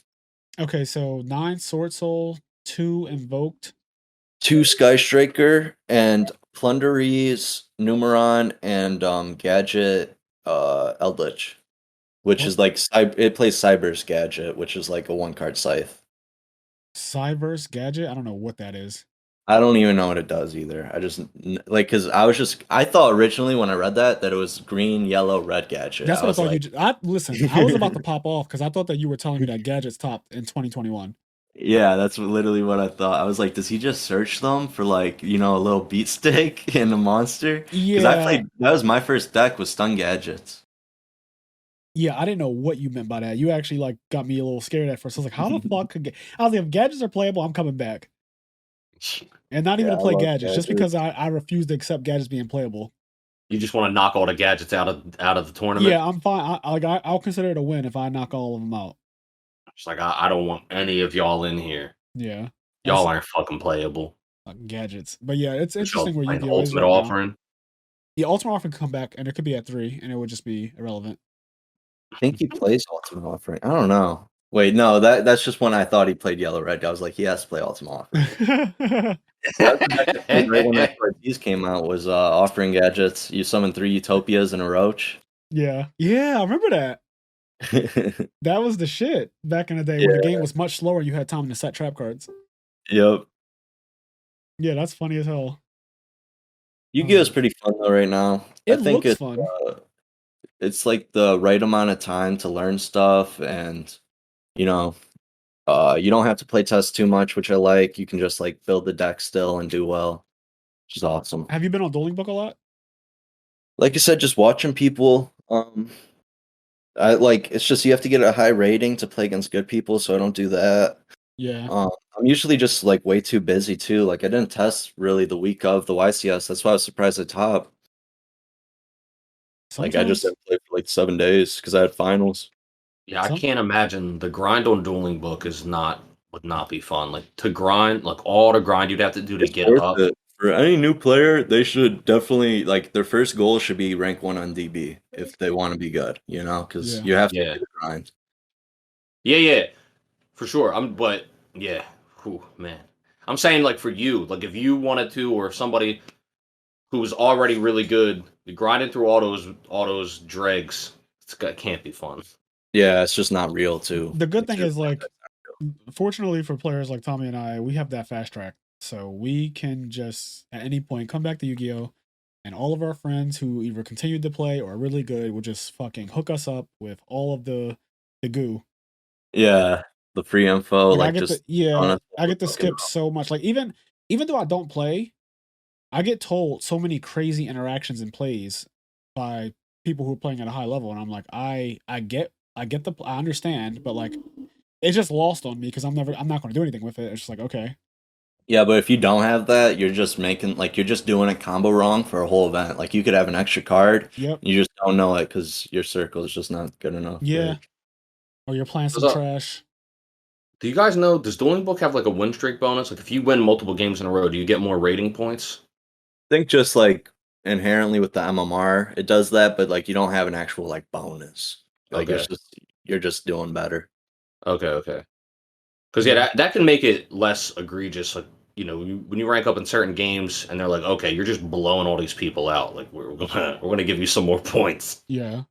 Okay, so 9 Sword Soul, 2 Invoked. 2 Sky Striker and Plunderies, Numeron, and Gadget Eldritch. Which What? is like it plays Cyber's Gadget, which is like a 1-card scythe. Cyverse Gadget? I don't know what that is. I don't even know what it does either. I just like because I thought originally when I read that it was green, yellow, red Gadget. That's I what I was thought like, listen, I was about to pop off because I thought that you were telling me that Gadget's topped in 2021. yeah, that's literally what I thought. I was like, does he just search them for like a little beat stick and a monster? Because Yeah. that was my first deck was stun gadgets. Yeah, I didn't know what you meant by that. You actually like got me a little scared at first. I was like, how the fuck I was like, if gadgets are playable, I'm coming back. And not even Yeah, to I play love gadgets, just gadgets. because I refuse to accept gadgets being playable. you just want to knock all the gadgets out of the tournament. Yeah, I'm fine. I'll consider it a win if I knock all of them out. It's like I don't want any of y'all in here. Yeah. Y'all aren't fucking playable. Gadgets. But yeah, it's Y'all interesting where playing Yu-Gi-Oh! Is Ultimate right now. Offering. Yeah, Ultimate Offering can come back and it could be at 3 and it would just be irrelevant. I think he plays Ultimate Offering. I don't know. Wait, no, that's just when I thought he played Yellow Red. I was like, he has to play Ultimate Offering. That's the deck I played right when XYZs came out was offering gadgets. You summon 3 Utopias and a Roach. Yeah. Yeah, I remember that. That was the shit back in the day when the game was much slower and you had time to set trap cards. Yep. Yeah, that's funny as hell. Yu-Gi-Oh is pretty fun though right now. It I think looks fun. It's like the right amount of time to learn stuff, and you know, you don't have to play test too much, which I like. You can just like build the deck still and do well, which is awesome. Have you been on Dueling Book a lot? Like I said, just watching people. I like it's just you have to get a high rating to play against good people, so I don't do that. Yeah. I'm usually just like way too busy too. Like I didn't test really the week of the YCS. That's why I was surprised I top. Like I just didn't play for like 7 days because I had finals. Yeah, I can't imagine the grind on Dueling Book would not be fun. Like to grind, like all the grind you'd have to do to get Worth up. it. For any new player, they should definitely like their first goal should be rank 1 on DB if they want to be good, because you have to do the grind. Yeah, for sure. Man. I'm saying like for you, like if you wanted to, or if somebody who was already really good, grinding through all those dregs, it can't be fun. Yeah, it's just not real too. The good thing is like, fortunately for players like Tommy and I, we have that fast track. So we can just at any point come back to Yu-Gi-Oh! and all of our friends who either continued to play or are really good would just fucking hook us up with all of the goo. Yeah, the free info, Like I like get to just on a I get to fucking skip so much. Like even though I don't play, I get told so many crazy interactions and plays by people who are playing at a high level, and I'm like, I understand, but like it's just lost on me because I'm not going to do anything with it. It's just like okay, Yeah, but if you don't have that, you're just making like you're just doing a combo wrong for a whole event. Like you could have an extra card, yep, you just don't know it because your circle is just not good enough, yeah, right? or you're playing Does, some trash. do you guys know, does Dueling Book have like a win streak bonus? Like if you win multiple games in a row, do you get more rating points? I think just like inherently with the MMR, it does that, but like you don't have an actual like bonus. Like Okay. it's just you're just doing better. Okay. Because Yeah. that can make it less egregious. Like when you rank up in certain games, and they're like, okay, you're just blowing all these people out. Like we're gonna give you some more points. Yeah,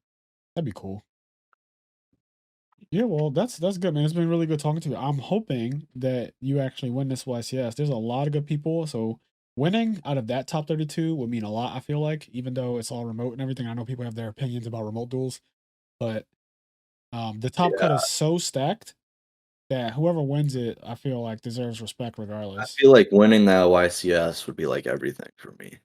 that'd be cool. Yeah, well, that's good, man. It's been really good talking to you. I'm hoping that you actually win this YCS. There's a lot of good people, so winning out of that top 32 would mean a lot. I feel like, even though it's all remote and everything, I know people have their opinions about remote duels, but the top cut Yeah, is so stacked that whoever wins it, I feel like deserves respect I regardless. feel like winning that YCS would be like everything for me.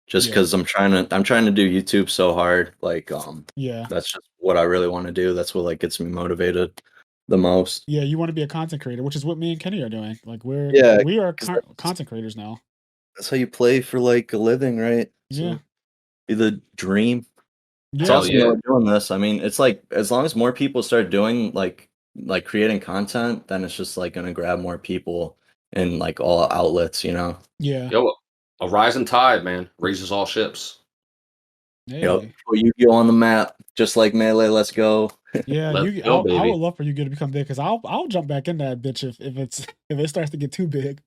Just Yeah, because I'm trying to do YouTube so hard. Like yeah, that's just what I really want to do. That's what like gets me motivated the most. yeah. You want to be a content creator, which is what me and Kenny are doing. Like Yeah, we are because content creators now. that's how you play for like a living, right? Yeah, So be the dream. It's yeah, Hell awesome that yeah. we're doing this. I mean, it's like as long as more people start doing like creating content, then it's just like gonna grab more people in like all outlets, you know. yeah. Yo, a rising tide, man, raises all ships. Yep. Hey. Put Yu-Gi-Oh on the map, just like Melee. Let's go. Yeah, Let's you. go, I would baby. love for Yu-Gi-Oh to become big because I'll jump back in that bitch if it's if it starts to get too big.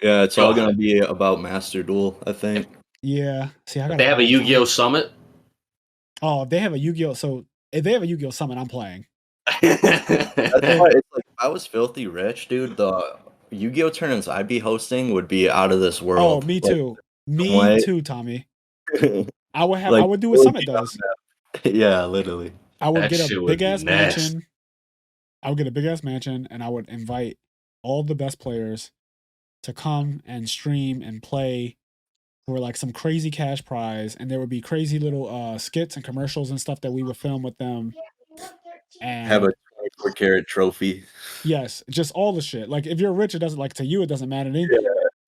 Yeah, it's all Yo, gonna be about Master Duel, I if, think. Yeah. See, I if gotta they have a find Yu-Gi-Oh time. summit, Oh, if they have a Yu-Gi-Oh, so if they have a Yu-Gi-Oh summon, I'm playing. That's why it's like if I was filthy rich, dude, the Yu-Gi-Oh tournaments I'd be hosting would be out of this Oh, world. me Like too. some Me way. too, Tommy. I Like would do what really Summit be does. yeah, literally. I would that get a shit would big be ass nasty. mansion. I would get a big ass mansion and I would invite all the best players to come and stream and play for like some crazy cash prize, and there would be crazy little skits and commercials and stuff that we would film with them. Have a And 24 karat trophy. yes, just all the shit. Like if you're rich, it doesn't like to you, it doesn't matter. And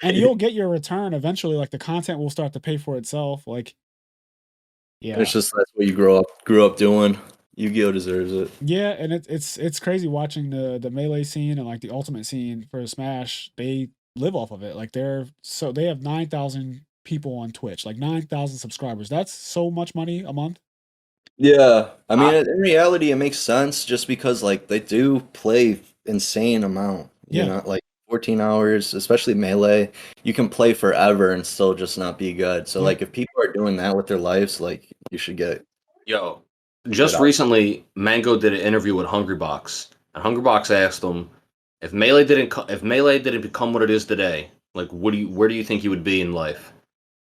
Yeah. you'll get your return eventually. Like the content will start to pay for itself. Like, It's yeah. just that's what you grew up doing. Yu-Gi-Oh deserves it. Yeah, and it's crazy watching the melee scene and like the ultimate scene for Smash. They live off of it. Like they have 9,000 people on Twitch, like 9,000 subscribers. That's so much money a month. Yeah, I mean, I, in reality, it makes sense just because like they do play insane amount. You Yeah, know, like 14 hours, especially Melee, you can play forever and still just not be good. So yeah. like if people are doing that with their lives, like you should get yo, good just out. recently, Mango did an interview with Hungrybox, and Hungrybox asked him if Melee didn't become what it is today, like where do you think you would be in life?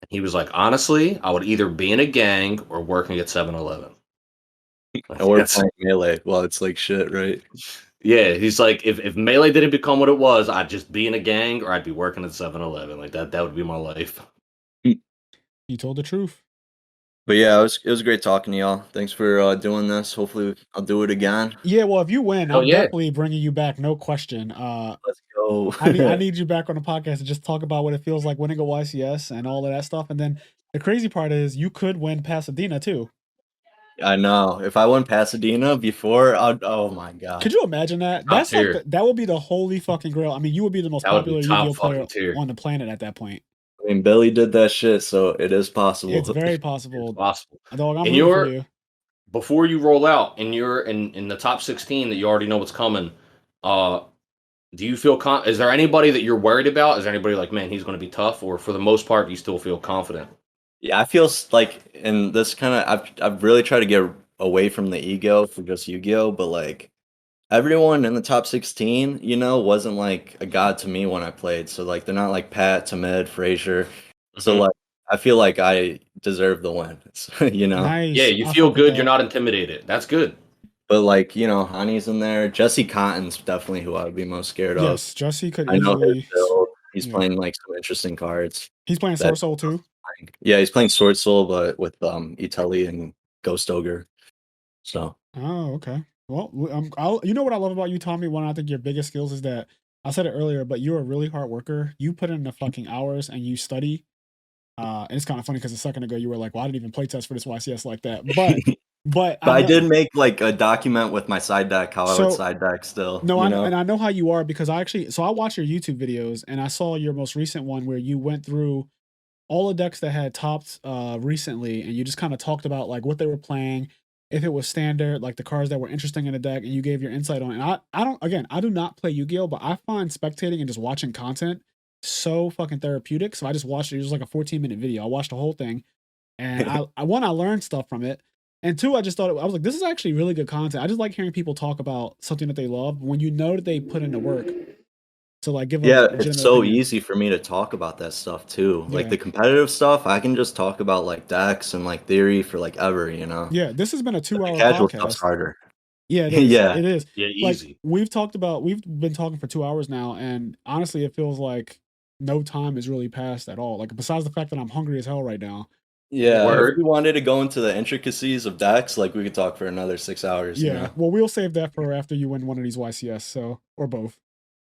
And he was like, honestly, I would either be in a gang or working at 7-Eleven. And we're That's playing Melee. Well, it's like shit, right? yeah. He's like, if Melee didn't become what it was, I'd just be in a gang or I'd be working at 7-Eleven. Like that would be my life. He told the truth. But yeah, it was great talking to y'all. Thanks for doing this. Hopefully, I'll do it again. Yeah, well, if you win, Hell I'm yeah. definitely bringing you back, no question. Let's go. I need you back on the podcast to just talk about what it feels like winning a YCS and all of that stuff. And then the crazy part is you could win Pasadena too. I know. If I won Pasadena before, oh my Could god. you imagine that? Top That's like tier. that would be the holy fucking grail. I mean, you would be the most That would be popular top Yu-Gi-Oh player fucking tier. on the planet at that point. I mean, Billy did that shit, so it is possible. It's very It's possible. possible. Dog, I'm And rooting for you're you. before you roll out and you're in the top 16 that you already know what's coming. Uh, do you feel is there anybody that you're worried about? Is there anybody like, man, he's going to be tough, or for the most part, you still feel confident? Yeah, I feel like in this kind of I've really tried to get away from the ego for just Yu-Gi-Oh, but like everyone in the top 16, you know, wasn't like a god to me when I played. So like they're not like Pat, Tamid, Frazier. So Mhm. like I feel like I deserve the win. You know. Nice. Yeah, you I feel fuck with good. that. You're not intimidated. That's good. But like, you know, Hani's in there. Jesse Cotton's definitely who I would be most scared of. Yes, Jesse could I know his easily. build. He's Yeah. playing like some interesting cards. He's playing that- Sword Soul too. Yeah, he's playing Sword Soul, but with Italy and Ghost Ogre. So Oh, okay. Well, you know what I love about you, Tommy? One, I think your biggest skills is that I said it earlier, but you're a really hard worker. You put in the fucking hours and you study. And it's kind of funny because a second ago you were like, "Well, I didn't even play test for this YCS like that." But I know, did make like a document with my side deck, how I would side deck still. No, you know? and I know how you are because I watched your YouTube videos and I saw your most recent one where you went through all the decks that had topped recently, and you just kind of talked about like what they were playing, if it was standard, like the cards that were interesting in the deck, and you gave your insight on it. And I do not play Yu-Gi-Oh, but I find spectating and just watching content so fucking therapeutic. So I just watched it. It was like a 14-minute video. I watched the whole thing, and I learned stuff from it. And two, I just thought I was like, this is actually really good content. I just like hearing people talk about something that they love when you know that they put in the work to like give. It's so easy for me to talk about that stuff too. Yeah. Like the competitive stuff, I can just talk about like decks and like theory for like ever, you know. Yeah, this has been a 2-hour casual podcast. stuff's harder. Yeah, it is. Yeah. It is. Yeah, Like, easy. we've been talking for 2 hours now, and honestly, it feels like no time has really passed at all. Like, besides the fact that I'm hungry as hell right now. Yeah, Word. if we wanted to go into the intricacies of decks, like we could talk for another 6 hours. Yeah, you know? well, we'll save that for after you win one of these YCS, or both.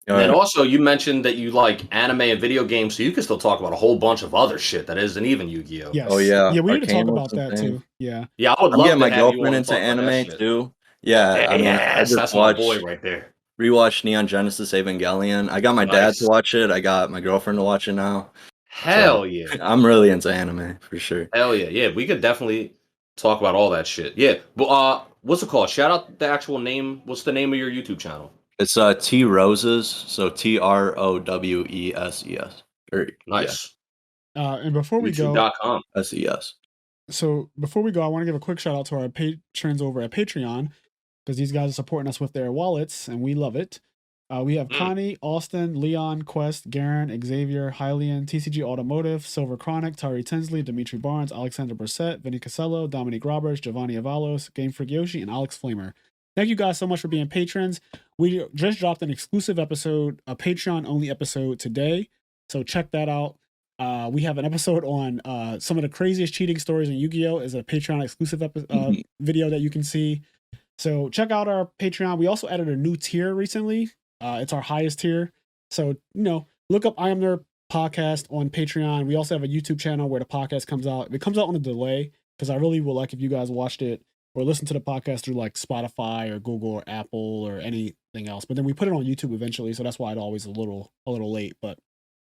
And then also, you mentioned that you like anime and video games, so you can still talk about a whole bunch of other shit that isn't even Yu-Gi-Oh. Yes. Oh yeah. Yeah, we need to talk Arcane about was that something. too. Yeah. Yeah, I would I'm love getting to my have you on girlfriend to into talk about that anime shit. too. Yeah, I mean, I Yes, just that's my watched, boy right there. rewatched Neon Genesis Evangelion. I got my dad Nice. to watch it. I got my girlfriend to watch it now. Hell yeah. I'm really into anime for sure. Hell yeah. Yeah, we could definitely talk about all that shit. Yeah, but what's it called? Shout out the actual name. What's the name of your YouTube channel? It's T Roses, so TROWESES. Nice. And before we go, YouTube.com. SES. so before we go, I want to give a quick shout out to our patrons over at Patreon, because these guys are supporting us with their wallets, and we love it. We have Connie, Austin, Leon, Quest, Garen, Xavier, Hylian, TCG Automotive, Silver Chronic, Tari Tinsley, Dimitri Barnes, Alexander Brissett, Vinny Casello, Dominic Roberts, Giovanni Avalos, Game Freak Yoshi, and Alex Flamer. Thank you guys so much for being patrons. We just dropped an exclusive episode, a Patreon-only episode today, so check that out. We have an episode on some of the craziest cheating stories in Yu-Gi-Oh! Is a Patreon exclusive video that you can see. So check out our Patreon. We also added a new tier recently. It's our highest tier. So, look up IMNerd podcast on Patreon. We also have a YouTube channel where the podcast comes out. It comes out on a delay because I really would like if you guys watched it or listened to the podcast through like Spotify or Google or Apple or anything else. But then we put it on YouTube eventually, so that's why it's always a little late. But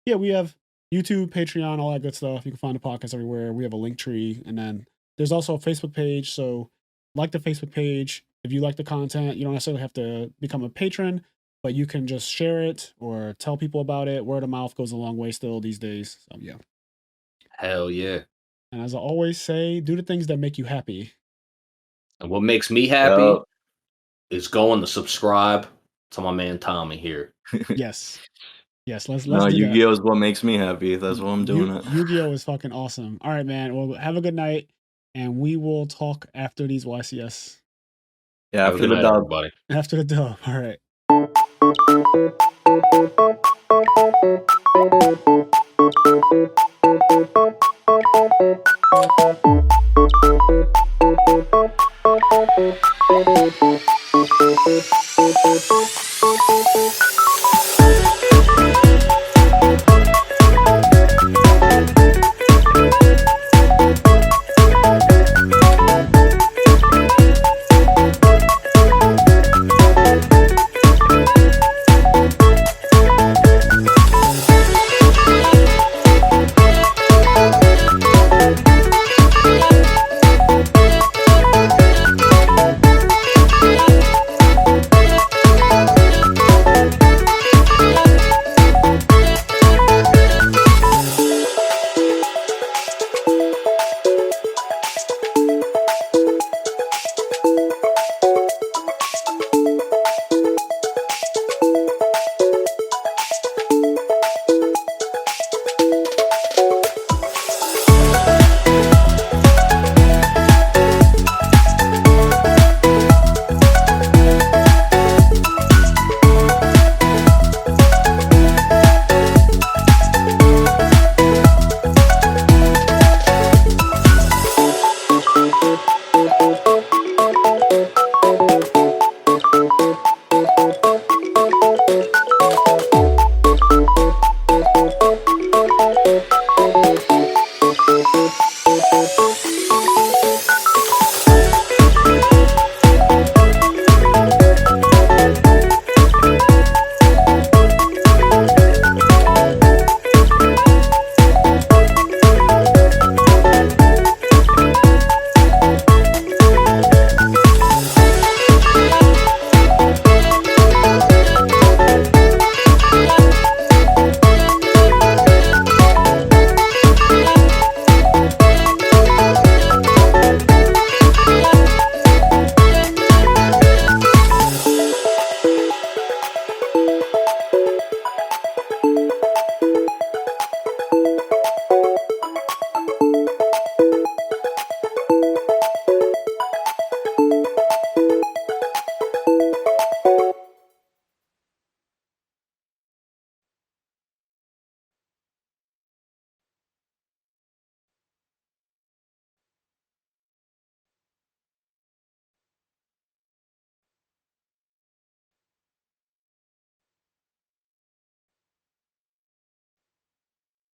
yeah, we have YouTube, Patreon, all that good stuff. You can find the podcast everywhere. We have a link tree, and then there's also a Facebook page. So like the Facebook page. If you like the content, you don't necessarily have to become a patron, but you can just share it or tell people about it. Word of mouth goes a long way still these days. So yeah. Hell yeah. And as I always say, do the things that make you happy. And what makes me happy is going to subscribe to my man Tommy here. Yes. Let's do Yu-Gi-Oh is what makes me happy. That's why I'm doing it. Yu-Gi-Oh is fucking awesome. All right, man. Well, have a good night, and we will talk after these YCS. Yeah, after the dub. Everybody. After the dub. All right.